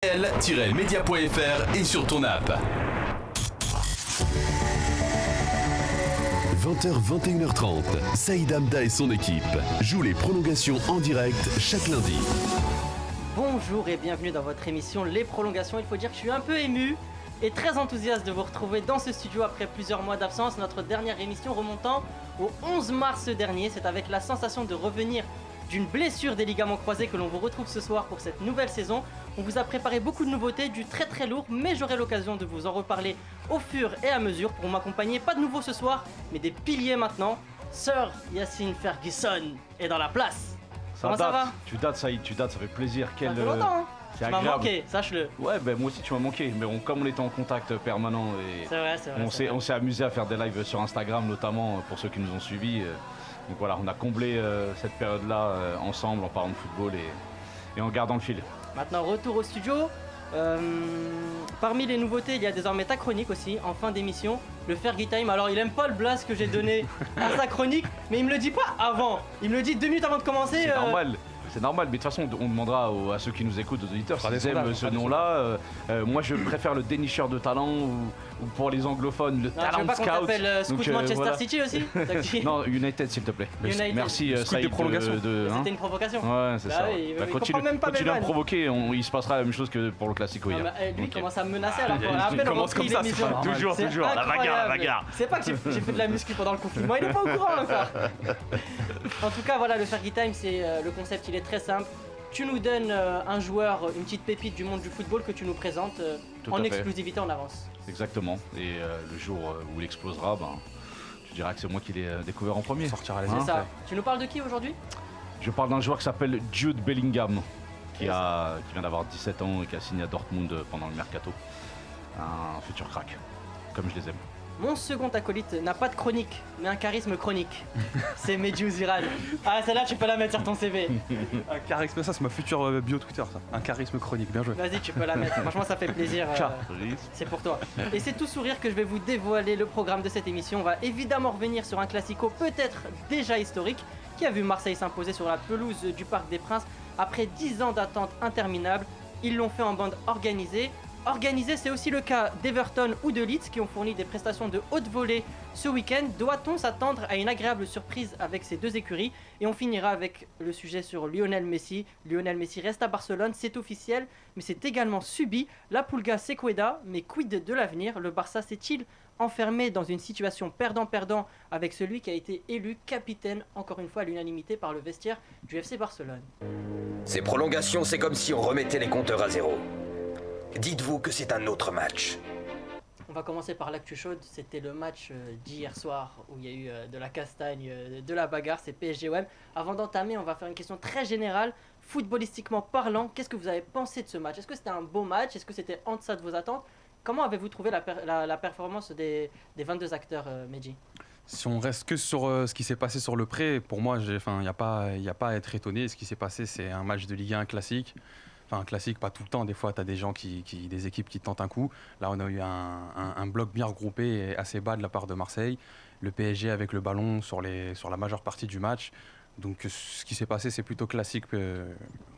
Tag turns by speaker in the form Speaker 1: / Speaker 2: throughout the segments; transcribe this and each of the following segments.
Speaker 1: RTL-media.fr et sur ton app. 20h, 21h30, Saïd Hamda et son équipe jouent les prolongations en direct chaque lundi.
Speaker 2: Bonjour et bienvenue dans votre émission Les Prolongations. Il faut dire que je suis un peu ému et très enthousiaste de vous retrouver dans ce studio après plusieurs mois d'absence. Notre dernière émission remontant au 11 mars dernier. C'est avec la sensation de revenir d'une blessure des ligaments croisés que l'on vous retrouve ce soir pour cette nouvelle saison. On vous a préparé beaucoup de nouveautés, du très très lourd, mais j'aurai l'occasion de vous en reparler au fur et à mesure. Pour m'accompagner, pas de nouveau ce soir, mais des piliers maintenant. Sir Yacine Ferguson est dans la place. Comment ça va ?
Speaker 3: Tu dates, Saïd, ça fait plaisir.
Speaker 2: Ça fait longtemps, hein.
Speaker 3: C'est
Speaker 2: tu m'as
Speaker 3: agréable.
Speaker 2: manqué, sache-le.
Speaker 3: Ouais, ben moi aussi tu m'as manqué, mais comme on était en contact permanent et
Speaker 2: C'est vrai.
Speaker 3: on s'est amusé à faire des lives sur Instagram notamment pour ceux qui nous ont suivis. Donc voilà, on a comblé cette période-là ensemble en parlant de football et en gardant le fil.
Speaker 2: Maintenant, retour au studio. Parmi les nouveautés, il y a désormais ta chronique aussi, en fin d'émission, le Fergie Time. Alors, il aime pas le blast que j'ai donné à sa chronique, mais il me le dit pas avant. Il me le dit 2 minutes avant de commencer.
Speaker 3: C'est normal, mais de toute façon, on demandera à ceux qui nous écoutent, aux auditeurs, s'ils aiment ce nom-là. Moi, je préfère le dénicheur de talent ou pour les anglophones, le talent scout.
Speaker 2: Tu veux pas qu'on t'appelle Scout Manchester
Speaker 3: voilà.
Speaker 2: City aussi?
Speaker 3: Non, United, s'il te plaît.
Speaker 2: United.
Speaker 3: Merci, Saïd.
Speaker 2: C'était une provocation.
Speaker 3: Ouais, c'est ça.
Speaker 2: Oui,
Speaker 3: Continue à me provoquer, il se passera la même chose que pour le Classico hier.
Speaker 2: Lui, il commence à me menacer alors qu'on a à peine
Speaker 3: commence
Speaker 2: repris
Speaker 3: comme ça,
Speaker 2: l'émission.
Speaker 3: toujours, la bagarre.
Speaker 2: C'est pas que j'ai fait de la muscu pendant le confinement, il est pas au courant encore. En tout cas, voilà, le Fergie Time, c'est le concept, il est très simple. Tu nous donnes un joueur, une petite pépite du monde du football que tu nous présentes en exclusivité en avance.
Speaker 3: Exactement. Et le jour où il explosera, tu diras que c'est moi qui l'ai découvert en premier.
Speaker 2: Sortira les ça. Tu nous parles de qui aujourd'hui ?
Speaker 3: Je parle d'un joueur qui s'appelle Jude Bellingham, qui vient d'avoir 17 ans et qui a signé à Dortmund pendant le mercato. Un futur crack, comme je les aime.
Speaker 2: Mon second acolyte n'a pas de chronique, mais un charisme chronique. C'est Medjou Ziran. Ah, celle-là, tu peux la mettre sur ton CV.
Speaker 4: Un charisme, ça, c'est ma future bio Twitter, ça. Un charisme chronique, bien joué.
Speaker 2: Vas-y, tu peux la mettre. Franchement, ça fait plaisir. C'est pour toi. Et c'est tout sourire que je vais vous dévoiler le programme de cette émission. On va évidemment revenir sur un classico peut-être déjà historique qui a vu Marseille s'imposer sur la pelouse du Parc des Princes après 10 ans d'attente interminable. Ils l'ont fait en bande organisée. Organisé, c'est aussi le cas d'Everton ou de Leeds qui ont fourni des prestations de haute volée ce week-end. Doit-on s'attendre à une agréable surprise avec ces deux écuries ? Et on finira avec le sujet sur Lionel Messi. Lionel Messi reste à Barcelone, c'est officiel, mais c'est également subi. La Pulga Sequeda, mais quid de l'avenir ? Le Barça s'est-il enfermé dans une situation perdant-perdant avec celui qui a été élu capitaine, encore une fois à l'unanimité par le vestiaire du FC Barcelone ?
Speaker 5: Ces prolongations, c'est comme si on remettait les compteurs à zéro. Dites-vous que c'est un autre match.
Speaker 2: On va commencer par l'actu chaude. C'était le match d'hier soir où il y a eu de la castagne, de la bagarre, c'est PSG-OM. Avant d'entamer, on va faire une question très générale. Footballistiquement parlant, qu'est-ce que vous avez pensé de ce match ? Est-ce que c'était un beau match ? Est-ce que c'était en deçà de vos attentes ? Comment avez-vous trouvé la performance des 22 acteurs, Medji ?
Speaker 4: Si on reste que sur ce qui s'est passé sur le pré, pour moi, il n'y a pas à être étonné. Ce qui s'est passé, c'est un match de Ligue 1 classique. Enfin, classique, pas tout le temps. Des fois, tu as des gens des équipes qui tentent un coup. Là, on a eu un bloc bien regroupé et assez bas de la part de Marseille. Le PSG avec le ballon sur la majeure partie du match. Donc, ce qui s'est passé, c'est plutôt classique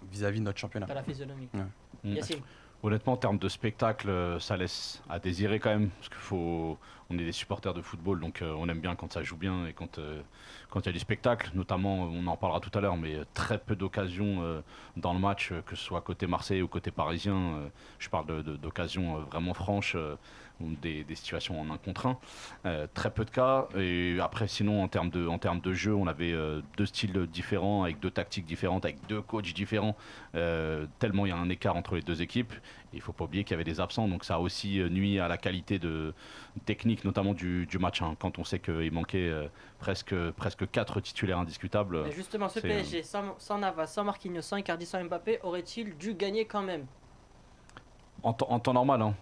Speaker 4: vis-à-vis de notre championnat.
Speaker 2: Pas la physionomie.
Speaker 4: Ouais.
Speaker 2: Yacine.
Speaker 3: Honnêtement, en termes de spectacle, ça laisse à désirer quand même. Parce qu'on est des supporters de football, donc on aime bien quand ça joue bien et quand il y a du spectacle. Notamment, on en parlera tout à l'heure, mais très peu d'occasions dans le match, que ce soit côté Marseille ou côté parisien. Je parle d'occasions vraiment franches, des situations en 1 contre 1. Très peu de cas. Et après, sinon, en termes de jeu, on avait 2 styles différents, avec 2 tactiques différentes, avec 2 coachs différents. Tellement il y a un écart entre les 2 équipes. Il ne faut pas oublier qu'il y avait des absents, donc ça a aussi nuit à la qualité technique, notamment du match. Quand on sait qu'il manquait presque 4 titulaires indiscutables.
Speaker 2: Mais justement, ce PSG, sans Navas, sans Marquinhos, sans Icardi, sans Mbappé, aurait-il dû gagner quand même ?
Speaker 3: En temps normal, hein.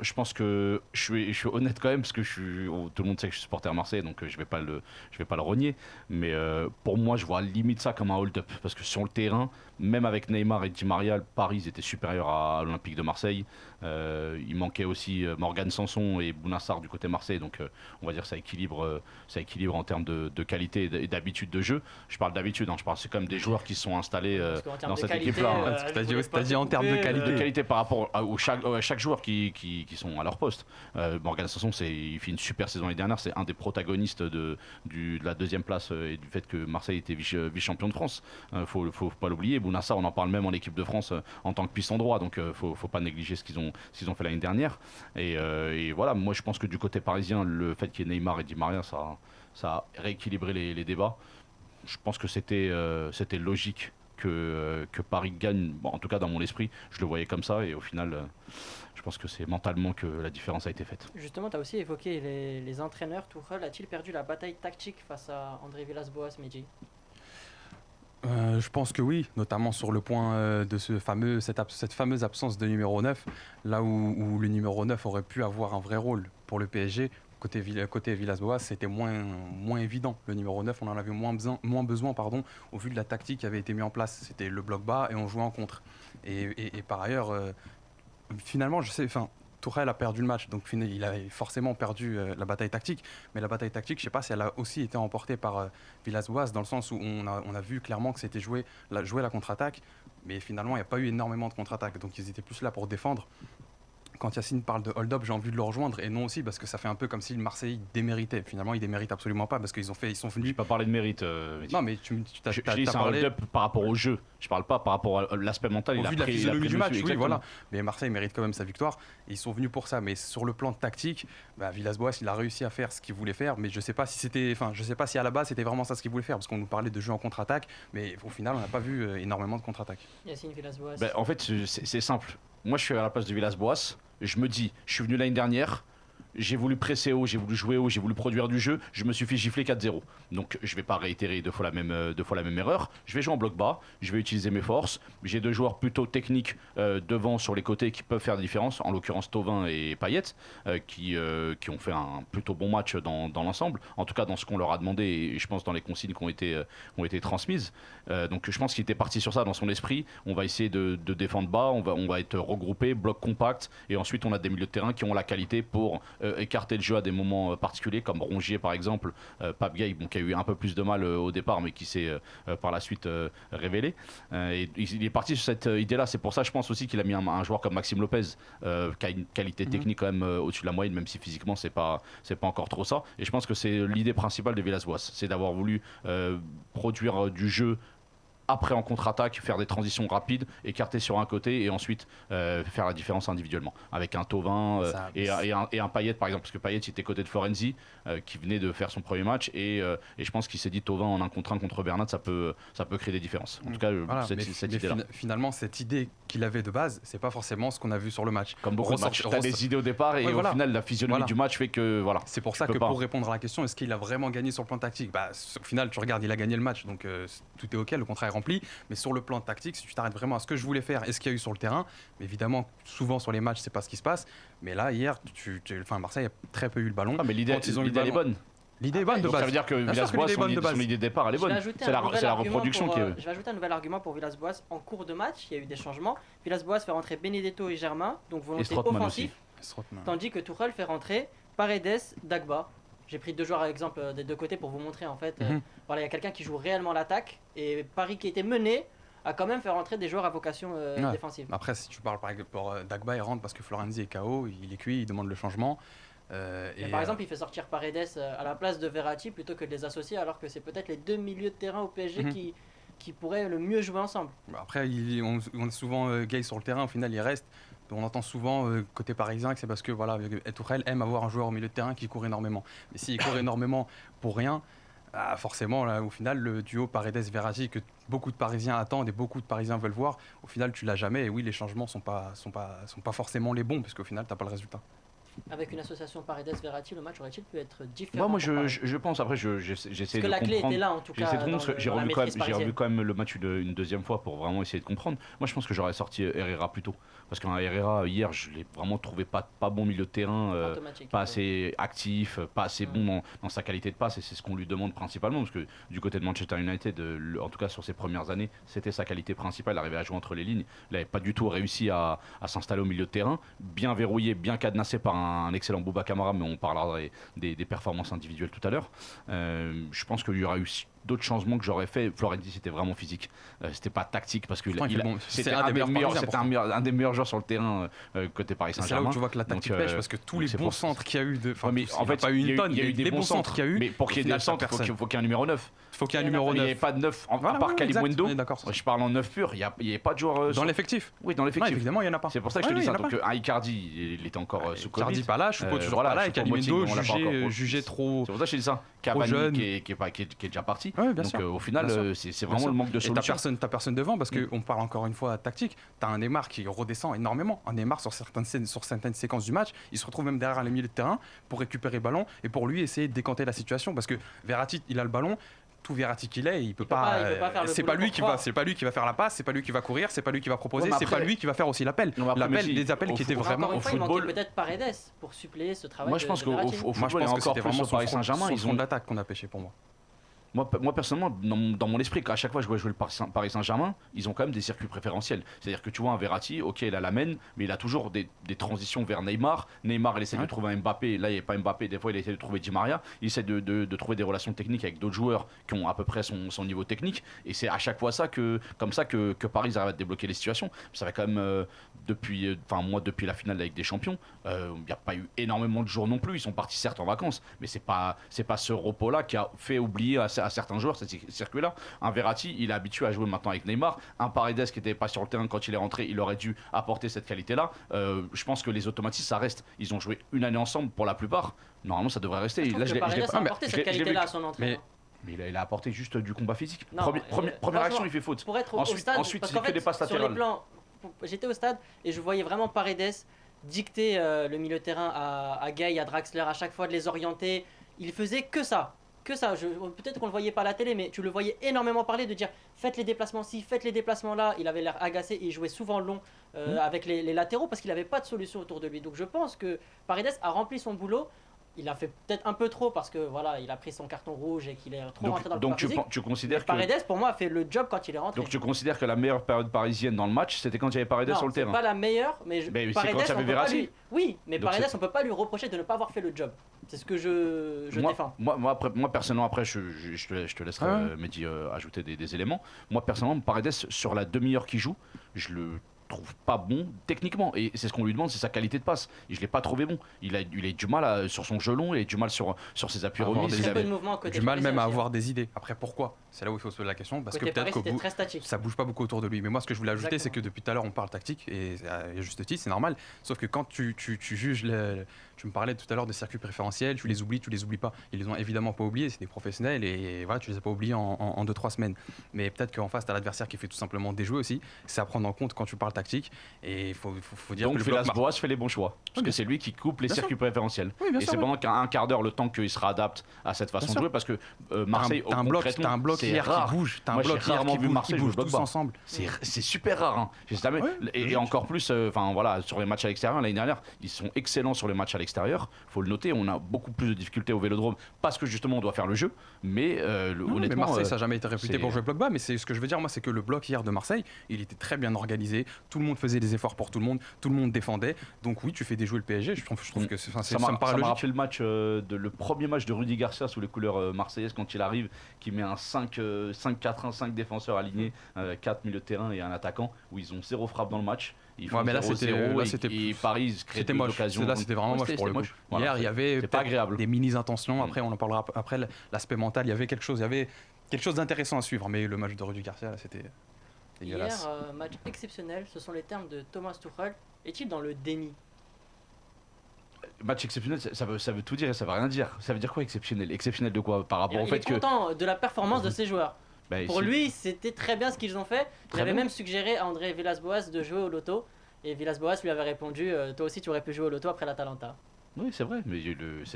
Speaker 3: Je pense que je suis honnête quand même, parce que tout le monde sait que je suis supporter à Marseille, donc je vais pas le renier. Mais pour moi, je vois limite ça comme un hold-up, parce que sur le terrain, même avec Neymar et Di Maria, Paris était supérieur à l'Olympique de Marseille. Il manquait aussi Morgan Sanson et Bounassar du côté Marseille, donc on va dire ça équilibre en termes de qualité et d'habitude de jeu. Je parle d'habitude, je parle c'est comme des joueurs qui sont installés dans cette équipe-là.
Speaker 4: T'as dit en termes de qualité.
Speaker 3: De qualité par rapport à chaque joueur qui sont à leur poste. Morgan Sanson, il fait une super saison l'année dernière, c'est un des protagonistes de la deuxième place et du fait que Marseille était vice-champion de France. Faut pas l'oublier. Bounassar, on en parle même en équipe de France en tant que piston droit, donc faut pas négliger ce qu'ils ont fait l'année dernière. Et voilà, moi je pense que du côté parisien, le fait qu'il y ait Neymar et Di Maria, ça a rééquilibré les débats. Je pense que c'était logique que Paris gagne, bon, en tout cas dans mon esprit, je le voyais comme ça, et au final, je pense que c'est mentalement que la différence a été faite.
Speaker 2: Justement, tu as aussi évoqué les entraîneurs. Tuchel a-t-il perdu la bataille tactique face à André Villas-Boas, Mehdi?
Speaker 4: Je pense que oui, notamment sur le point de cette fameuse absence de numéro 9, là où le numéro 9 aurait pu avoir un vrai rôle pour le PSG. Côté Villas-Boas, c'était moins évident. Le numéro 9, on en avait moins besoin au vu de la tactique qui avait été mise en place. C'était le bloc bas et on jouait en contre. Et par ailleurs, finalement, Tuchel a perdu le match, donc il a forcément perdu la bataille tactique. Mais la bataille tactique, je ne sais pas si elle a aussi été emportée par Villas-Boas, dans le sens où on a vu clairement que c'était jouer la contre-attaque. Mais finalement, il n'y a pas eu énormément de contre-attaques. Donc ils étaient plus là pour défendre. Quand Yacine parle de hold-up, j'ai envie de le rejoindre, et non aussi parce que ça fait un peu comme si le Marseille déméritait. Finalement, ils déméritent absolument pas parce qu'ils sont venus.
Speaker 3: Je n'ai pas parlé de mérite.
Speaker 4: Non, mais tu t'as
Speaker 3: je dis c'est un hold-up par rapport au jeu. Je parle pas par rapport à l'aspect mental.
Speaker 4: Au vu de la physionomie du match, oui, voilà. Mais Marseille mérite quand même sa victoire. Et ils sont venus pour ça. Mais sur le plan tactique, Villas-Boas, il a réussi à faire ce qu'il voulait faire. Mais je sais pas si à la base c'était vraiment ça ce qu'il voulait faire, parce qu'on nous parlait de jeu en contre-attaque. Mais au final, on n'a pas vu énormément de contre-attaque.
Speaker 2: Yacine Villas-Boas.
Speaker 3: En fait, c'est simple. Moi, je suis à la place de Villas-Boas. Je me dis, je suis venu l'année dernière, j'ai voulu presser haut, j'ai voulu jouer haut, j'ai voulu produire du jeu, je me suis fait gifler 4-0. Donc je ne vais pas réitérer deux fois la même erreur. Je vais jouer en bloc bas, je vais utiliser mes forces. J'ai deux joueurs plutôt techniques devant sur les côtés qui peuvent faire la différence, en l'occurrence Thauvin et Payet, qui ont fait un plutôt bon match dans l'ensemble, en tout cas dans ce qu'on leur a demandé et je pense dans les consignes qui ont été transmises. Donc je pense qu'il était parti sur ça dans son esprit. On va essayer de défendre bas, on va être regroupé, bloc compact, et ensuite on a des milieux de terrain qui ont la qualité pour écarter le jeu à des moments particuliers, comme Rongier par exemple, Pape Gueye, qui a eu un peu plus de mal au départ mais qui s'est par la suite révélé. Et il est parti sur cette idée-là. C'est pour ça je pense aussi qu'il a mis un joueur comme Maxime Lopez qui a une qualité technique quand même au-dessus de la moyenne, même si physiquement c'est pas encore trop ça. Et je pense que c'est l'idée principale de Villas-Boas, c'est d'avoir voulu produire du jeu après en contre-attaque, faire des transitions rapides, écarter sur un côté et ensuite faire la différence individuellement. Avec un Thauvin et un Payet par exemple, parce que Payet était côté de Florenzi qui venait de faire son premier match et je pense qu'il s'est dit Thauvin en 1 contre 1 contre Bernat, ça peut créer des différences. En tout cas, cette idée-là.
Speaker 4: Finalement, cette idée qu'il avait de base, c'est pas forcément ce qu'on a vu sur le match.
Speaker 3: Comme beaucoup de matchs, tu as des idées au départ et au final, la physionomie du match fait que voilà.
Speaker 4: C'est pour ça que pour répondre à la question, est-ce qu'il a vraiment gagné sur le plan tactique ? Au final, tu regardes, il a gagné le match, donc tout est ok, le contrat est rempli. Mais sur le plan tactique, si tu t'arrêtes vraiment à ce que je voulais faire et ce qu'il y a eu sur le terrain, mais évidemment, souvent sur les matchs, c'est pas ce qui se passe. Mais là, hier, Marseille a très peu eu le ballon.
Speaker 3: Ah, mais l'idée est bonne.
Speaker 4: L'idée est bonne de base.
Speaker 3: Ça veut dire que Villas-Boas, son idée de départ, elle est bonne. C'est la reproduction qui est.
Speaker 2: Je vais ajouter un nouvel argument pour Villas-Boas. En cours de match, il y a eu des changements. Villas-Boas fait rentrer Benedetto et Germain, donc volonté offensive. Tandis que Tuchel fait rentrer Paredes, Dagba. J'ai pris deux joueurs à exemple des deux côtés pour vous montrer en fait. Voilà, il y a quelqu'un qui joue réellement l'attaque et Paris qui était mené a quand même fait rentrer des joueurs à vocation défensive.
Speaker 4: Après, si tu parles par exemple pour Dagba, il rentre parce que Florenzi est KO, il est cuit, il demande le changement.
Speaker 2: Et par exemple, il fait sortir Paredes à la place de Verratti plutôt que de les associer, alors que c'est peut-être les deux milieux de terrain au PSG qui pourraient le mieux jouer ensemble.
Speaker 4: Après, on est souvent gay sur le terrain, au final il reste. On entend souvent côté parisien que c'est parce que voilà, Tuchel aime avoir un joueur au milieu de terrain qui court énormément. Mais s'il court énormément pour rien, forcément, là, au final, le duo Paredes-Verratti que beaucoup de Parisiens attendent et beaucoup de Parisiens veulent voir, au final, tu l'as jamais. Et oui, les changements sont pas forcément les bons, parce qu'au final, tu n'as pas le résultat.
Speaker 2: Avec une association Paredes-Verratti, le match aurait-il pu être différent?
Speaker 3: Moi, je pense, après, j'essaie
Speaker 2: Parce
Speaker 3: de
Speaker 2: que la clé
Speaker 3: comprendre.
Speaker 2: était là, en tout cas.
Speaker 3: J'essaie de comprendre, parce que j'ai revu, j'ai revu
Speaker 2: parisienne.
Speaker 3: quand même le match une deuxième fois pour vraiment essayer de comprendre. Moi, je pense que j'aurais sorti Herrera plus tôt. Parce qu'un Herrera, hier, je l'ai vraiment trouvé pas bon milieu de terrain,
Speaker 2: Automatique,
Speaker 3: pas assez actif, pas assez bon dans sa qualité de passe. Et c'est ce qu'on lui demande principalement. Parce que du côté de Manchester United, en tout cas sur ses premières années, c'était sa qualité principale. Il arrivait à jouer entre les lignes. Il n'avait pas du tout réussi à s'installer au milieu de terrain. Bien verrouillé, bien cadenassé par un excellent Bouba Kamara, mais on parlera des performances individuelles tout à l'heure. Je pense qu'il y aurait eu d'autres changements que j'aurais fait. Florenzi, c'était vraiment physique, c'était pas tactique parce que c'était un des meilleurs joueurs sur le terrain côté Paris Saint-Germain.
Speaker 4: C'est là où tu vois que la tactique pêche parce que tous les bons centres qu'il y a eu en fait pas eu une tonne, il y a eu des bons centres qu'il y a eu,
Speaker 3: mais pour qu'il y ait des centres, il faut qu'il y ait un numéro 9.
Speaker 4: Il faut qu'il y ait un numéro 9.
Speaker 3: Il n'y avait pas de 9 à part Kalimundo. Je parle en 9 pur, il n'y avait pas de joueur
Speaker 4: dans l'effectif.
Speaker 3: Oui, dans l'effectif.
Speaker 4: Évidemment, il y en a pas.
Speaker 3: C'est pour ça que je te dis ça. Donc Icardi, il était encore sous Covid.
Speaker 4: Icardi pas là, Choupo toujours pas là, et Kalimundo jugé trop.
Speaker 3: C'est pour ça que je te dis ça. Cavani qui est déjà parti. Donc au final, c'est vraiment le manque de solution.
Speaker 4: T'as personne devant parce qu'on parle encore une fois tactique. T'as un Neymar qui redescend énormément. Un Neymar sur certaines séquences du match, il se retrouve même derrière le milieu de terrain pour récupérer le ballon et pour lui essayer de décanter la situation parce que Verratti, il a le ballon. Tout Verratti qu'il est, il peut pas c'est pas lui qui va faire la passe, c'est pas lui qui va courir, c'est pas lui qui va proposer, c'est pas lui qui va faire aussi l'appel. Les appels qui étaient vraiment
Speaker 2: au football. Il manquait peut-être Paredes pour suppléer ce travail.
Speaker 3: Moi je pense qu'au football, encore plus au Paris Saint-Germain,
Speaker 4: ils ont de l'attaque qu'on a pêché pour moi.
Speaker 3: Moi personnellement, dans mon esprit, à chaque fois que je vois jouer le Paris Saint-Germain, ils ont quand même des circuits préférentiels. C'est-à-dire que tu vois un Verratti, ok, il a la mène, mais il a toujours des transitions vers Neymar. Neymar, il essaie de trouver un Mbappé. Là, il n'y a pas Mbappé. Des fois, il essaie de trouver Di Maria. Il essaie de trouver des relations techniques avec d'autres joueurs qui ont à peu près son niveau technique. Et c'est à chaque fois comme ça que Paris arrive à débloquer les situations. Ça va quand même depuis la finale avec des champions, il n'y a pas eu énormément de jours non plus. Ils sont partis certes en vacances, mais c'est pas ce repos-là qui a fait oublier à certains joueurs cette circuit-là. Un Verratti, il est habitué à jouer maintenant avec Neymar. Un Paredes qui n'était pas sur le terrain quand il est rentré, il aurait dû apporter cette qualité-là. Je pense que les automatismes, ça reste. Ils ont joué une année ensemble pour la plupart. Normalement, ça devrait rester.
Speaker 2: Là, Paredes a apporté cette qualité-là à son entrée.
Speaker 3: Mais il a apporté juste du combat physique.
Speaker 2: Non,
Speaker 3: première action, il fait faute.
Speaker 2: Pour être au stade,
Speaker 3: ensuite c'est que des passes latérales.
Speaker 2: J'étais au stade et je voyais vraiment Paredes dicter le milieu de terrain à Gay, à Draxler, à chaque fois de les orienter. Il faisait que ça. Peut-être qu'on le voyait pas à la télé, mais tu le voyais énormément parler de dire faites les déplacements ci, faites les déplacements là. Il avait l'air agacé et il jouait souvent long avec les latéraux parce qu'il n'avait pas de solution autour de lui. Donc je pense que Paredes a rempli son boulot. Il a fait peut-être un peu trop parce que voilà, il a pris son carton rouge et qu'il est trop rentré dans le combat physique.
Speaker 3: Tu considères que
Speaker 2: Paredes pour moi a fait le job quand il est rentré.
Speaker 3: Donc tu considères que la meilleure période parisienne dans le match, c'était quand il y avait Paredes sur le terrain.
Speaker 2: Non, c'est pas la meilleure, mais
Speaker 3: c'est
Speaker 2: Paredes,
Speaker 3: quand il y avait Verratti.
Speaker 2: Oui, mais donc Paredes, on peut pas lui reprocher de ne pas avoir fait le job. C'est ce que je défends.
Speaker 3: Moi personnellement, après je te laisserai Mehdi ajouter des éléments. Moi personnellement, Paredes sur la demi-heure qu'il joue, je le trouve pas bon techniquement et c'est ce qu'on lui demande, c'est sa qualité de passe et je l'ai pas trouvé bon. Il a du mal sur son jeu long, il a du mal sur ses appuis remis,
Speaker 4: du mal même à avoir des idées. Après pourquoi? C'est là où il faut se poser la question parce que peut-être qu'au bout ça bouge pas beaucoup autour de lui. Mais moi ce que je voulais ajouter c'est que depuis tout à l'heure on parle tactique et à juste titre c'est normal, sauf que quand tu juges tu me parlais tout à l'heure de circuits préférentiels, tu les oublies pas. Ils les ont évidemment pas oubliés, c'est des professionnels et voilà, tu les as pas oubliés en 2-3 semaines. Mais peut-être qu'en face, tu as l'adversaire qui fait tout simplement déjouer aussi. C'est à prendre en compte quand tu parles tactique. Et il faut dire
Speaker 3: donc
Speaker 4: que
Speaker 3: Villas-Boas fait les bons choix. Parce que c'est lui qui coupe les circuits préférentiels. Et c'est pendant qu'un quart d'heure le temps qu'il se réadapte à cette façon de jouer. Parce que Marseille,
Speaker 4: t'as un bloc hier qui bouge. T'as un bloc hier qui bouge, Marseille bouge tous ensemble.
Speaker 3: C'est super rare. Et encore plus, sur les matchs à l'extérieur, l'année dernière, ils sont excellents sur les matchs à l'extérieur. Faut le noter, on a beaucoup plus de difficultés au Vélodrome parce que justement on doit faire le jeu. Mais honnêtement,
Speaker 4: mais Marseille ça n'a jamais été réputé pour jouer bloc bas. Mais c'est ce que je veux dire, moi, c'est que le bloc hier de Marseille, il était très bien organisé. Tout le monde faisait des efforts pour tout le monde défendait. Donc oui, tu fais déjouer le PSG. Je trouve que ça me paraît logique.
Speaker 3: Ça m'a rappelé le premier match de Rudy Garcia sous les couleurs marseillaises quand il arrive, qui met un 5-4-1, 5 défenseurs alignés, 4 milieux de terrain et un attaquant où ils ont 0 frappe dans le match.
Speaker 4: Mais là c'était
Speaker 3: Paris crée des occasions.
Speaker 4: Là c'était vraiment moche pour le coup. Hier il y avait des mini intentions. Après on en parlera après l'aspect mental. Il y avait quelque chose d'intéressant à suivre. Mais le match de Rudy Garcia là c'était dégueulasse.
Speaker 2: Hier match exceptionnel. Ce sont les termes de Thomas Tuchel. Est-il dans le déni?
Speaker 3: Match exceptionnel, ça veut tout dire et ça veut rien dire. Ça veut dire quoi exceptionnel? Exceptionnel de quoi? Par rapport au fait que.
Speaker 2: Il est content de la performance de ses joueurs. Pour lui, c'était très bien ce qu'ils ont fait. Il avait même suggéré à André Villas-Boas de jouer au loto. Et Villas-Boas lui avait répondu toi aussi tu aurais pu jouer au loto après l'Atalanta.
Speaker 3: Oui, c'est vrai, mais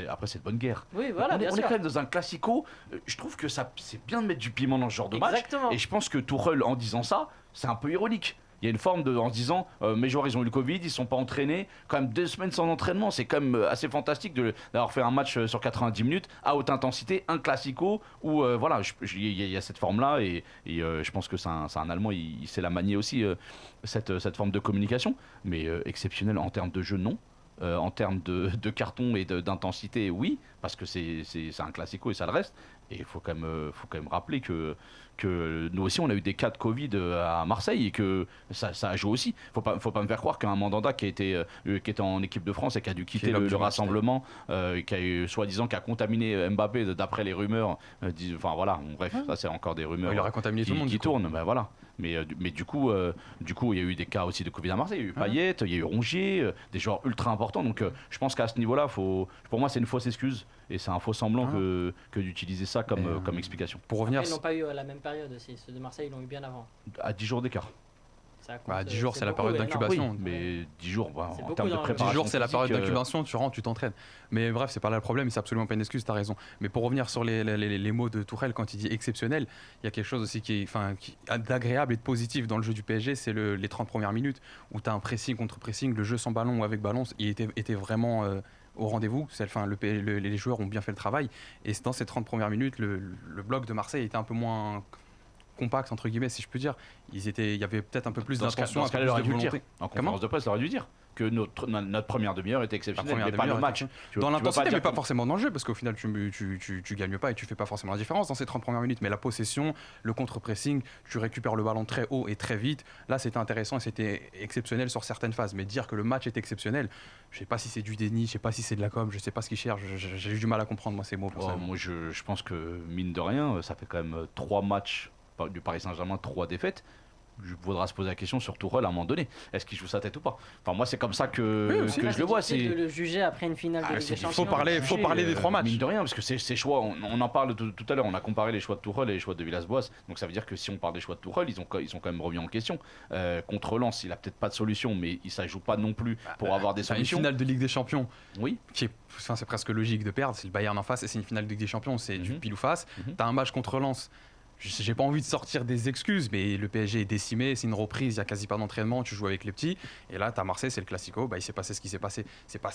Speaker 3: après, c'est de bonne guerre.
Speaker 2: Oui, voilà,
Speaker 3: on
Speaker 2: bien
Speaker 3: est
Speaker 2: sûr.
Speaker 3: quand même dans un classico. Je trouve que c'est bien de mettre du piment dans ce genre de match.
Speaker 2: Exactement.
Speaker 3: Et je pense que Tuchel, en disant ça, c'est un peu ironique. Il y a une forme en se disant mes joueurs ils ont eu le Covid, ils sont pas entraînés, quand même 2 semaines sans entraînement, c'est quand même assez fantastique d'avoir fait un match sur 90 minutes à haute intensité, un classico où voilà, il y a cette forme là et je pense que c'est un Allemand, il sait la manier aussi cette forme de communication, mais exceptionnel en termes de jeu non. En termes de carton et d'intensité, oui, parce que c'est un classico et ça le reste. Et il faut quand même rappeler que nous aussi, on a eu des cas de Covid à Marseille et que ça a joué aussi. Faut pas me faire croire qu'un Mandanda qui était en équipe de France et qui a dû quitter le rassemblement, qui a eu soi-disant qui a contaminé Mbappé d'après les rumeurs. Enfin voilà, bref, ça c'est encore des rumeurs.
Speaker 4: Il aurait contaminé tout le monde
Speaker 3: qui tournent. Ben voilà. Mais du coup, il y a eu des cas aussi de Covid à Marseille. Il y a eu Payet, il y a eu Rongier, des joueurs ultra importants. Donc je pense qu'à ce niveau-là, pour moi, c'est une fausse excuse et c'est un faux semblant que d'utiliser ça comme explication.
Speaker 4: Pour revenir,
Speaker 2: Après, ils n'ont pas eu la même période aussi. Ceux de Marseille, ils l'ont eu bien avant.
Speaker 3: À 10 jours d'écart.
Speaker 2: Ça compte,
Speaker 4: 10 jours, c'est la
Speaker 2: beaucoup,
Speaker 4: période
Speaker 2: énorme.
Speaker 4: d'incubation.
Speaker 3: Oui, mais 10 jours,
Speaker 2: C'est
Speaker 3: en
Speaker 2: beaucoup
Speaker 3: termes de
Speaker 2: dans le-
Speaker 4: 10
Speaker 3: préparation.
Speaker 4: jours, c'est la période
Speaker 3: physique,
Speaker 4: d'incubation, tu rentres, tu t'entraînes. Mais bref, c'est pas là le problème, c'est absolument pas une excuse, t'as raison. Mais pour revenir sur les mots de Tourelle, quand il dit exceptionnel, il y a quelque chose aussi qui est d'agréable et de positif dans le jeu du PSG, c'est les 30 premières minutes où tu as un pressing contre pressing, le jeu sans ballon ou avec ballon, il était vraiment au rendez-vous. Les joueurs ont bien fait le travail. Et dans ces 30 premières minutes, le bloc de Marseille était un peu moins compact, entre guillemets, si je peux dire. Il y avait peut-être un peu plus d'intention,
Speaker 3: dans
Speaker 4: un
Speaker 3: ce
Speaker 4: peu
Speaker 3: cas-là, il
Speaker 4: plus
Speaker 3: aurait
Speaker 4: de
Speaker 3: dû le dire.
Speaker 4: volonté.
Speaker 3: En conférence de presse, il aurait dû dire que notre première demi-heure était exceptionnelle, mais pas le match.
Speaker 4: Dans l'intensité, mais pas
Speaker 3: dire
Speaker 4: forcément dans le jeu, parce qu'au final, tu gagnes pas et tu fais pas forcément la différence dans ces 30 premières minutes. Mais la possession, le contre-pressing, tu récupères le ballon très haut et très vite. Là, c'était intéressant et c'était exceptionnel sur certaines phases. Mais dire que le match est exceptionnel, je sais pas si c'est du déni, je sais pas si c'est de la com, je sais pas ce qu'ils cherchent. J'ai eu du mal à comprendre, moi, ces mots.
Speaker 3: moi, je pense que, mine de rien, ça fait quand même 3 matchs du Paris Saint-Germain, 3 défaites. Il faudra se poser la question sur Tourelle à un moment donné. Est-ce qu'il joue sa tête ou pas? Enfin, moi, c'est comme ça que je le vois.
Speaker 2: C'est difficile de le juger après une finale de Ligue des Champions.
Speaker 4: Faut parler des 3 matchs.
Speaker 3: Mine de rien, parce que ces choix, on en parle tout à l'heure, on a comparé les choix de Tourelle et les choix de Villas-Boas. Donc ça veut dire que si on parle des choix de Tourelle, ils sont quand même remis en question. Contre Lens, il a peut-être pas de solution, mais il ne joue pas non plus pour avoir des solutions.
Speaker 4: Une finale de Ligue des Champions,
Speaker 3: oui.
Speaker 4: C'est presque logique de perdre. C'est le Bayern en face et c'est une finale de Ligue des Champions, c'est du pile ou face. T'as un match contre Lens. J'ai pas envie de sortir des excuses, mais le PSG est décimé, c'est une reprise, il n'y a quasi pas d'entraînement, tu joues avec les petits. Et là, tu as Marseille, c'est le classico, il s'est passé ce qui s'est passé. C'est pas...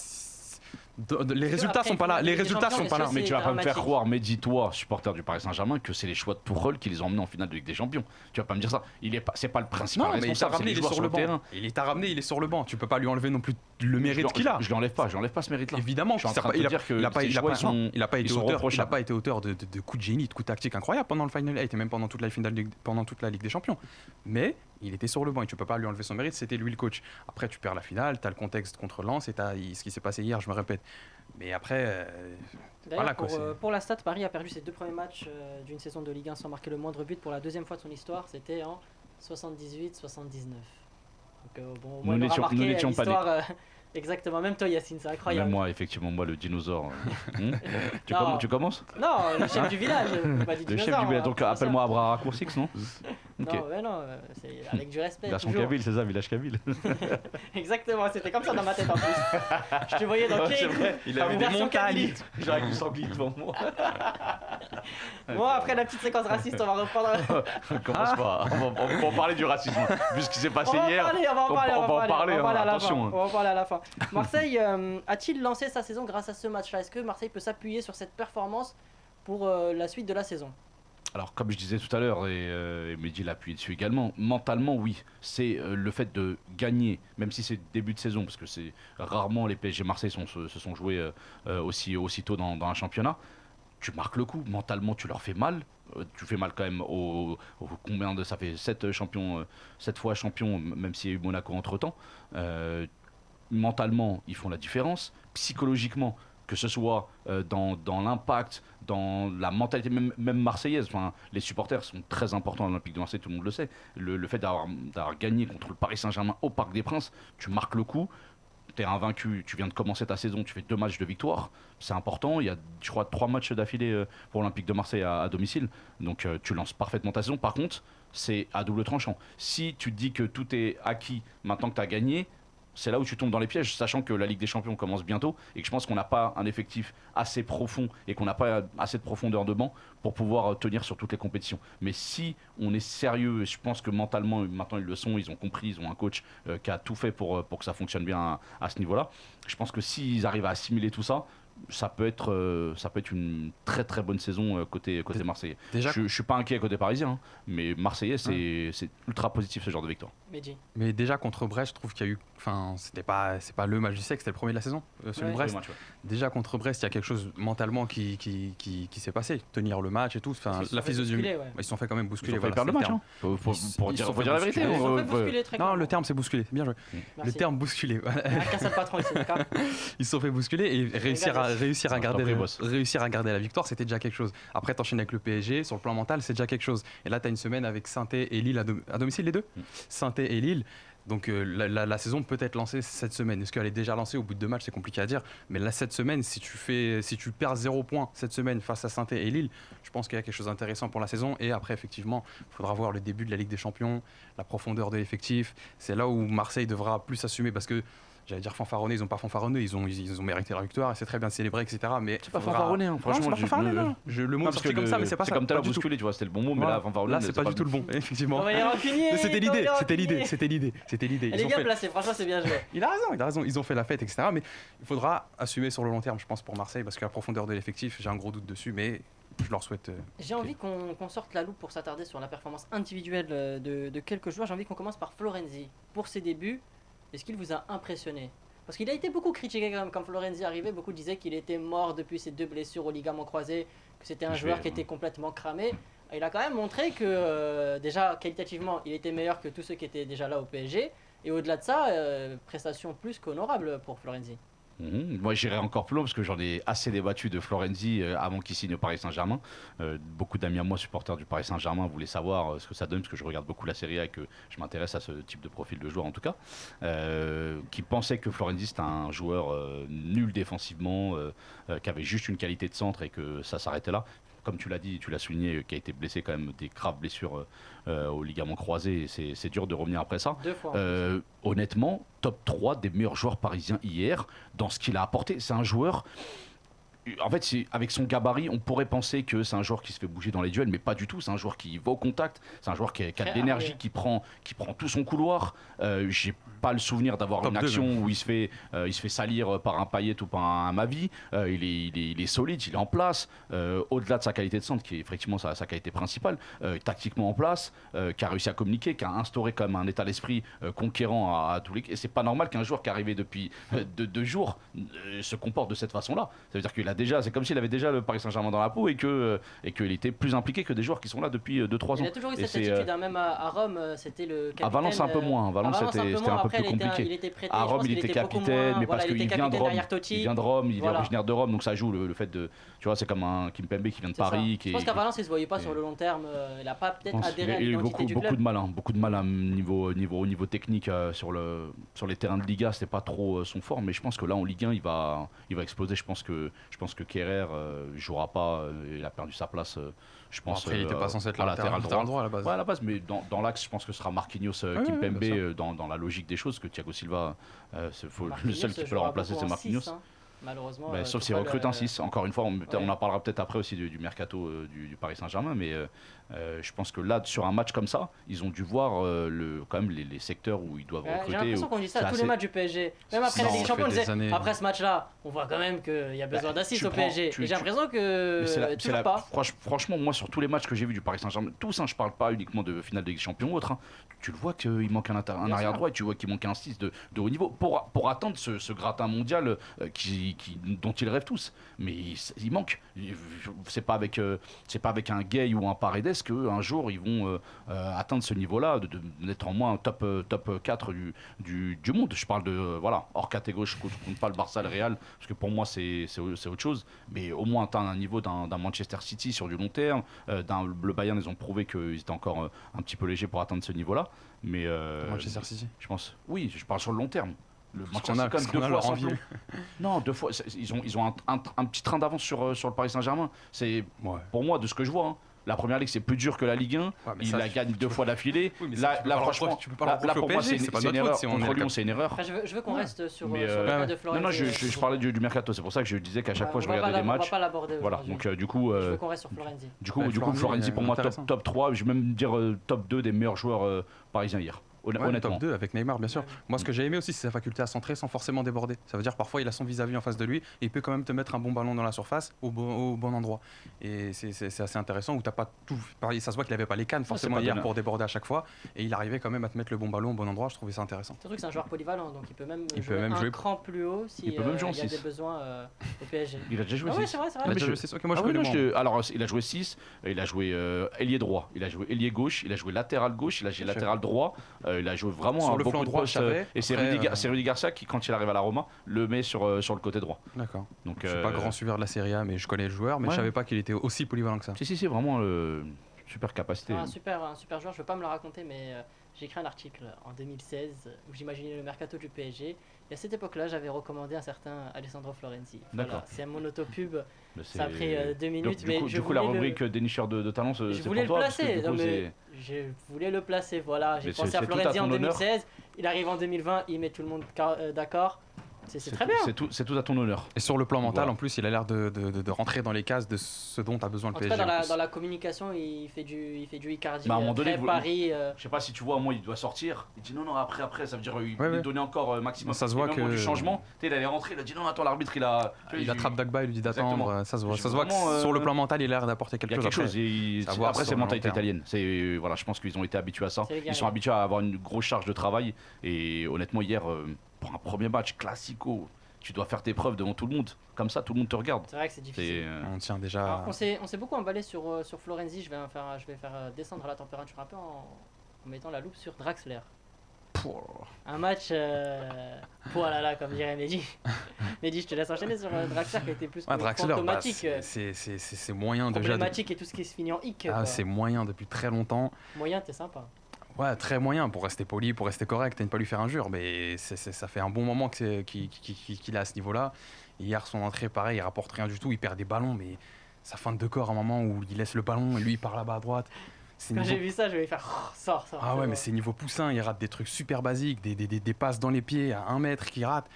Speaker 4: Les résultats sont pas là. Les résultats sont pas là.
Speaker 3: Mais tu vas pas me faire croire, Mehdi, toi, supporter du Paris Saint-Germain, que c'est les choix de Tourelle qui les ont emmenés en finale de Ligue des Champions. Tu vas pas me dire ça. C'est pas le principal responsable.
Speaker 4: Non, mais il est sur le banc. Il t'a ramené, il est sur le banc. Tu peux pas lui enlever non plus le mérite qu'il a.
Speaker 3: Je l'enlève pas ce mérite-là.
Speaker 4: Évidemment,
Speaker 3: je suis en train de te dire que
Speaker 4: il a pas été auteur de coups de génie, de coups tactiques incroyables pendant le Final 8 et même pendant toute la Ligue des Champions. Mais il était sur le banc et tu peux pas lui enlever son mérite, c'était lui le coach. Après, tu perds la finale, tu as le contexte contre Lens et tu as ce qui s'est passé hier, je me répète. Mais après,
Speaker 2: voilà, pour la stat, Paris a perdu ses 2 premiers matchs d'une saison de Ligue 1 sans marquer le moindre but pour la 2e fois de son histoire, c'était en 78-79. Donc
Speaker 3: nous n'étions pas nés.
Speaker 2: Exactement, même toi Yacine, c'est incroyable.
Speaker 3: Même moi, effectivement, le dinosaure. Tu commences?
Speaker 2: Non, le chef du village. Pas du
Speaker 3: le chef du village, donc appelle-moi Abra Raccourcix, non?
Speaker 2: Okay. Non, c'est avec du respect.
Speaker 3: Garçon Kabyle, c'est ça, village Kabyle.
Speaker 2: Exactement, c'était comme ça dans ma tête en plus. Je te voyais dans
Speaker 3: il avait des montagnes. J'aurais du sanglier devant moi.
Speaker 2: Bon, après la petite séquence raciste, on va reprendre.
Speaker 3: Commence pas, on va en parler du racisme. Vu ce qui s'est passé hier,
Speaker 2: on va en parler,
Speaker 3: attention.
Speaker 2: On va en parler à la fin. Marseille a-t-il lancé sa saison grâce à ce match-là? Est-ce que Marseille peut s'appuyer sur cette performance pour la suite de la saison?
Speaker 3: Alors, comme je disais tout à l'heure, et Mehdi l'a appuyé dessus également, mentalement, oui. C'est le fait de gagner, même si c'est début de saison, parce que c'est rarement les PSG Marseille se sont joués aussitôt dans un championnat. Tu marques le coup, mentalement, tu leur fais mal. Tu fais mal quand même ça fait 7 fois champion, même s'il y a eu Monaco entre-temps. Mentalement, ils font la différence. Psychologiquement, que ce soit dans l'impact, dans la mentalité même marseillaise. Enfin, les supporters sont très importants à l'Olympique de Marseille, tout le monde le sait. Le fait d'avoir gagné contre le Paris Saint-Germain au Parc des Princes, tu marques le coup. Tu es invaincu, tu viens de commencer ta saison, tu fais 2 matchs de victoire, c'est important. Il y a, je crois, 3 matchs d'affilée pour l'Olympique de Marseille à domicile. Donc tu lances parfaitement ta saison. Par contre, c'est à double tranchant. Si tu te dis que tout est acquis maintenant que tu as gagné, c'est là où tu tombes dans les pièges, sachant que la Ligue des Champions commence bientôt et que je pense qu'on n'a pas un effectif assez profond et qu'on n'a pas assez de profondeur de banc pour pouvoir tenir sur toutes les compétitions. Mais si on est sérieux, et je pense que mentalement, maintenant ils le sont, ils ont compris, ils ont un coach qui a tout fait pour que ça fonctionne bien à ce niveau-là, je pense que s'ils arrivent à assimiler tout ça, ça peut être une très très bonne saison côté Marseillais. Déjà, je suis pas inquiet côté parisien, hein, mais Marseillais c'est ultra positif ce genre de victoire.
Speaker 4: Mais déjà contre Brest, je trouve qu'il y a eu, c'est pas le match du siècle, c'était le premier de la saison, celui de Brest.
Speaker 3: Match, ouais.
Speaker 4: Déjà contre Brest, il y a quelque chose mentalement qui s'est passé, tenir le match et tout. La physionomie, ils se sont fait quand même bousculer.
Speaker 3: Ils ont fait perdre le match. Pour dire la vérité.
Speaker 2: Ils sont fait bousculer très clairement.
Speaker 4: Non, le terme c'est bousculer. Bien joué. Le terme bousculer.
Speaker 2: Qu'un seul patron ici, d'accord.
Speaker 4: Ils se sont fait bousculer et réussir à garder la victoire, c'était déjà quelque chose. Après, t'enchaînes avec le PSG, sur le plan mental, c'est déjà quelque chose. Et là, t'as une semaine avec Saint-Étienne et Lille à domicile, les deux. Saint-Étienne et Lille. Donc la saison peut être lancée cette semaine. Est-ce qu'elle est déjà lancée au bout de 2 matchs? C'est compliqué à dire. Mais là, cette semaine, si tu perds 0 points cette semaine face à Saint-Étienne et Lille, je pense qu'il y a quelque chose d'intéressant pour la saison. Et après, effectivement, il faudra voir le début de la Ligue des Champions, la profondeur de l'effectif. C'est là où Marseille devra plus assumer parce que j'allais dire fanfaronner, ils n'ont pas fanfaronné, ils ont mérité la victoire et c'est très bien célébré, etc. Mais
Speaker 3: c'est pas fanfaronné, hein, franchement.
Speaker 4: Non, c'est pas fanfaronné, le mot sorti comme ça, mais c'est pas ça.
Speaker 3: C'est comme tout à l'heure bousculé, tu vois, c'était le bon mot, mais là, fanfaronné.
Speaker 4: Là, c'est pas du tout le bon, effectivement. C'était l'idée.
Speaker 2: Elle est bien placée, franchement, c'est bien joué.
Speaker 4: Il a raison, ils ont fait la fête, etc. Mais il faudra assumer sur le long terme, je pense, pour Marseille, parce que la profondeur de l'effectif, j'ai un gros doute dessus, mais je leur souhaite.
Speaker 2: J'ai envie qu'on sorte la loupe pour s'attarder sur la performance individuelle de quelques joueurs. J'ai envie qu'on commence par Florenzi. Pour ses débuts, est-ce qu'il vous a impressionné? Parce qu'il a été beaucoup critiqué quand même quand Florenzi arrivait. Beaucoup disaient qu'il était mort depuis ses 2 blessures au ligament croisé, que c'était un joueur qui était complètement cramé. Il a quand même montré que déjà qualitativement, il était meilleur que tous ceux qui étaient déjà là au PSG. Et au-delà de ça, prestation plus qu'honorable pour Florenzi.
Speaker 3: Moi j'irais encore plus loin parce que j'en ai assez débattu de Florenzi avant qu'il signe au Paris Saint-Germain. Beaucoup d'amis à moi, supporters du Paris Saint-Germain, voulaient savoir ce que ça donne parce que je regarde beaucoup la Serie A et que je m'intéresse à ce type de profil de joueur en tout cas. Qui pensaient que Florenzi c'était un joueur nul défensivement, qui avait juste une qualité de centre et que ça s'arrêtait là. Comme tu l'as dit, tu l'as souligné, qui a été blessé quand même des graves blessures au ligament croisé. C'est dur de revenir après ça.
Speaker 2: 2 fois.
Speaker 3: Honnêtement, top 3 des meilleurs joueurs parisiens hier dans ce qu'il a apporté. C'est un joueur. En fait, avec son gabarit, on pourrait penser que c'est un joueur qui se fait bouger dans les duels, mais pas du tout. C'est un joueur qui va au contact. C'est un joueur qui a de l'énergie, qui prend tout son couloir. J'ai pas le souvenir d'avoir une action où il se fait salir par un Payet ou par un Mavi. Il est solide, il est en place. Au-delà de sa qualité de centre, qui est effectivement sa qualité principale, tactiquement en place, qui a réussi à communiquer, qui a instauré quand même un état d'esprit conquérant à tous les. Et c'est pas normal qu'un joueur qui est arrivé depuis 2 jours se comporte de cette façon-là. Ça veut dire qu'il a déjà, c'est comme s'il avait déjà le Paris Saint-Germain dans la peau et qu'il était plus impliqué que des joueurs qui sont là depuis 2-3 ans.
Speaker 2: Il a toujours eu cette attitude, même à Rome, c'était le capitaine.
Speaker 3: À Valence un peu moins, Valence c'était un peu plus compliqué. À Rome il était capitaine, mais parce qu'il vient de Rome. Il vient de Rome, il est originaire de Rome, donc ça joue le fait de, tu vois, c'est comme un Kimpembe qui vient de Paris.
Speaker 2: Je pense qu'à Valence il se voyait pas sur le long terme, il n'a pas peut-être adhéré à l'identité du club.
Speaker 3: Beaucoup de mal au niveau technique sur les terrains de Liga, c'était pas trop son fort, mais je pense que là en Ligue 1 il va exploser. Je pense que Kerrer jouera pas, il a perdu sa place. Je pense.
Speaker 4: Après, il n'était pas censé être latéral droit à la base.
Speaker 3: Ouais, à la base, mais dans l'axe, je pense que ce sera Marquinhos, Kimpembe dans la logique des choses, que Thiago Silva, le seul qui peut le remplacer, c'est Marquinhos.
Speaker 2: 6, hein. Malheureusement.
Speaker 3: Sauf s'il recrute un 6. Encore une fois, on en parlera peut-être après aussi du mercato du Paris Saint-Germain, mais je pense que là, sur un match comme ça, ils ont dû voir quand même les secteurs où ils doivent recruter.
Speaker 2: J'ai l'impression qu'on dit ça à tous les matchs du PSG. Même après la Ligue des Champions, on disait après ce match-là, on voit quand même qu'il y a besoin d'6 au PSG. Et j'ai l'impression que toujours pas.
Speaker 3: Franchement, moi, sur tous les matchs que j'ai vus du Paris Saint-Germain, tous, je parle pas uniquement de finale de Ligue des Champions ou autre, tu le vois qu'il manque un arrière droit et tu vois qu'il manque un 6 de haut niveau pour atteindre ce gratin mondial dont ils rêvent tous. Mais il manque. C'est pas avec un Gay ou un Paredes qu'un jour ils vont atteindre ce niveau-là, d'être en moins un top 4 du monde. Je parle de hors catégorie, je ne compte pas le Barça, le Real, parce que pour moi c'est autre chose. Mais au moins atteindre un niveau d'un Manchester City sur du long terme. Le Bayern, ils ont prouvé qu'ils étaient encore un petit peu légers pour atteindre ce niveau-là. Mais
Speaker 4: Manchester City,
Speaker 3: je pense. Oui, je parle sur le long terme. Le
Speaker 4: Manchester City, comme 2 fois sans
Speaker 3: Non, 2 fois. Ils ont un petit train d'avance sur le Paris Saint-Germain. C'est pour moi, de ce que je vois, La première ligue, c'est plus dur que la Ligue 1.
Speaker 4: Ouais, mais
Speaker 3: il
Speaker 4: ça,
Speaker 3: la gagne 2 fois d'affilée.
Speaker 4: Oui, mais
Speaker 3: Là, franchement,
Speaker 4: tu peux pas
Speaker 3: là,
Speaker 4: le
Speaker 3: pour moi, c'est
Speaker 4: c'est pas
Speaker 3: une
Speaker 4: notre
Speaker 3: erreur.
Speaker 4: faute si on
Speaker 3: Contre
Speaker 4: est
Speaker 3: Lyon, c'est une erreur.
Speaker 2: Après, je veux qu'on reste sur
Speaker 3: Mais,
Speaker 2: le cas de Florenzi.
Speaker 3: Non, je parlais du mercato. C'est pour ça que je disais qu'à chaque fois, je regardais des
Speaker 2: On va
Speaker 3: matchs.
Speaker 2: pas l'aborder
Speaker 3: Voilà,
Speaker 2: aujourd'hui.
Speaker 3: donc du coup,
Speaker 2: Je veux qu'on reste sur Florenzi.
Speaker 3: Florenzi, pour moi,
Speaker 4: intéressant.
Speaker 3: top 3. Je vais même dire top 2 des meilleurs joueurs parisiens hier.
Speaker 4: Ouais,
Speaker 3: Honnêtement.
Speaker 4: top 2 avec Neymar, bien sûr. Moi, ce que j'ai aimé aussi, c'est sa faculté à centrer sans forcément déborder. Ça veut dire parfois, il a son vis-à-vis en face de lui et il peut quand même te mettre un bon ballon dans la surface au bon endroit. Et c'est assez intéressant où t'as pas tout. Pareil, ça se voit qu'il avait pas les cannes forcément
Speaker 3: pas
Speaker 4: hier
Speaker 3: donné.
Speaker 4: pour déborder à chaque fois et il arrivait quand même à te mettre le bon ballon au bon endroit. Je trouvais ça intéressant.
Speaker 2: Surtout que c'est un joueur polyvalent, donc il peut même
Speaker 4: Il peut
Speaker 2: jouer
Speaker 4: même
Speaker 2: un
Speaker 4: jouer-
Speaker 2: cran plus haut s'il
Speaker 3: Il peut même jouer en
Speaker 2: y a des
Speaker 3: 6.
Speaker 2: besoins au PSG.
Speaker 3: Il a déjà joué
Speaker 2: Ah ouais,
Speaker 3: 6.
Speaker 2: c'est vrai, c'est
Speaker 4: Il a
Speaker 2: vrai.
Speaker 4: déjà
Speaker 3: je-
Speaker 4: joué, c'est ça que moi je
Speaker 3: Ah oui,
Speaker 4: connais
Speaker 3: non,
Speaker 4: moins.
Speaker 3: alors il a joué 6, il a joué ailier droit, il a joué ailier gauche, il a joué latéral gauche, il a joué latéral droit, il a joué vraiment
Speaker 4: Sur
Speaker 3: à
Speaker 4: le
Speaker 3: beaucoup
Speaker 4: flanc
Speaker 3: de
Speaker 4: droit,
Speaker 3: postes,
Speaker 4: Chavet.
Speaker 3: et c'est
Speaker 4: Après,
Speaker 3: Rudy Garcia qui, quand il arrive à la Roma, le met sur le côté droit.
Speaker 4: D'accord.
Speaker 3: Donc,
Speaker 4: Je suis pas grand suiveur de la Serie A, mais je connais le joueur, mais
Speaker 3: Ouais.
Speaker 4: je savais pas qu'il était aussi polyvalent que ça.
Speaker 3: Si, vraiment super capacité.
Speaker 2: Un super joueur, je veux pas me le raconter, mais j'ai écrit un article en 2016 où j'imaginais le mercato du PSG. Et à cette époque-là, j'avais recommandé un certain Alessandro Florenzi. Voilà,
Speaker 3: D'accord.
Speaker 2: c'est mon autopub.
Speaker 3: Mais
Speaker 2: Ça a pris 2
Speaker 3: Donc,
Speaker 2: minutes,
Speaker 3: du
Speaker 2: mais
Speaker 3: coup,
Speaker 2: je
Speaker 3: du coup, la
Speaker 2: voulais
Speaker 3: rubrique dénicheur de talent, c'est
Speaker 2: je
Speaker 3: pour
Speaker 2: voulais le
Speaker 3: toi, parce que,
Speaker 2: placer.
Speaker 3: du
Speaker 2: Non,
Speaker 3: coup,
Speaker 2: mais je voulais le placer, voilà. J'ai
Speaker 3: Mais
Speaker 2: pensé
Speaker 3: c'est
Speaker 2: à
Speaker 3: tout à
Speaker 2: Florenzi en
Speaker 3: ton honneur.
Speaker 2: 2016. Il arrive en 2020, il met tout le monde d'accord. C'est très bien.
Speaker 3: C'est tout à ton honneur.
Speaker 4: Et sur le plan mental,
Speaker 3: Voilà.
Speaker 4: en plus, il a l'air de rentrer dans les cases de ce dont a besoin le
Speaker 2: En tout cas,
Speaker 4: PSG. en
Speaker 2: dans
Speaker 4: plus.
Speaker 2: la communication, il fait du Icardi.
Speaker 3: Bah, à un moment donné,
Speaker 2: très
Speaker 3: vous-
Speaker 2: Paris.
Speaker 3: Je sais pas si tu vois, moi il doit sortir. Il dit non, après, ça veut dire il
Speaker 4: Ouais.
Speaker 3: donnait encore maximum.
Speaker 4: Ça se
Speaker 3: Et
Speaker 4: voit
Speaker 3: même au moment
Speaker 4: que-
Speaker 3: du changement, tu sais, il allait rentrer, il a dit non, attends, l'arbitre il a.
Speaker 4: Il attrape Dagba, il lui dit d'attendre,
Speaker 3: Exactement.
Speaker 4: ça se voit.
Speaker 3: Je
Speaker 4: Ça se voit que
Speaker 3: vraiment,
Speaker 4: sur le plan mental, il a l'air d'apporter
Speaker 3: Il y
Speaker 4: quelque
Speaker 3: a
Speaker 4: chose.
Speaker 3: quelque
Speaker 4: Après,
Speaker 3: chose. Et
Speaker 4: savoir
Speaker 3: après,
Speaker 4: sur
Speaker 3: c'est
Speaker 4: le long
Speaker 3: mentalité
Speaker 4: terme.
Speaker 3: italienne. C'est voilà, je pense qu'ils ont été habitués à ça.
Speaker 2: C'est les gars,
Speaker 3: Ils sont
Speaker 2: ouais.
Speaker 3: habitués à avoir une grosse charge de travail. Et honnêtement, hier, pour un premier match classico, tu dois faire tes preuves devant tout le monde. Comme ça, tout le monde te regarde.
Speaker 2: C'est vrai que c'est difficile.
Speaker 3: C'est
Speaker 4: On tient déjà.
Speaker 2: Alors, on s'est beaucoup emballé sur Florenzi. Je vais faire descendre la température un peu en mettant la loupe sur Draxler. Un match, oh là là, comme dirait Mehdi. Mehdi, je te laisse enchaîner sur Draxler qui a été plus
Speaker 4: Ouais, Draxler, bah,
Speaker 2: fantomatique,
Speaker 4: c'est moyen déjà.
Speaker 2: problématique et tout ce qui se finit en hic.
Speaker 4: Ah,
Speaker 2: quoi.
Speaker 4: c'est moyen depuis très longtemps.
Speaker 2: Moyen, t'es sympa.
Speaker 4: Ouais, très moyen pour rester poli, pour rester correct et ne pas lui faire injure. Mais ça fait un bon moment qu'il est à ce niveau-là. Hier, son entrée, pareil, il rapporte rien du tout. Il perd des ballons, mais ça feinte de corps à un moment où il laisse le ballon et lui, il part là-bas à droite. C'est
Speaker 2: Quand
Speaker 4: niveau-
Speaker 2: j'ai vu ça, je vais faire sors.
Speaker 4: Ah ouais, mais c'est niveau poussin. Il rate des trucs super basiques, des passes dans les pieds à 1 mètre qu'il rate.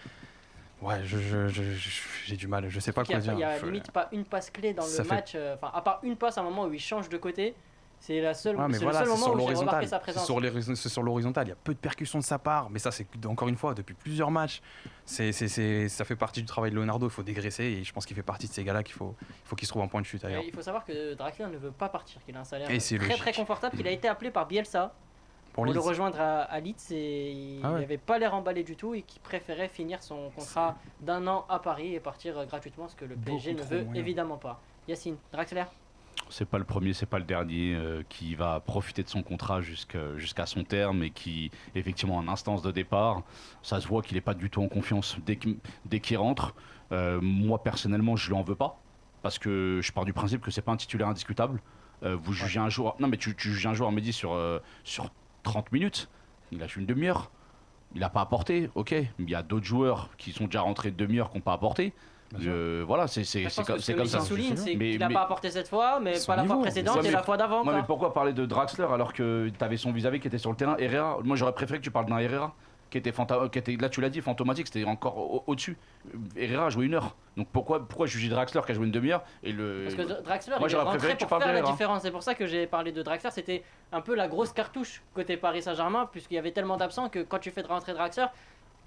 Speaker 4: Ouais, j'ai du mal. Je sais pas quoi dire.
Speaker 2: Il y a limite pas une passe clé dans
Speaker 4: Ça
Speaker 2: le
Speaker 4: fait-
Speaker 2: match. Enfin, à part une passe à un moment où il change de côté. C'est la seule,
Speaker 4: Ouais, mais
Speaker 2: c'est
Speaker 4: voilà,
Speaker 2: le seul
Speaker 4: c'est
Speaker 2: moment
Speaker 4: sur
Speaker 2: où j'ai remarqué
Speaker 4: l'horizontale.
Speaker 2: sa présence.
Speaker 4: C'est sur l'horizontale. Il y a peu de percussions de sa part, mais ça, c'est encore une fois depuis plusieurs matchs. Ça fait partie du travail de Leonardo. Il faut dégraisser et je pense qu'il fait partie de ces gars-là qu'il faut qu'il se trouve un point de chute ailleurs.
Speaker 2: Mais il faut savoir que Draxler ne veut pas partir, qu'il a un salaire
Speaker 4: Et c'est
Speaker 2: très
Speaker 4: logique.
Speaker 2: très confortable, qu'il a été appelé par Bielsa pour le
Speaker 4: Leeds.
Speaker 2: rejoindre à Leeds et il
Speaker 4: Ah ouais.
Speaker 2: n'avait pas l'air emballé du tout et qu'il préférait finir son contrat d'1 an à Paris et partir gratuitement, ce que le PSG ne
Speaker 4: trop
Speaker 2: veut
Speaker 4: moyen.
Speaker 2: évidemment pas. Yacine, Draxler.
Speaker 3: C'est pas le premier, c'est pas le dernier qui va profiter de son contrat jusqu'à son terme et qui, effectivement, en instance de départ, ça se voit qu'il est pas du tout en confiance dès qu'il rentre. Moi, personnellement, je lui en veux pas parce que je pars du principe que c'est pas un titulaire indiscutable. Vous jugez un joueur, non mais tu juges un joueur, Mehdi, sur 30 minutes, il a joué une demi-heure, il a pas apporté, ok. Il y a d'autres joueurs qui sont déjà rentrés de demi-heure qui n'ont pas apporté. Voilà, c'est comme ça.
Speaker 2: Souligne, c'est
Speaker 3: Mais-
Speaker 2: qu'il n'a
Speaker 3: mais-
Speaker 2: pas apporté cette fois, mais
Speaker 4: Son
Speaker 2: pas la fois
Speaker 4: niveau.
Speaker 2: précédente
Speaker 3: Ouais,
Speaker 2: et
Speaker 3: mais-
Speaker 2: la fois d'avant.
Speaker 3: Ouais,
Speaker 2: quoi.
Speaker 3: mais pourquoi parler de Draxler alors que tu avais son vis-à-vis qui était sur le terrain, Herrera? Moi j'aurais préféré que tu parles d'un Herrera qui était, là tu l'as dit, fantomatique, c'était encore au-dessus. Herrera a joué 1 heure. Donc pourquoi juger Draxler qui a joué une demi-heure et le.
Speaker 2: Parce que Draxler,
Speaker 3: Moi,
Speaker 2: il est
Speaker 3: j'aurais
Speaker 2: rentré
Speaker 3: préféré que tu
Speaker 2: pour
Speaker 3: parles
Speaker 2: faire la
Speaker 3: d'Herrera.
Speaker 2: différence. C'est pour ça que j'ai parlé de Draxler. C'était un peu la grosse cartouche côté Paris Saint-Germain, puisqu'il y avait tellement d'absents que quand tu fais rentrer Draxler,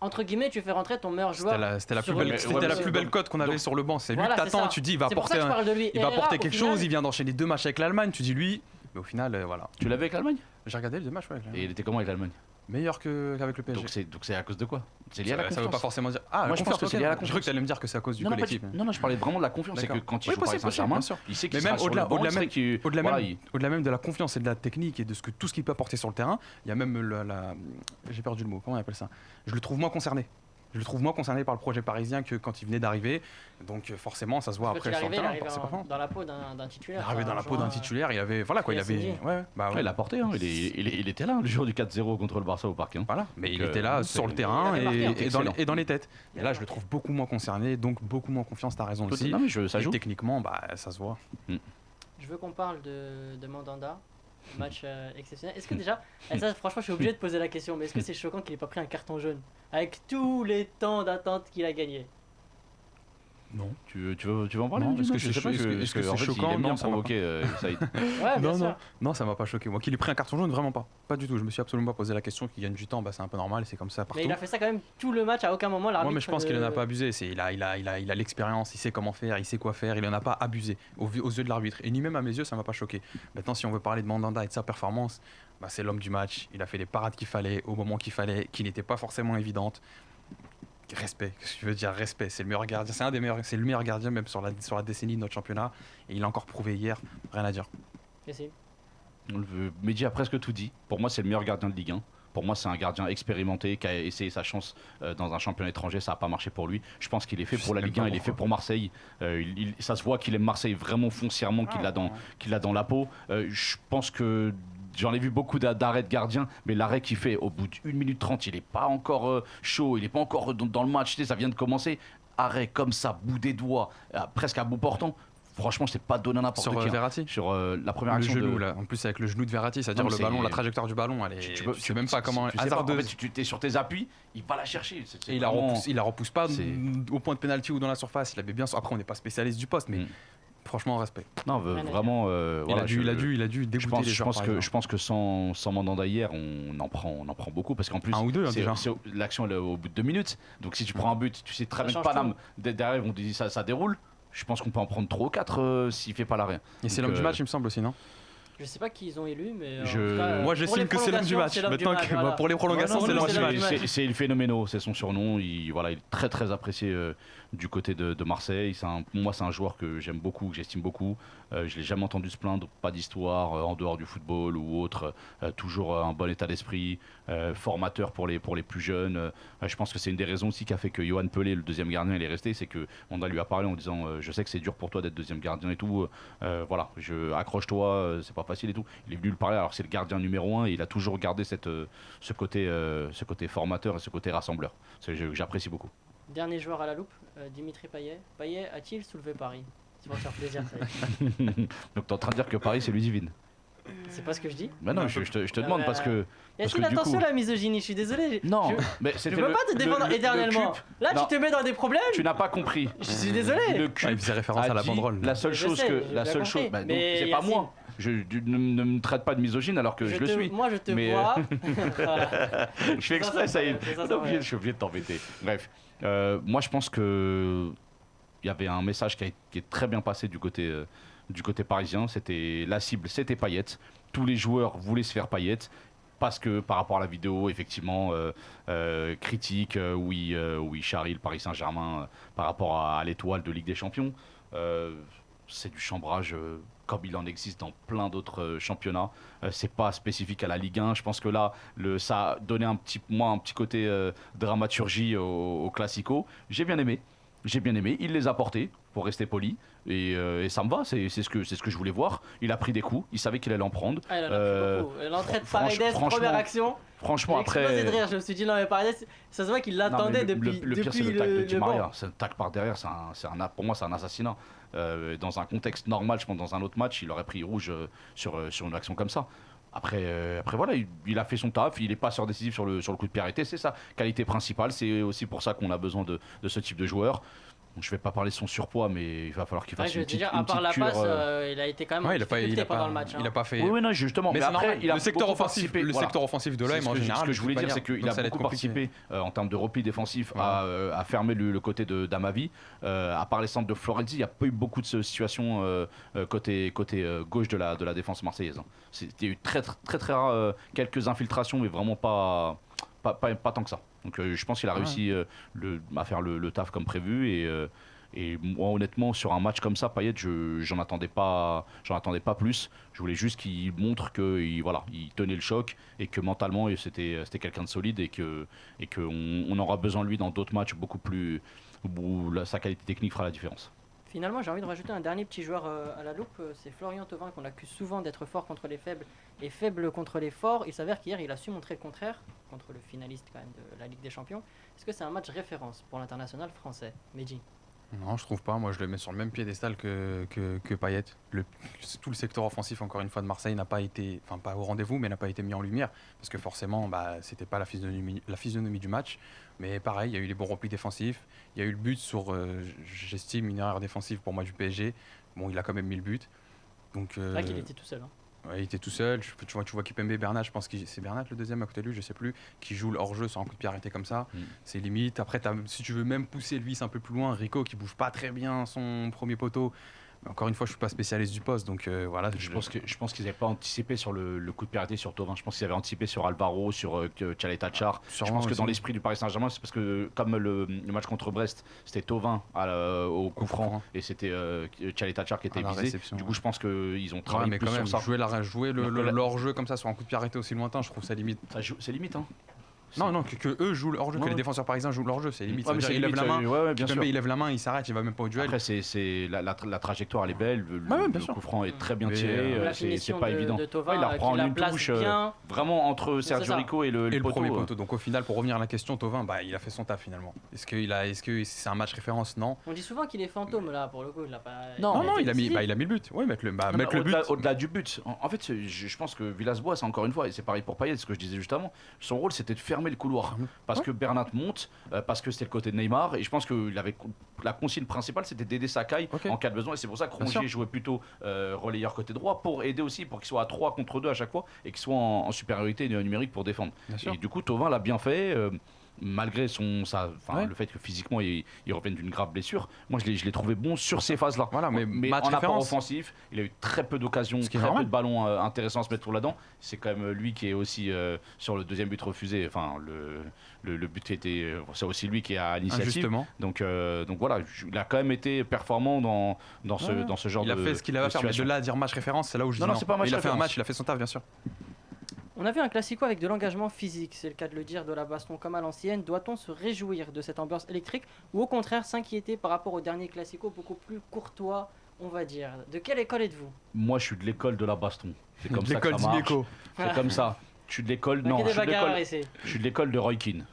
Speaker 2: entre guillemets, tu fais rentrer ton meilleur joueur.
Speaker 4: C'était la
Speaker 2: sur
Speaker 4: plus
Speaker 2: le-
Speaker 4: belle,
Speaker 2: sur
Speaker 4: c'était
Speaker 2: le-
Speaker 4: la plus belle cote qu'on avait
Speaker 3: donc-
Speaker 4: sur le banc. C'est lui
Speaker 2: Voilà,
Speaker 4: que
Speaker 2: c'est
Speaker 4: t'attends,
Speaker 2: ça.
Speaker 4: tu dis il va
Speaker 2: C'est pour ça
Speaker 4: apporter
Speaker 2: que je parle de lui.
Speaker 4: il va
Speaker 2: Herrera,
Speaker 4: apporter
Speaker 2: au
Speaker 4: quelque
Speaker 2: final,
Speaker 4: chose, il vient d'enchaîner 2 matchs avec l'Allemagne, tu dis lui, mais au final voilà.
Speaker 3: Tu l'avais avec l'Allemagne?
Speaker 4: J'ai regardé les 2 matchs ouais, avec
Speaker 3: Et
Speaker 4: l'Allemagne.
Speaker 3: il était comment avec l'Allemagne?
Speaker 4: Meilleur qu'avec le PSG.
Speaker 3: Donc c'est à cause de quoi? C'est lié à la
Speaker 4: Ça
Speaker 3: confiance.
Speaker 4: veut pas forcément dire ah,
Speaker 3: Moi,
Speaker 4: la
Speaker 3: je pense
Speaker 4: confiance,
Speaker 3: que c'est
Speaker 4: ok.
Speaker 3: lié à la
Speaker 4: Je crois que
Speaker 3: confiance.
Speaker 4: tu allais me dire que c'est à cause du
Speaker 3: Non, non,
Speaker 4: collectif.
Speaker 3: non, je parlais vraiment de la confiance. C'est que
Speaker 4: D'accord.
Speaker 3: quand il
Speaker 4: Oui,
Speaker 3: joue Paris
Speaker 4: possible,
Speaker 3: Saint-Germain,
Speaker 4: bien sûr.
Speaker 3: il sait qu'il
Speaker 4: Mais
Speaker 3: sera
Speaker 4: même
Speaker 3: sur le
Speaker 4: au-delà
Speaker 3: banc, il
Speaker 4: même,
Speaker 3: sait qu'il-
Speaker 4: au-delà
Speaker 3: voilà,
Speaker 4: même, au-delà même de la confiance et de la technique et de tout ce qu'il peut apporter sur le terrain, il y a même j'ai perdu le mot, comment on appelle ça? Je le trouve moins concerné. Je le trouve moins concerné par le projet parisien que quand il venait d'arriver. Donc forcément, ça se voit
Speaker 2: Quand
Speaker 4: après
Speaker 2: il est
Speaker 4: sur le
Speaker 2: arrivé, il est
Speaker 4: terrain.
Speaker 2: arrivé
Speaker 4: C'est pas fort.
Speaker 2: dans la peau d'un titulaire.
Speaker 4: Il est arrivé dans la peau d'un titulaire, il avait voilà quoi,
Speaker 2: il
Speaker 4: il
Speaker 2: a
Speaker 4: avait
Speaker 2: signé.
Speaker 4: ouais, bah
Speaker 3: Ouais,
Speaker 4: ouais.
Speaker 3: il a porté, hein. Il était là le jour du 4-0 contre le Barça au parc. Hein.
Speaker 4: Voilà, mais
Speaker 3: Donc,
Speaker 4: il était là sur le terrain
Speaker 2: il avait marqué, hein.
Speaker 4: et dans les têtes.
Speaker 2: Il
Speaker 4: Et
Speaker 2: avait
Speaker 4: là, je le trouve beaucoup moins concerné, donc beaucoup moins confiance, t'as raison aussi.
Speaker 3: Non, mais ça
Speaker 4: Et
Speaker 3: joue.
Speaker 4: techniquement, bah ça se voit.
Speaker 2: Je veux qu'on parle de Mandanda, match exceptionnel. Est-ce que déjà, et ça franchement je suis obligé de poser la question, mais est-ce que c'est choquant qu'il ait pas pris un carton jaune avec tous les temps d'attente qu'il a gagné?
Speaker 4: Non.
Speaker 3: Tu veux en parler?
Speaker 4: Non, est-ce que
Speaker 3: Je
Speaker 4: c'est
Speaker 3: sais pas,
Speaker 4: est-ce que
Speaker 3: en
Speaker 4: c'est
Speaker 3: fait,
Speaker 4: choquant?
Speaker 3: il aime bien
Speaker 4: Non, ça m'a
Speaker 3: provoquer Saïd.
Speaker 2: Ouais, bien
Speaker 4: Non,
Speaker 2: sûr.
Speaker 4: non, non, ça m'a pas choqué. Moi, qu'il ait pris un carton jaune, vraiment pas. Pas du tout. Je me suis absolument pas posé la question qu'il gagne du temps. Bah, c'est un peu normal, c'est comme ça partout.
Speaker 2: Mais il a fait ça quand même tout le match, à aucun moment l'arbitre.
Speaker 4: Ouais, mais je pense qu'il en a pas abusé. Il a l'expérience, il sait comment faire, il sait quoi faire. Il en a pas abusé aux yeux de l'arbitre. Et ni même à mes yeux, ça m'a pas choqué. Maintenant, si on veut parler de Mandanda et de sa performance, bah, c'est l'homme du match. Il a fait les parades qu'il fallait au moment qu'il fallait, qui n'étaient pas forcément évidentes. Respect, qu'est-ce que tu veux dire? Respect, c'est le meilleur gardien, c'est le meilleur gardien même sur la décennie de notre championnat. Et il l'a encore prouvé hier, rien à dire.
Speaker 2: Merci.
Speaker 3: Mehdi a presque tout dit. Pour moi, c'est le meilleur gardien de Ligue 1. Pour moi, c'est un gardien expérimenté qui a essayé sa chance dans un championnat étranger. Ça n'a pas marché pour lui. Je pense qu'il est fait pour la Ligue 1, il est fait pour Marseille. Ça se voit qu'il aime Marseille vraiment foncièrement, qu'il l'a dans la peau. Je pense que j'en ai vu beaucoup d'arrêts de gardien, mais l'arrêt qu'il fait au bout d'1 minute 30, il n'est pas encore chaud, il n'est pas encore dans le match. Tu sais, ça vient de commencer. Arrêt comme ça, bout des doigts, presque à bout portant. Franchement, je t'ai pas donné n'importe qui.
Speaker 4: Sur Verratti,
Speaker 3: sur la première
Speaker 4: le
Speaker 3: action
Speaker 4: genou, là. En plus avec le genou de Verratti, c'est-à-dire le ballon, la trajectoire du ballon, elle est. Tu sais même pas comment.
Speaker 3: Tu sais pas, en fait, tu es sur tes appuis, il va la chercher.
Speaker 4: Et il la repousse pas au point de pénalty ou dans la surface. Il avait bien. Après, on n'est pas spécialiste du poste, mais franchement, respect.
Speaker 3: Non, vraiment. Voilà,
Speaker 4: il a dû dégoûter les joueurs.
Speaker 3: Je pense que sans Mandanda hier, on en prend beaucoup parce qu'en plus,
Speaker 4: un ou deux, déjà.
Speaker 3: L'action est au bout de 2 minutes. Donc si tu prends un but, tu sais très bien que
Speaker 2: change
Speaker 3: Paname derrière, on dit ça déroule. Je pense qu'on peut en prendre 3 ou 4 s'il fait pas l'arrêt.
Speaker 4: Et c'est l'homme du match, il me semble aussi, non?
Speaker 2: Je sais pas qui ils ont élu, mais.
Speaker 4: Moi, j'estime que c'est l'homme du match. Maintenant, pour les prolongations, c'est l'homme du match.
Speaker 3: C'est le phénoménal, c'est son surnom. Il est très très apprécié du côté de Marseille. Moi, c'est un joueur que j'aime beaucoup, que j'estime beaucoup. Je l'ai jamais entendu se plaindre, pas d'histoire en dehors du football ou autre. Toujours un bon état d'esprit, formateur pour les plus jeunes. Je pense que c'est une des raisons aussi qui a fait que Yoann Pelé, le deuxième gardien, il est resté. C'est que on lui a parlé en disant je sais que c'est dur pour toi d'être deuxième gardien et tout. Voilà, accroche-toi, c'est pas facile et tout. Il est venu le parler alors que c'est le gardien numéro 1 et il a toujours gardé ce côté formateur et ce côté rassembleur. J'apprécie beaucoup.
Speaker 2: Dernier joueur à la loupe, Dimitri Payet. Payet a-t-il soulevé Paris? C'est pour te faire plaisir, ça.
Speaker 3: Donc t'es en train de dire que Paris c'est Ludivine?
Speaker 2: C'est pas ce que je dis.
Speaker 3: Bah non, je te demande parce que.
Speaker 2: Est-ce attention à la misogynie? Je suis désolé.
Speaker 3: Non,
Speaker 2: mais je peux pas te défendre éternellement. Là, tu te mets dans des problèmes.
Speaker 3: Tu n'as pas compris.
Speaker 2: Je suis désolé.
Speaker 3: Le CUP
Speaker 4: il faisait référence à la banderole.
Speaker 3: La seule chose, bah, c'est pas moi. Ne me traite pas de misogyne alors que je le suis.
Speaker 2: Moi, je te vois.
Speaker 3: Je fais exprès, ça y est. Je suis obligé de t'embêter. Bref, moi je pense que il y avait un message qui est très bien passé du côté parisien. C'était la cible, c'était Payet. Tous les joueurs voulaient se faire Payet. Parce que par rapport à la vidéo, effectivement, critique, oui, charrie le Paris Saint-Germain par rapport à l'étoile de Ligue des Champions. C'est du chambrage comme il en existe dans plein d'autres championnats. C'est pas spécifique à la Ligue 1. Je pense que là, ça a donné un petit côté dramaturgie au Classico. J'ai bien aimé. Il les a portés, pour rester poli. Et ça me va, c'est ce que je voulais voir. Il a pris des coups, il savait qu'il allait en prendre.
Speaker 2: Ah, il en a pris beaucoup. L'entrée de Paredes, première action.
Speaker 3: Franchement, après.
Speaker 2: J'ai explosé de rire, je me suis dit, non, mais Paredes, ça se voit qu'il l'attendait depuis
Speaker 3: le pire, c'est le tacle de Di Maria.
Speaker 2: banc.
Speaker 3: C'est le tacle par derrière, pour moi, c'est un assassinat. Dans un contexte normal, je pense, dans un autre match, il aurait pris rouge sur une action comme ça. Après voilà, il a fait son taf, il est passeur décisif sur le coup de pied arrêté, c'est sa qualité principale, c'est aussi pour ça qu'on a besoin de ce type de joueur. Je vais pas parler de son surpourpoi, mais il va falloir qu'il fasse une petite cure.
Speaker 2: À part la passe, il a été quand même difficulté pendant le match.
Speaker 4: Il a pas fait.
Speaker 3: Oui, non, justement. Mais après, il a
Speaker 4: le secteur offensif de l'OM en général.
Speaker 3: Ce que je voulais dire, c'est qu'il a beaucoup participé en termes de repli défensif à fermer le côté d'Amavi. À part les centres de Florenzi, il n'y a pas eu beaucoup de situations côté gauche de la défense marseillaise. Il y a eu très très rare quelques infiltrations, mais vraiment pas tant que ça. Donc je pense qu'il a réussi à faire le taf comme prévu et moi honnêtement sur un match comme ça, Payet, j'en attendais pas plus. Je voulais juste qu'il montre qu'il tenait le choc et que mentalement c'était quelqu'un de solide et qu'on aura besoin de lui dans d'autres matchs beaucoup plus où sa qualité technique fera la différence.
Speaker 2: Finalement, j'ai envie de rajouter un dernier petit joueur à la loupe, c'est Florian Thauvin qu'on accuse souvent d'être fort contre les faibles et faible contre les forts. Il s'avère qu'hier, il a su montrer le contraire contre le finaliste quand même de la Ligue des Champions. Est-ce que c'est un match référence pour l'international français, Mehdi?
Speaker 4: Non, je trouve pas. Moi, je le mets sur le même piédestal que Payet. Tout le secteur offensif, encore une fois, de Marseille n'a pas été, enfin pas au rendez-vous, mais n'a pas été mis en lumière parce que forcément, c'était pas la physionomie du match. Mais pareil, il y a eu les bons replis défensifs. Il y a eu le but sur, j'estime, une erreur défensive pour moi du PSG. Bon, il a quand même mis le but. Donc.
Speaker 2: C'est vrai qu'il était tout seul. Hein.
Speaker 4: Ouais, il était tout seul. Tu vois Kipembe Bernat, je pense que c'est Bernat le deuxième à côté de lui, je sais plus, qui joue le hors-jeu sur un coup de pied arrêté comme ça. C'est limite. Après, si tu veux même pousser lui, c'est un peu plus loin. Rico qui bouge pas très bien son premier poteau. Mais encore une fois, je suis pas spécialiste du poste, donc voilà.
Speaker 3: Je pense qu'ils n'avaient pas anticipé sur le coup de pied arrêté sur Thauvin. Je pense qu'ils avaient anticipé sur Alvaro, sur Tchaleta-Tchar. Je pense que dans l'esprit du Paris Saint-Germain, c'est parce que comme le match contre Brest, c'était Thauvin au coup franc et c'était Tchaleta-Tchar qui était visé. Du coup, je pense qu'ils ont travaillé plus sur ça.
Speaker 4: Jouer le hors-jeu comme ça sur un coup de pied arrêté aussi lointain, je trouve ça limite.
Speaker 3: C'est limite, hein.
Speaker 4: Non, que eux jouent leur jeu, que les défenseurs parisiens jouent leur jeu, c'est limite.
Speaker 3: Ouais,
Speaker 4: il lève la main,
Speaker 3: bien sûr.
Speaker 4: Il lève la main, il s'arrête, il va même pas au duel.
Speaker 3: Après, la trajectoire, elle est belle, le coup franc est très bien tiré, c'est pas évident.
Speaker 2: Thauvin,
Speaker 3: il la reprend en une touche, vraiment entre Sergio Rico et le
Speaker 4: premier poteau. Donc au final, pour revenir à la question, Thauvin, il a fait son taf finalement. Est-ce que c'est un match référence? Non.
Speaker 2: On dit souvent qu'il est fantôme là, pour le coup, il a pas.
Speaker 4: Non, il a mis le but. Ouais, mettre le but.
Speaker 3: Au-delà du but, en fait, je pense que Villas-Boas, encore une fois, et c'est pareil pour Payet, ce que je disais juste avant, son rôle c'était de fermer le couloir. Parce que Bernat monte, parce que c'était le côté de Neymar, et je pense que la consigne principale c'était d'aider Sakai en cas de besoin, et c'est pour ça que Rongier jouait plutôt relayeur côté droit pour aider aussi, pour qu'il soit à 3 contre 2 à chaque fois et qu'il soit en supériorité numérique pour défendre. Et du coup, Thauvin l'a bien fait. Malgré le fait que physiquement il revienne d'une grave blessure, moi je l'ai trouvé bon sur ces phases-là.
Speaker 4: Voilà, mais
Speaker 3: en apport offensif, il a eu très peu d'occasions, très peu de ballons intéressants à se mettre là-dedans. C'est quand même lui qui est aussi sur le deuxième but refusé. Enfin, le but était, c'est aussi lui qui a l'initiative. Donc voilà, il a quand même été performant dans ce genre de.
Speaker 4: Il a fait ce qu'il avait à faire, mais de là à dire match référence, c'est là où je dis non.
Speaker 3: C'est pas un match
Speaker 4: il a
Speaker 3: référence.
Speaker 4: fait un match, il a fait son taf, bien sûr.
Speaker 2: On a vu un classico avec de l'engagement physique, c'est le cas de le dire, de la baston comme à l'ancienne. Doit-on se réjouir de cette ambiance électrique ou au contraire s'inquiéter par rapport au dernier classico beaucoup plus courtois, on va dire? De quelle école êtes-vous?
Speaker 3: Moi je suis de l'école de la baston. C'est comme ça que ça marche. C'est comme ça. Je suis de l'école je suis de l'école de Roy Keane.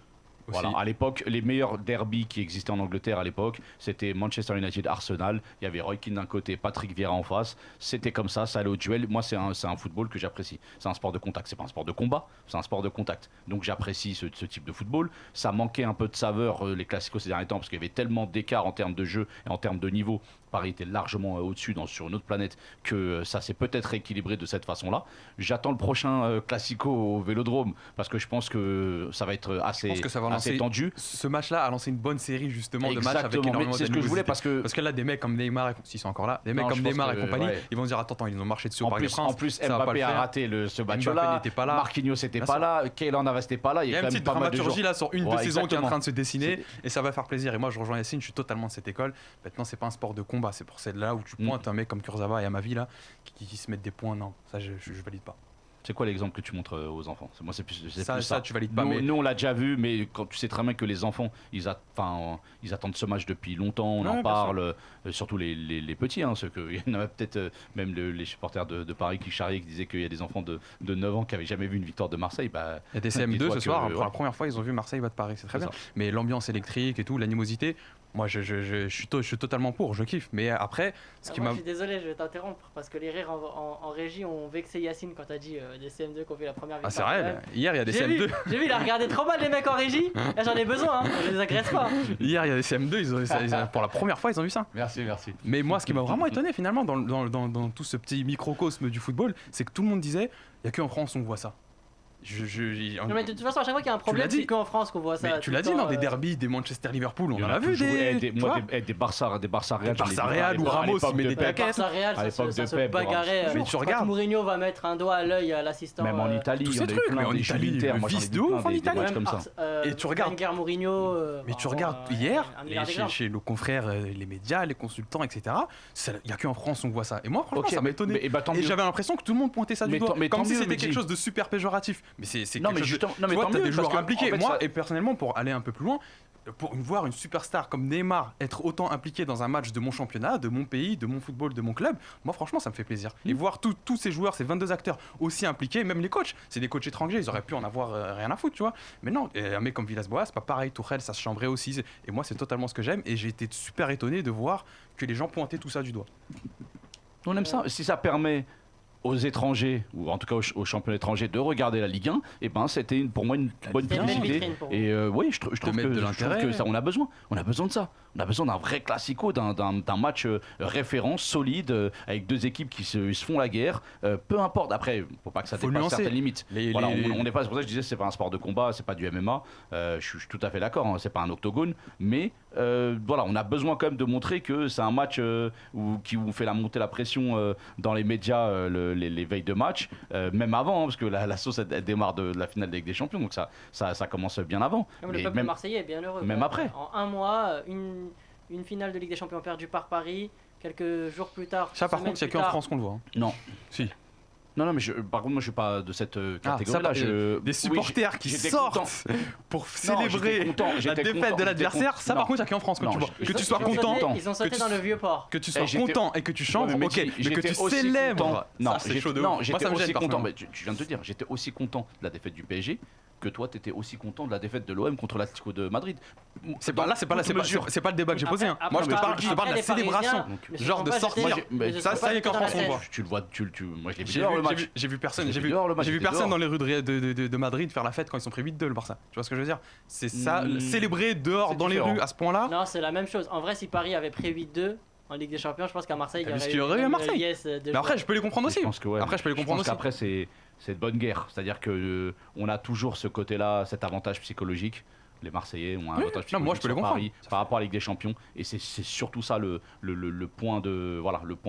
Speaker 3: Voilà, à l'époque, les meilleurs derbies qui existaient en Angleterre à l'époque, c'était Manchester United Arsenal. Il y avait Roy Keane d'un côté, Patrick Vieira en face. C'était comme ça allait au duel. Moi, c'est un football que j'apprécie. C'est un sport de contact. C'est pas un sport de combat, c'est un sport de contact. Donc j'apprécie ce type de football. Ça manquait un peu de saveur les classicos ces derniers temps parce qu'il y avait tellement d'écart en termes de jeu et en termes de niveau. Paris était largement au-dessus sur une autre planète que ça s'est peut-être rééquilibré de cette façon-là. J'attends le prochain classico au Vélodrome parce que je pense que ça va être assez tendu.
Speaker 4: Ce match-là a lancé une bonne série justement de matchs avec énormément de
Speaker 3: c'est ce que je voulais parce que
Speaker 4: là des mecs comme Neymar, s'ils sont encore là, des mecs comme Neymar et compagnie, ils vont dire attends, ils ont marché dessus au Parc des Princes.
Speaker 3: En plus, Mbappé a raté ce match-là. Marquinhos n'était pas là, Keylor Navas n'était pas là.
Speaker 4: Il y a une petite dramaturgie là sur une de saisons qui est en train de se dessiner et ça va faire plaisir. Et moi, je rejoins Yacine, je suis totalement de cette école. Maintenant, c'est pas un sport de combat, c'est pour celle-là où tu pointes un mec comme Kurzawa et Amavi là qui se mettent des points. Non, ça je valide pas.
Speaker 3: C'est quoi l'exemple que tu montres aux enfants? Moi, c'est plus
Speaker 4: ça. Tu valides pas.
Speaker 3: Nous, on l'a déjà vu, mais quand tu sais très bien que les enfants, ils attendent ce match depuis longtemps. On en parle, surtout les petits. Il y en a peut-être même les supporters de Paris qui charriaient, qui disaient qu'il y a des enfants de 9 ans qui n'avaient jamais vu une victoire de Marseille.
Speaker 4: Il y a des CM2 ce soir. Pour la première fois, ils ont vu Marseille battre Paris. C'est très bien. Mais l'ambiance électrique et tout, l'animosité. Moi, je suis totalement pour, je kiffe. Mais après,
Speaker 2: je suis désolé, je vais t'interrompre parce que les rires en régie ont vexé Yacine quand t'as dit des CM2 qui ont vu la première victoire.
Speaker 4: Ah, c'est réel. Hier, il y a des CM2.
Speaker 2: J'ai vu, il a regardé trop mal les mecs en régie. Là, j'en ai besoin, je les agresse pas.
Speaker 4: Hier, il y a des CM2, pour la première fois, ils ont vu ça.
Speaker 3: Merci.
Speaker 4: Mais moi, ce qui m'a vraiment étonné finalement dans tout ce petit microcosme du football, c'est que tout le monde disait il n'y a qu'en France on voit ça.
Speaker 2: Non, mais de toute façon, à chaque fois qu'il y a un problème, c'est qu'en France qu'on voit ça.
Speaker 4: Mais tu l'as dit dans des derbies, des Manchester-Liverpool, on en a vu des
Speaker 3: Barça
Speaker 4: Real ou Ramos, mais des
Speaker 2: paquets. Barça Real, ça se bagarrait.
Speaker 4: Mais tu regardes.
Speaker 2: Mourinho va mettre un doigt à l'œil à l'assistant.
Speaker 3: Même en Italie,
Speaker 4: tous ces trucs. Mais en Italie, le vice de ouf en Italie.
Speaker 2: Et tu regardes. Mourinho.
Speaker 4: Mais tu regardes hier, chez nos confrères, les médias, les consultants, etc. Il n'y a qu'en France on voit ça. Et moi, franchement, ça m'a étonné. Et j'avais l'impression que tout le monde pointait ça du doigt, comme si c'était quelque chose de super péjoratif. Mais c'est
Speaker 3: Non,
Speaker 4: quelque
Speaker 3: mais
Speaker 4: chose
Speaker 3: justement,
Speaker 4: de...
Speaker 3: non, mais
Speaker 4: tu vois,
Speaker 3: tant
Speaker 4: t'as
Speaker 3: mieux,
Speaker 4: des joueurs
Speaker 3: parce que,
Speaker 4: impliqués.
Speaker 3: en fait,
Speaker 4: Moi,
Speaker 3: ça-
Speaker 4: et personnellement, pour aller un peu plus loin, pour voir une superstar comme Neymar être autant impliqué dans un match de mon championnat, de mon pays, de mon football, de mon club, moi franchement ça me fait plaisir. Et voir tous ces joueurs, ces 22 acteurs aussi impliqués, même les coachs, c'est des coachs étrangers, ils auraient pu en avoir rien à foutre, tu vois. Mais non, et un mec comme Villas-Boas, c'est pas pareil, Tourelle, ça se chambrait aussi. Et moi c'est totalement ce que j'aime et j'ai été super étonné de voir que les gens pointaient tout ça du doigt.
Speaker 3: On aime ça. Si ça permet aux étrangers, ou en tout cas aux champions étrangers, de regarder la Ligue 1, et ben c'était pour moi une bonne
Speaker 2: C'était une belle
Speaker 3: publicité.
Speaker 2: vitrine pour vous.
Speaker 3: Et oui, je trouve
Speaker 4: mettre de
Speaker 3: que
Speaker 4: l'intérêt.
Speaker 3: ça, on a besoin de ça. On a besoin d'un vrai classico, d'un match référence, solide, avec deux équipes qui se font la guerre. Peu importe. Après, faut pas que ça
Speaker 4: Faut
Speaker 3: dépasse
Speaker 4: nuancer.
Speaker 3: certaines limites.
Speaker 4: Les-
Speaker 3: Voilà,
Speaker 4: les-
Speaker 3: on n'est pas. C'est pour ça que je disais, c'est pas un sport de combat, c'est pas du MMA. Je suis tout à fait d'accord. Hein, c'est pas un octogone, mais voilà, on a besoin quand même de montrer que c'est un match qui vous fait monter la pression dans les médias les veilles de match, même avant, hein, parce que la sauce elle démarre de la finale de Ligue des Champions, donc ça commence bien avant.
Speaker 2: Comme le
Speaker 3: Mais
Speaker 2: peuple
Speaker 3: même-
Speaker 2: marseillais est bien heureux.
Speaker 3: même
Speaker 2: quoi.
Speaker 3: après.
Speaker 2: En un mois, une finale de Ligue des Champions perdue par Paris. Quelques jours plus tard.
Speaker 4: Ça par
Speaker 2: semaines
Speaker 4: contre, il n'y a
Speaker 2: plus
Speaker 4: qu'en
Speaker 2: tard,
Speaker 4: France qu'on le voit. hein.
Speaker 3: Non.
Speaker 4: Si.
Speaker 3: Non, mais par contre, moi je suis pas de cette catégorie-là.
Speaker 4: Des supporters qui
Speaker 3: j'étais
Speaker 4: sortent
Speaker 3: content.
Speaker 4: pour
Speaker 3: Non,
Speaker 4: célébrer
Speaker 3: j'étais content,
Speaker 4: la
Speaker 3: j'étais
Speaker 4: défaite
Speaker 3: content,
Speaker 4: de l'adversaire,
Speaker 3: j'étais
Speaker 4: ça par
Speaker 3: content.
Speaker 4: contre, il n'y a qu'en France que
Speaker 3: Non,
Speaker 4: tu vois.
Speaker 3: je-
Speaker 4: Que tu
Speaker 2: Ils
Speaker 4: sois
Speaker 2: ont sauté-
Speaker 4: content,
Speaker 2: Ils ont sauté
Speaker 4: que
Speaker 2: dans
Speaker 4: tu-
Speaker 2: le vieux port.
Speaker 4: que tu sois
Speaker 3: j'étais-
Speaker 4: content et que tu chantes,
Speaker 3: Ouais, mais
Speaker 4: ok,
Speaker 3: Mehdi,
Speaker 4: mais que
Speaker 3: j'étais
Speaker 4: tu
Speaker 3: aussi
Speaker 4: célèbres.
Speaker 3: content. Non,
Speaker 4: Ça, c'est chaud de
Speaker 3: non,
Speaker 4: ouf. Moi,
Speaker 3: j'étais
Speaker 4: ça me
Speaker 3: aussi
Speaker 4: gêne,
Speaker 3: content.
Speaker 4: personnellement.
Speaker 3: Mais tu viens de te dire, j'étais aussi content de la défaite du PSG que toi, t'étais aussi content de la défaite de l'OM contre l'Atlético de Madrid.
Speaker 4: C'est pas le débat que j'ai posé. hein.
Speaker 2: Après,
Speaker 4: Moi, je te parle de la
Speaker 2: les
Speaker 4: célébration.
Speaker 2: Parisiens ne se
Speaker 4: Genre
Speaker 2: sont
Speaker 4: de
Speaker 2: pas
Speaker 4: sortir.
Speaker 2: jetés-
Speaker 3: Moi,
Speaker 2: ne se
Speaker 4: ça,
Speaker 2: sont
Speaker 4: ça
Speaker 2: pas
Speaker 4: y est, qu'en
Speaker 2: jetés dans
Speaker 4: France,
Speaker 2: la
Speaker 4: on le
Speaker 2: tête.
Speaker 4: voit.
Speaker 3: Tu le vois, moi je l'ai vu
Speaker 4: J'ai
Speaker 3: dehors,
Speaker 4: vu,
Speaker 3: le match.
Speaker 4: j'ai vu personne,
Speaker 3: J'ai
Speaker 4: j'ai
Speaker 3: vu
Speaker 4: vu,
Speaker 3: dehors le match,
Speaker 4: j'ai vu
Speaker 3: j'étais
Speaker 4: personne
Speaker 3: dehors.
Speaker 4: dans les rues de Madrid faire la fête quand ils sont pris 8-2 le Barça. Tu vois ce que je veux dire? C'est ça, célébrer dehors
Speaker 3: c'est
Speaker 4: dans les
Speaker 3: différent.
Speaker 4: rues à ce point-là.
Speaker 2: Non, c'est la même chose. En vrai, si Paris avait pris 8-2 en Ligue des Champions, je pense qu'à Marseille,
Speaker 4: T'as vu ce qu'il y aurait eu à
Speaker 2: une
Speaker 4: Marseille
Speaker 2: liesse de
Speaker 4: Mais après,
Speaker 2: joueurs.
Speaker 4: je peux les comprendre aussi.
Speaker 3: Je pense que ouais,
Speaker 4: Après, je peux les comprendre
Speaker 3: pense
Speaker 4: aussi.
Speaker 3: qu'après, c'est de bonne guerre. C'est-à-dire que on a toujours ce côté-là, cet avantage psychologique. Les Marseillais ont un
Speaker 4: Oui,
Speaker 3: avantage
Speaker 4: non, moi, je peux les
Speaker 3: psychologique sur
Speaker 4: comprendre.
Speaker 3: Paris par rapport à la Ligue des Champions. Et c'est surtout ça le point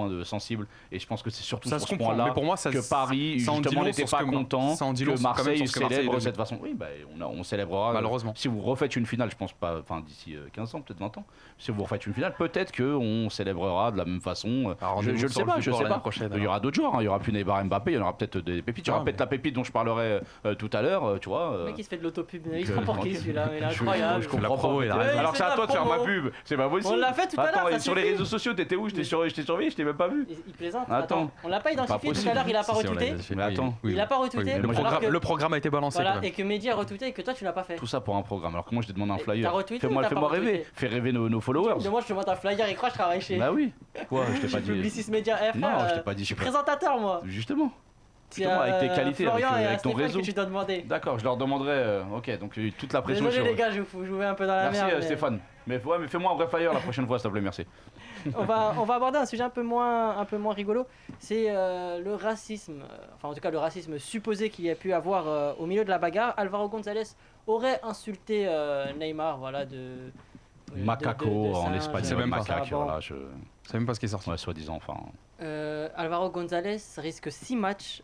Speaker 3: de sensible. Et je pense que c'est surtout
Speaker 4: Ça
Speaker 3: sur
Speaker 4: se
Speaker 3: ce
Speaker 4: comprend.
Speaker 3: point-là
Speaker 4: Mais pour moi, ça
Speaker 3: que Paris
Speaker 4: ça en dit
Speaker 3: justement
Speaker 4: long
Speaker 3: n'était
Speaker 4: sur ce
Speaker 3: pas
Speaker 4: que-
Speaker 3: content
Speaker 4: ça en dit long
Speaker 3: que
Speaker 4: quand même sur
Speaker 3: Marseille
Speaker 4: ce que Marseille
Speaker 3: célèbre
Speaker 4: est
Speaker 3: de cette façon. Oui, on célébrera.
Speaker 4: Malheureusement.
Speaker 3: Si vous refaites une finale, je pense pas, enfin d'ici 15 ans, peut-être 20 ans, si vous refaites une finale, peut-être qu'on célébrera de la même façon.
Speaker 4: Alors,
Speaker 3: Je
Speaker 4: rendez-vous
Speaker 3: le
Speaker 4: sur
Speaker 3: sais
Speaker 4: le
Speaker 3: pas, je
Speaker 4: support
Speaker 3: sais
Speaker 4: l'année
Speaker 3: pas.
Speaker 4: prochaine,
Speaker 3: Il y aura d'autres joueurs, hein. Il y aura plus Neymar, Mbappé, il y en aura peut-être des pépites. Il y aura
Speaker 4: Non,
Speaker 3: peut-être
Speaker 4: mais-
Speaker 3: la pépite dont je parlerai tout à l'heure, tu vois.
Speaker 2: Le mec, il se fait de l'autopub. Il se
Speaker 3: je-
Speaker 2: prend pour qui celui-là? Il est
Speaker 3: je-
Speaker 2: incroyable.
Speaker 3: je comprends
Speaker 4: La promo,
Speaker 3: pas.
Speaker 4: il a
Speaker 2: raison.
Speaker 3: Alors
Speaker 2: Il
Speaker 3: c'est
Speaker 2: fait
Speaker 3: à
Speaker 2: de
Speaker 3: toi
Speaker 2: la
Speaker 3: de faire ma
Speaker 2: promo.
Speaker 3: pub, c'est pas possible.
Speaker 2: On l'a fait tout à l'heure,
Speaker 3: Attends,
Speaker 2: ça
Speaker 3: sur les
Speaker 2: suffit.
Speaker 3: réseaux sociaux, t'étais où? J'étais surveillé, je t'ai même pas vu.
Speaker 2: Il plaisante.
Speaker 3: Attends.
Speaker 2: Attends. On l'a pas identifié tout
Speaker 3: possible.
Speaker 2: à l'heure, il a pas
Speaker 4: Si, si, on l'a
Speaker 2: retweeté.
Speaker 4: identifié.
Speaker 3: Mais attends.
Speaker 2: Il a pas retweeté.
Speaker 4: mais
Speaker 2: alors que-
Speaker 4: le programme a été balancé. quand
Speaker 2: Voilà,
Speaker 4: même.
Speaker 2: et que Mehdi a retweeté et que toi tu l'as pas fait.
Speaker 3: Tout ça pour un programme. Alors que moi je t'ai demandé un
Speaker 2: Et
Speaker 3: flyer.
Speaker 2: t'as retweeté ou
Speaker 3: Fais-moi
Speaker 2: t'as pas
Speaker 3: rêver.
Speaker 2: retweeté
Speaker 3: Fais rêver nos followers.
Speaker 2: Mais moi je te montre un flyer et crois que je travaille chez.
Speaker 3: Bah oui. Quoi? Je t'ai pas dit.
Speaker 2: Publicis Media. Eh,
Speaker 3: Non,
Speaker 2: frère,
Speaker 3: je t'ai pas dit.
Speaker 2: je suis présentateur moi.
Speaker 3: Justement.
Speaker 2: C'est
Speaker 3: Justement, avec tes qualités,
Speaker 2: Florian et
Speaker 3: avec ton
Speaker 2: Stéphane
Speaker 3: réseau.
Speaker 2: que tu dois demander.
Speaker 3: D'accord, je leur demanderai. Ok, donc toute la pression est
Speaker 2: Désolé
Speaker 3: sur
Speaker 2: les gars, je vous jouais un peu dans la
Speaker 3: Merci
Speaker 2: merde. mais
Speaker 3: Stéphane. Mais fais-moi un vrai flyer la prochaine fois, s'il te plaît, merci.
Speaker 2: on va aborder un sujet un peu moins rigolo. C'est le racisme. Enfin en tout cas le racisme supposé qu'il y a pu avoir au milieu de la bagarre. Alvaro González aurait insulté Neymar, voilà
Speaker 3: Macaco
Speaker 2: de
Speaker 3: en
Speaker 2: singe,
Speaker 3: espagnol,
Speaker 4: C'est même pas.
Speaker 3: macaque,
Speaker 2: bon.
Speaker 3: voilà,
Speaker 4: C'est même pas ce qui est sorti.
Speaker 3: ouais, soi-disant, enfin.
Speaker 2: Alvaro González risque 6 matchs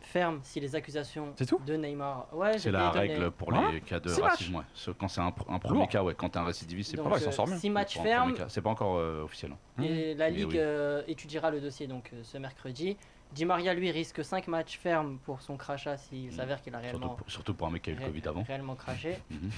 Speaker 2: fermes si les accusations
Speaker 4: C'est tout
Speaker 2: de Neymar. Ouais,
Speaker 3: C'est
Speaker 2: j'étais
Speaker 3: la
Speaker 2: étonné.
Speaker 3: règle pour
Speaker 4: Hein
Speaker 3: les cas de
Speaker 4: 6
Speaker 3: racisme, ouais. Quand c'est un premier
Speaker 4: Lourd.
Speaker 3: cas, ouais, quand t'es un récidiviste, c'est
Speaker 2: Donc,
Speaker 3: pas
Speaker 4: il s'en sort bien.
Speaker 2: 6 matchs
Speaker 3: pour un premier
Speaker 2: fermes.
Speaker 3: cas. C'est pas encore officiel. hein.
Speaker 2: Et la
Speaker 3: Mais
Speaker 2: Ligue
Speaker 3: oui.
Speaker 2: étudiera le dossier donc ce mercredi. Di Maria lui risque 5 matchs fermes pour son crachat s'il s'avère qu'il a
Speaker 3: Surtout pour un mec qui a eu le Covid avant.
Speaker 2: réellement craché.
Speaker 3: Mhm.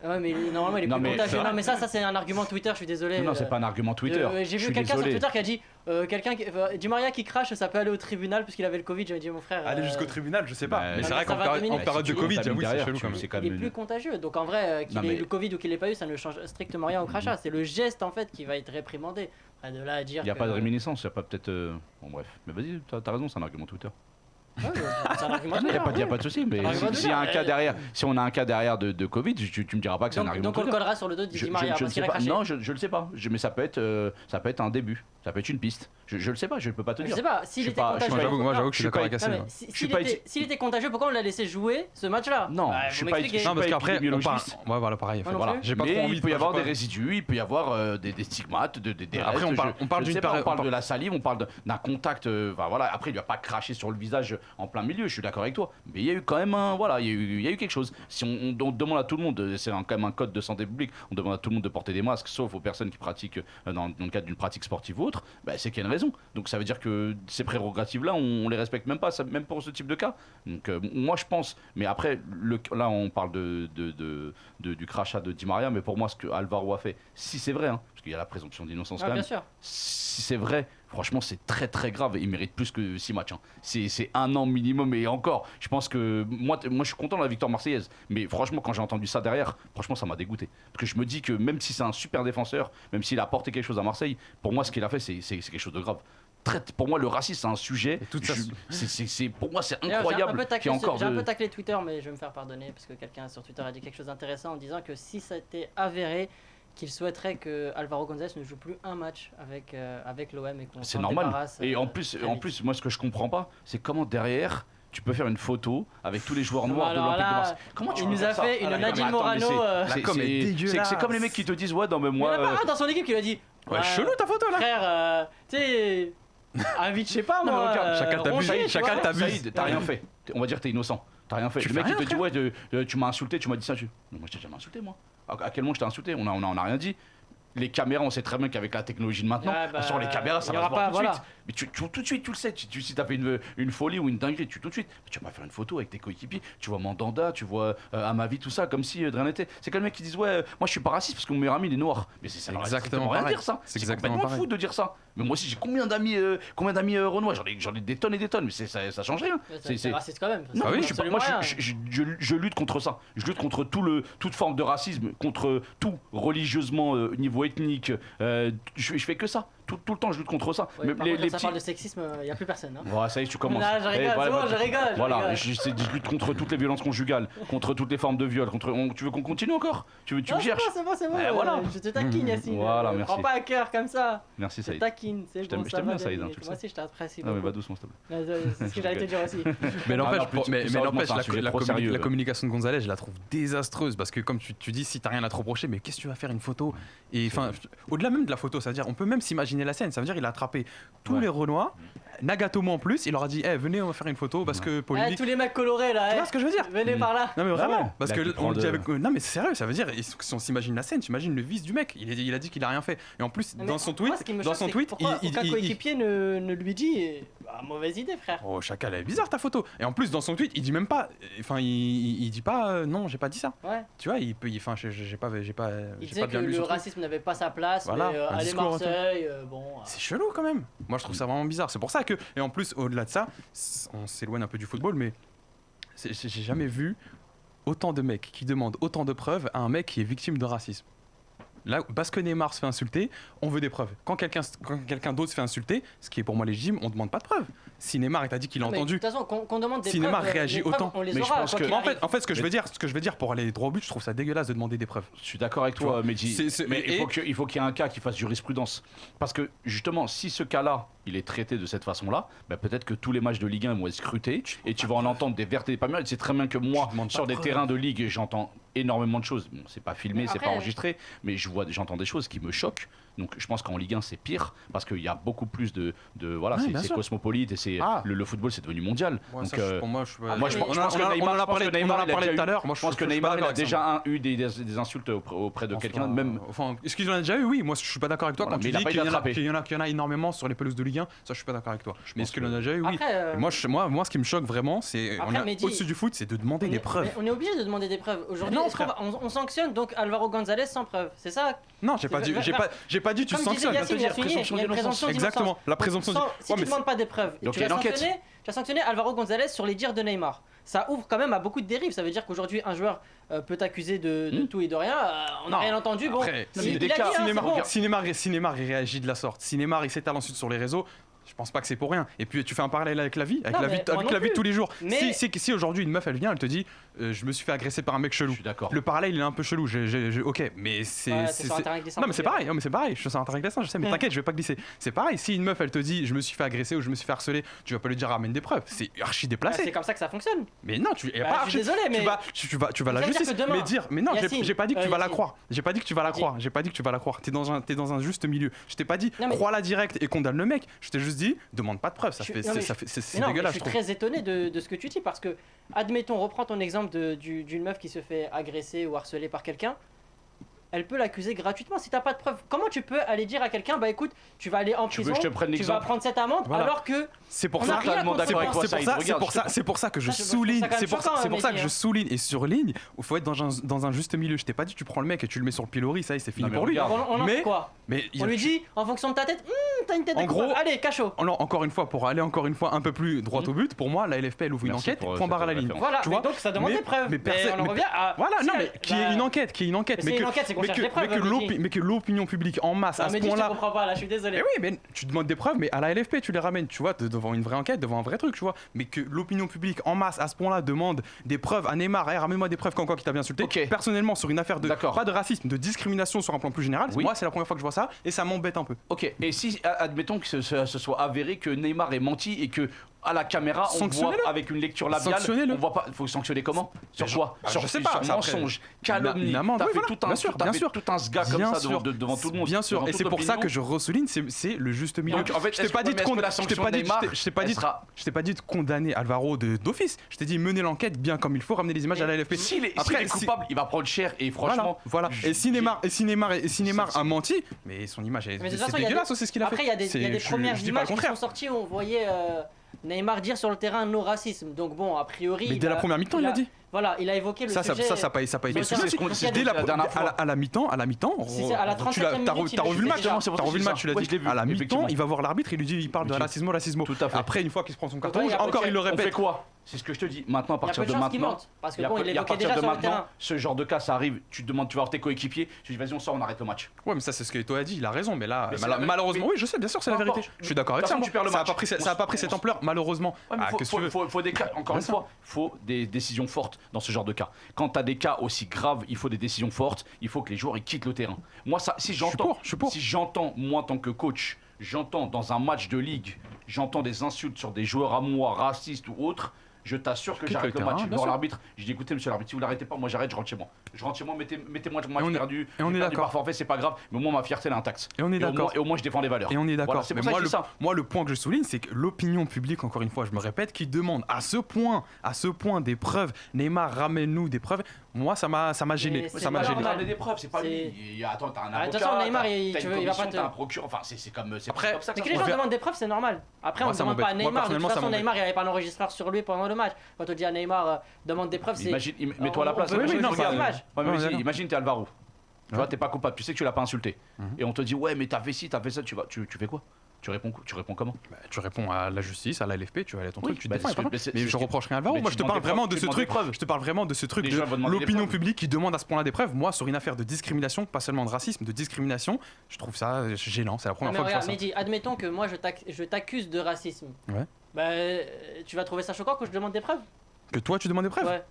Speaker 2: Ouais mais normalement il est
Speaker 3: Non,
Speaker 2: plus
Speaker 3: mais
Speaker 2: contagieux.
Speaker 3: c'est
Speaker 2: Non
Speaker 3: vrai.
Speaker 2: mais ça c'est un argument Twitter, je suis désolé.
Speaker 3: Non, c'est pas un argument Twitter.
Speaker 2: J'ai
Speaker 3: Je
Speaker 2: vu
Speaker 3: suis
Speaker 2: quelqu'un sur
Speaker 3: désolé.
Speaker 2: Twitter qui a dit Di Maria qui crache ça peut aller au tribunal puisqu'il avait le Covid. J'avais dit mon frère.
Speaker 4: Aller jusqu'au tribunal, je sais pas.
Speaker 3: bah,
Speaker 4: Mais c'est
Speaker 2: ça
Speaker 4: vrai qu'en
Speaker 2: va
Speaker 4: période,
Speaker 2: dominer.
Speaker 4: en période de
Speaker 2: Si tu
Speaker 4: Covid,
Speaker 3: contamines
Speaker 4: j'avoue, c'est
Speaker 3: derrière,
Speaker 4: chelou
Speaker 3: tu
Speaker 4: quand
Speaker 3: le
Speaker 4: même.
Speaker 3: sais quand
Speaker 2: Il est
Speaker 3: même.
Speaker 2: plus contagieux, donc en vrai qu'il
Speaker 3: Non,
Speaker 2: ait eu
Speaker 3: mais-
Speaker 2: le Covid ou qu'il l'ait pas eu, ça ne change strictement rien au crachat. C'est le geste en fait qui va être réprimandé. Après, de là à dire.
Speaker 3: Il n'y a
Speaker 2: que-
Speaker 3: pas de réminiscence, il n'y a pas peut-être. Bon, bref. Mais vas-y, t'as raison, c'est un argument Twitter.
Speaker 2: Ouais, c'est un argument.
Speaker 3: Il n'y a,
Speaker 2: Twitter,
Speaker 3: pas de souci, mais
Speaker 2: Un argument
Speaker 3: s'il y a un
Speaker 2: Twitter.
Speaker 3: cas derrière, si on a un cas derrière de Covid, tu me diras pas que c'est un argument
Speaker 2: donc on le
Speaker 3: Twitter.
Speaker 2: collera sur le dos de Di Maria
Speaker 3: ne
Speaker 2: parce
Speaker 3: sais
Speaker 2: qu'il a
Speaker 3: pas.
Speaker 2: craché.
Speaker 3: Non, je le sais pas. Mais ça peut être un début. Ça peut être une piste. Je le sais pas. Je peux pas te
Speaker 2: Je
Speaker 3: dire.
Speaker 2: sais pas, s'il
Speaker 3: Je suis
Speaker 2: était
Speaker 3: pas-
Speaker 2: contagieux.
Speaker 4: Moi, j'avoue que je suis d'accord avec
Speaker 3: pas-
Speaker 4: Yassine.
Speaker 2: Non, mais
Speaker 4: moi.
Speaker 2: s'il était contagieux, pourquoi on l'a laissé jouer ce match-là
Speaker 3: Non,
Speaker 2: Bah,
Speaker 3: je
Speaker 2: vous
Speaker 3: suis pas
Speaker 2: m'expliquez.
Speaker 4: Non, parce qu'après, on parle.
Speaker 3: épidémiologiste.
Speaker 4: Ouais, voilà, pareil.
Speaker 2: Moi non
Speaker 4: Voilà.
Speaker 2: plus.
Speaker 4: J'ai pas
Speaker 3: Mais
Speaker 4: trop envie
Speaker 3: il peut y
Speaker 4: de-
Speaker 3: avoir
Speaker 4: j'ai
Speaker 3: des
Speaker 4: pas-
Speaker 3: résidus, il peut y avoir des stigmates, des
Speaker 4: Après,
Speaker 3: restes,
Speaker 4: on parle
Speaker 3: je
Speaker 4: d'une
Speaker 3: sais pas,
Speaker 4: période-
Speaker 3: on parle
Speaker 4: on
Speaker 3: de la salive, on parle d'un contact. Enfin, voilà. Après, il lui a pas craché sur le visage en plein milieu. Je suis d'accord avec toi. Mais il y a eu quand même il y a eu quelque chose. Si on demande à tout le monde, c'est quand même un code de santé publique. On demande à tout le monde de porter des masques, sauf aux personnes qui pratiquent dans le cadre d'une pratique sportive ou autre. autre, c'est qu'il y a une raison. Donc ça veut dire que ces prérogatives-là, on les respecte même pas, même pour ce type de cas. Donc moi je pense, mais après, là on parle du crachat de Di Maria, mais pour moi ce que Alvaro a fait, si c'est vrai, parce qu'il y a la présomption d'innocence quand même,
Speaker 2: bien sûr.
Speaker 3: si c'est vrai, franchement c'est très très grave et il mérite plus que 6 matchs. C'est 1 an minimum et encore, je pense que moi je suis content de la victoire marseillaise, mais franchement quand j'ai entendu ça derrière, franchement ça m'a dégoûté. Parce que je me dis que même si c'est un super défenseur, même s'il a apporté quelque chose à Marseille, pour moi ce qu'il a fait c'est quelque chose de grave. Pour moi le racisme c'est un sujet, pour moi c'est incroyable qu'il y ait encore
Speaker 2: J'ai un peu taclé Twitter, mais je vais me faire pardonner parce que quelqu'un sur Twitter a dit quelque chose d'intéressant en disant que si ça était avéré qu'il souhaiterait que Alvaro González ne joue plus un match avec l'OM et qu'on
Speaker 3: c'est
Speaker 2: s'en
Speaker 3: normal.
Speaker 2: débarrasse.
Speaker 3: Et en plus moi ce que je comprends pas, c'est comment derrière tu peux faire une photo avec tous les joueurs noirs de l'Olympique de Marseille. Comment tu
Speaker 2: nous a fait une Nadine Morano.
Speaker 3: C'est comme les mecs qui te disent ouais non mais moi.
Speaker 2: Il y en a pas un dans son équipe qui lui a dit.
Speaker 4: Ouais, chelou ta photo là.
Speaker 2: Frère, tu sais, invite, je sais pas moi.
Speaker 4: Chacun t'abuse.
Speaker 3: T'as rien fait. On va dire que t'es innocent. T'as rien fait. Le mec il te dit ouais tu m'as insulté, tu m'as dit ça. Non, moi je t'ai jamais insulté moi. À quel moment je t'ai insulté? On a rien dit. Les caméras, on sait très bien qu'avec la technologie de maintenant, sur les caméras, ça va se voir tout de suite. Mais tout de suite, tu le sais. Si t'as fait une folie ou une dinguerie, tout de suite. Mais tu vas pas faire une photo avec tes coéquipiers. Tu vois Mandanda, tu vois Amavi, tout ça, comme si de rien n'était. C'est comme le mec qui disent ouais, moi je suis pas raciste parce que mon meilleur ami il est noir. Mais c'est
Speaker 4: exactement
Speaker 3: rien
Speaker 4: pareil.
Speaker 3: dire ça.
Speaker 4: C'est
Speaker 3: complètement fou de dire ça. Mais moi aussi j'ai combien d'amis renois, j'en ai des tonnes et des tonnes. Mais ça change rien.
Speaker 2: C'est raciste quand même.
Speaker 3: Non, je lutte contre ça. Je lutte contre toute forme de racisme, contre tout religieusement, au niveau ethnique. Je fais que ça. Tout le temps, je lutte contre ça.
Speaker 2: Ouais, mais quand ça parle de sexisme, il n'y a plus personne.
Speaker 3: Ouais, ça y est, tu commences.
Speaker 2: Non, je rigole, je rigole.
Speaker 3: Voilà, je lutte contre toutes les violences conjugales, contre toutes les formes de viol. Tu veux qu'on continue encore? Tu me cherches?
Speaker 2: C'est bon.
Speaker 3: Voilà.
Speaker 2: Je te taquine, Yacine.
Speaker 3: Voilà, merci.
Speaker 2: Prends pas à cœur comme ça.
Speaker 3: Merci, Saïd.
Speaker 2: Je te taquine, c'est bon.
Speaker 3: Je t'aime bien, Saïd.
Speaker 2: Moi aussi, je t'apprécie
Speaker 3: Non, mais
Speaker 2: beaucoup.
Speaker 3: va doucement, s'il te plaît.
Speaker 2: C'est ce que j'allais te dire aussi.
Speaker 4: Mais n'empêche, la
Speaker 3: la
Speaker 4: communication de González, je la trouve désastreuse parce que comme tu dis, si t'as rien à te reprocher, mais qu'est-ce que tu vas faire une photo? Et enfin, au-delà même de la photo, c'est-à-dire, on peut même s'imaginer la scène. Ça veut dire, il a attrapé tous les Renois, Nagatomo en plus, il leur a dit, venez, on va faire une photo parce que polémique.
Speaker 2: Tous les mecs colorés là.
Speaker 4: Tu vois ce que je veux dire?
Speaker 2: Venez par là.
Speaker 4: Non mais vraiment, parce
Speaker 3: Là,
Speaker 4: que on le dit avec. Non mais c'est sérieux, ça veut dire, si on s'imagine la scène, t'imagines le vice du mec. Il a dit qu'il a rien fait. Et en plus, dans son tweet,
Speaker 2: pourquoi aucun coéquipier ne lui dit mauvaise idée, frère.
Speaker 4: Oh, Chacal, elle est bizarre ta photo. Et en plus, dans son tweet, il dit même pas. Enfin, il dit pas non, j'ai pas dit ça.
Speaker 2: Ouais.
Speaker 4: Tu vois, enfin, j'ai pas
Speaker 2: Il disait que le racisme n'avait pas sa place, mais aller Marseille, bon.
Speaker 4: C'est chelou quand même. Moi, je trouve ça vraiment bizarre. C'est pour ça que. Et en plus, au-delà de ça, on s'éloigne un peu du football, mais j'ai jamais vu autant de mecs qui demandent autant de preuves à un mec qui est victime de racisme. Là, parce que Neymar se fait insulter, on veut des preuves. Quand quelqu'un d'autre se fait insulter, ce qui est pour moi légitime, on demande pas de preuves. Si Neymar t'a dit qu'il a entendu,
Speaker 2: de toute façon, qu'on demande des
Speaker 4: si
Speaker 2: preuves,
Speaker 4: Neymar réagit autant,
Speaker 2: on les
Speaker 3: mais
Speaker 2: aura,
Speaker 3: je pense que
Speaker 4: en fait, ce que je veux dire pour aller droit au but, je trouve ça dégueulasse de demander des preuves.
Speaker 3: Je suis d'accord avec toi, Mehdi. Mais il faut qu'il y ait un cas qui fasse jurisprudence. Parce que justement, si ce cas-là, il est traité de cette façon-là, peut-être que tous les matchs de Ligue 1 vont être scrutés et tu vas en entendre des vertes et des pas mûres. C'est très bien que moi, sur des terrains de Ligue, j'entends énormément de choses. Bon, c'est pas filmé, c'est pas enregistré, mais j'entends des choses qui me choquent. Donc je pense qu'en Ligue 1 c'est pire parce qu'il y a beaucoup plus de voilà, c'est cosmopolite et c'est le football c'est devenu mondial.
Speaker 4: Ouais,
Speaker 3: donc
Speaker 4: pour moi, je
Speaker 3: pense que Neymar,
Speaker 4: on en a parlé tout à l'heure.
Speaker 3: Je pense que Neymar a déjà eu des insultes auprès de quelqu'un, même.
Speaker 4: Enfin, est-ce qu'il en a déjà eu? Oui, moi je suis pas d'accord avec toi quand tu dis qu'il y en a énormément sur les pelouses de Ligue 1. Ça, je suis pas d'accord avec toi. Mais est-ce qu'il en a déjà eu? Oui. Moi, ce qui me choque vraiment, c'est au-dessus du foot, c'est de demander des preuves.
Speaker 2: On est obligé de demander des preuves. Aujourd'hui, on sanctionne donc Alvaro González sans preuve. C'est ça?
Speaker 4: Non, j'ai pas dit tu sanctionnes.
Speaker 2: Il y a une présomption d'innocence.
Speaker 4: Exactement, la présomption d'innocence.
Speaker 2: Si tu ne demandes pas des preuves,
Speaker 3: donc
Speaker 2: tu vas sanctionner Alvaro González sur les dires de Neymar. Ça ouvre quand même à beaucoup de dérives. Ça veut dire qu'aujourd'hui, un joueur peut t'accuser de tout et de rien. On n'a rien entendu. Bon,
Speaker 4: si Neymar réagit de la sorte, si Neymar il s'étale ensuite sur les réseaux, je pense pas que c'est pour rien. Et puis tu fais un parallèle avec la vie, de tous les jours.
Speaker 2: Mais...
Speaker 4: Si aujourd'hui une meuf elle vient, elle te dit je me suis fait agresser par un mec chelou.
Speaker 3: Je suis d'accord.
Speaker 4: Le parallèle il est un peu chelou. Ok, mais c'est.
Speaker 2: Non,
Speaker 4: mais c'est pareil. Je suis sur un terrain glissant, je sais, mais t'inquiète, je vais pas glisser. C'est pareil. Si une meuf elle te dit je me suis fait agresser ou je me suis fait harceler, tu vas pas lui dire ramène des preuves. C'est archi déplacé.
Speaker 2: C'est comme ça que ça fonctionne.
Speaker 4: Mais non,
Speaker 2: je suis désolé, mais
Speaker 4: tu vas la justice. Mais non, j'ai pas dit que tu vas la croire. J'ai pas dit que tu vas la croire. T'es dans un juste milieu. Je t'ai pas dit crois-la direct et condamne le mec. Je t'ai juste dit demande pas de preuves. C'est dégueulasse.
Speaker 2: Je suis très étonné de ce que tu dis parce que, admettons, reprends ton exemple d'une meuf qui se fait agresser ou harceler par quelqu'un. elle peut l'accuser gratuitement si t'as pas de preuves. Comment tu peux aller dire à quelqu'un, bah écoute, tu vas aller en prison, tu vas prendre cette amende, alors que
Speaker 4: c'est pour
Speaker 2: on
Speaker 4: ça
Speaker 2: a rien contre toi.
Speaker 4: c'est pour ça que je souligne, c'est pour ça que je souligne et surligne, il faut être dans un juste milieu. Je t'ai pas dit tu prends le mec et tu le mets sur le pilori, ça y est, c'est fini pour lui.
Speaker 2: On en fait quoi? On lui dit en fonction de ta tête, t'as une tête de coupable, allez, cachot.
Speaker 4: Encore une fois, pour aller encore une fois un peu plus droit au but, pour moi la LFP elle ouvre une enquête, point barre à la ligne.
Speaker 2: Voilà, donc ça demande des preuves. Mais on en revient à
Speaker 4: voilà, non mais qui est une enquête, mais que l'opinion publique en masse à ce point-là.
Speaker 2: Je comprends pas là, je suis désolé.
Speaker 4: Mais oui, mais tu demandes des preuves, mais à la LFP tu les ramènes, tu vois, devant une vraie enquête, devant un vrai truc, tu vois. Mais que l'opinion publique en masse à ce point-là demande des preuves à Neymar, ramène-moi des preuves comme quoi qui t'a bien insulté. Personnellement, sur une affaire de pas de racisme, de discrimination sur un plan plus général, moi c'est la première fois que je vois ça et ça m'embête un peu.
Speaker 3: Ok, et si admettons que ce soit avéré que Neymar ait menti et que à la caméra, on voit avec une lecture labiale, on voit pas. Il faut sanctionner comment? Sur quoi?
Speaker 4: Je sais pas.
Speaker 3: Sur mensonge, calomnie. T'as fait tout un sga comme ça devant tout le monde.
Speaker 4: Bien sûr. Et c'est pour ça que je ressouligne, c'est le juste milieu.
Speaker 3: En fait, je t'ai pas dit
Speaker 4: de condamner Alvaro d'office. Je t'ai dit mener l'enquête bien comme il faut, ramener les images à la LFP.
Speaker 3: S'il est coupable, il va prendre cher et franchement.
Speaker 4: Voilà. Et si Neymar a menti, mais son image c'est dégueulasse, c'est ce qu'il a fait.
Speaker 2: Après, il y a des premières images qui sont sorties où on voyait Neymar dire sur le terrain no racisme. Donc bon, a priori.
Speaker 4: Mais dès la première mi-temps, il l'a dit.
Speaker 2: Voilà, il a évoqué le sujet.
Speaker 4: Ça n'a pas été suivi. Dès à la mi-temps,
Speaker 2: à la 37e minute,
Speaker 4: t'as revu le match, tu l'as dit. À la mi-temps, il va voir l'arbitre, il parle de racisme.
Speaker 3: Tout à fait.
Speaker 4: Après, une fois qu'il se prend son carton rouge, encore il le répète.
Speaker 3: On fait quoi? C'est ce que je te dis. Maintenant, à partir de maintenant,
Speaker 2: parce que bon, il évoquait déjà sur le terrain.
Speaker 3: Ce genre de cas, ça arrive. Tu demandes, tu vas voir tes coéquipiers. Tu dis, vas-y, on sort, on arrête le match.
Speaker 4: Ouais, mais ça, c'est ce que Eto'o a dit. Il a raison. Mais là, malheureusement, oui, je sais, bien sûr, c'est la vérité. Je suis d'accord avec ça. Ça n'a pas pris cette ampleur, malheureusement.
Speaker 3: Faut des cas. Encore une fois, il faut des décisions fortes dans ce genre de cas. Quand tu as des cas aussi graves, il faut des décisions fortes. Il faut que les joueurs quittent le terrain. Moi, ça, si j'entends, moi, en tant que coach, j'entends dans un match de ligue, j'entends des insultes sur des joueurs à moi, racistes ou autres. Je t'assure que j'arrête le match. Dans l'arbitre, je dis écoutez, monsieur l'arbitre, si vous l'arrêtez pas, moi j'arrête, je rentre chez moi. Mettez-moi le match perdu.
Speaker 4: Et on est d'accord.
Speaker 3: Par forfait, c'est pas grave, mais au moins ma fierté elle est intacte.
Speaker 4: Et on est d'accord.
Speaker 3: Et au moins je défends les valeurs.
Speaker 4: Et on est d'accord.
Speaker 3: Mais
Speaker 4: moi, le point que je souligne, c'est que l'opinion publique, encore une fois, je me répète, qui demande à ce point des preuves. Neymar, ramène-nous des preuves. Moi, ça m'a gêné.
Speaker 3: Ça m'a gêné. Ramener des preuves, c'est pas lui. Attends, t'as un avocat.
Speaker 2: Attention, Neymar, il va pas
Speaker 3: t'as un procureur. Enfin, c'est comme ça.
Speaker 2: Mais que les gens demandent des preuves, c'est normal. Après, on ne demande pas à Neymar. De toute façon, Neymar, il avait pas d'enregistreur sur lui pendant le match. Quand on dit à Neymar, demande des preuves, c'est.
Speaker 3: Mets-toi à la place.
Speaker 2: Imagine,
Speaker 3: t'es Alvaro. Tu vois, t'es pas coupable, tu sais que tu l'as pas insulté. Et on te dit, ouais, mais t'as fait ci, t'as fait ça, tu fais quoi? Tu réponds comment?
Speaker 4: Tu réponds à la justice, à la LFP, tu vas aller à ton truc, tu défends. Mais je reproche rien à Alvaro. Moi, je te parle vraiment de ce truc. Je te parle vraiment de ce truc de l'opinion publique qui demande à ce point-là des preuves. Moi, sur une affaire de discrimination, pas seulement de racisme, de discrimination, je trouve ça gênant. C'est la première fois que je vois ça.
Speaker 2: Mehdi, admettons que moi, je t'accuse de racisme.
Speaker 4: Ouais.
Speaker 2: Bah, tu vas trouver ça choquant que je demande des preuves?
Speaker 4: Que toi, tu demandes des preuves?
Speaker 2: Ouais.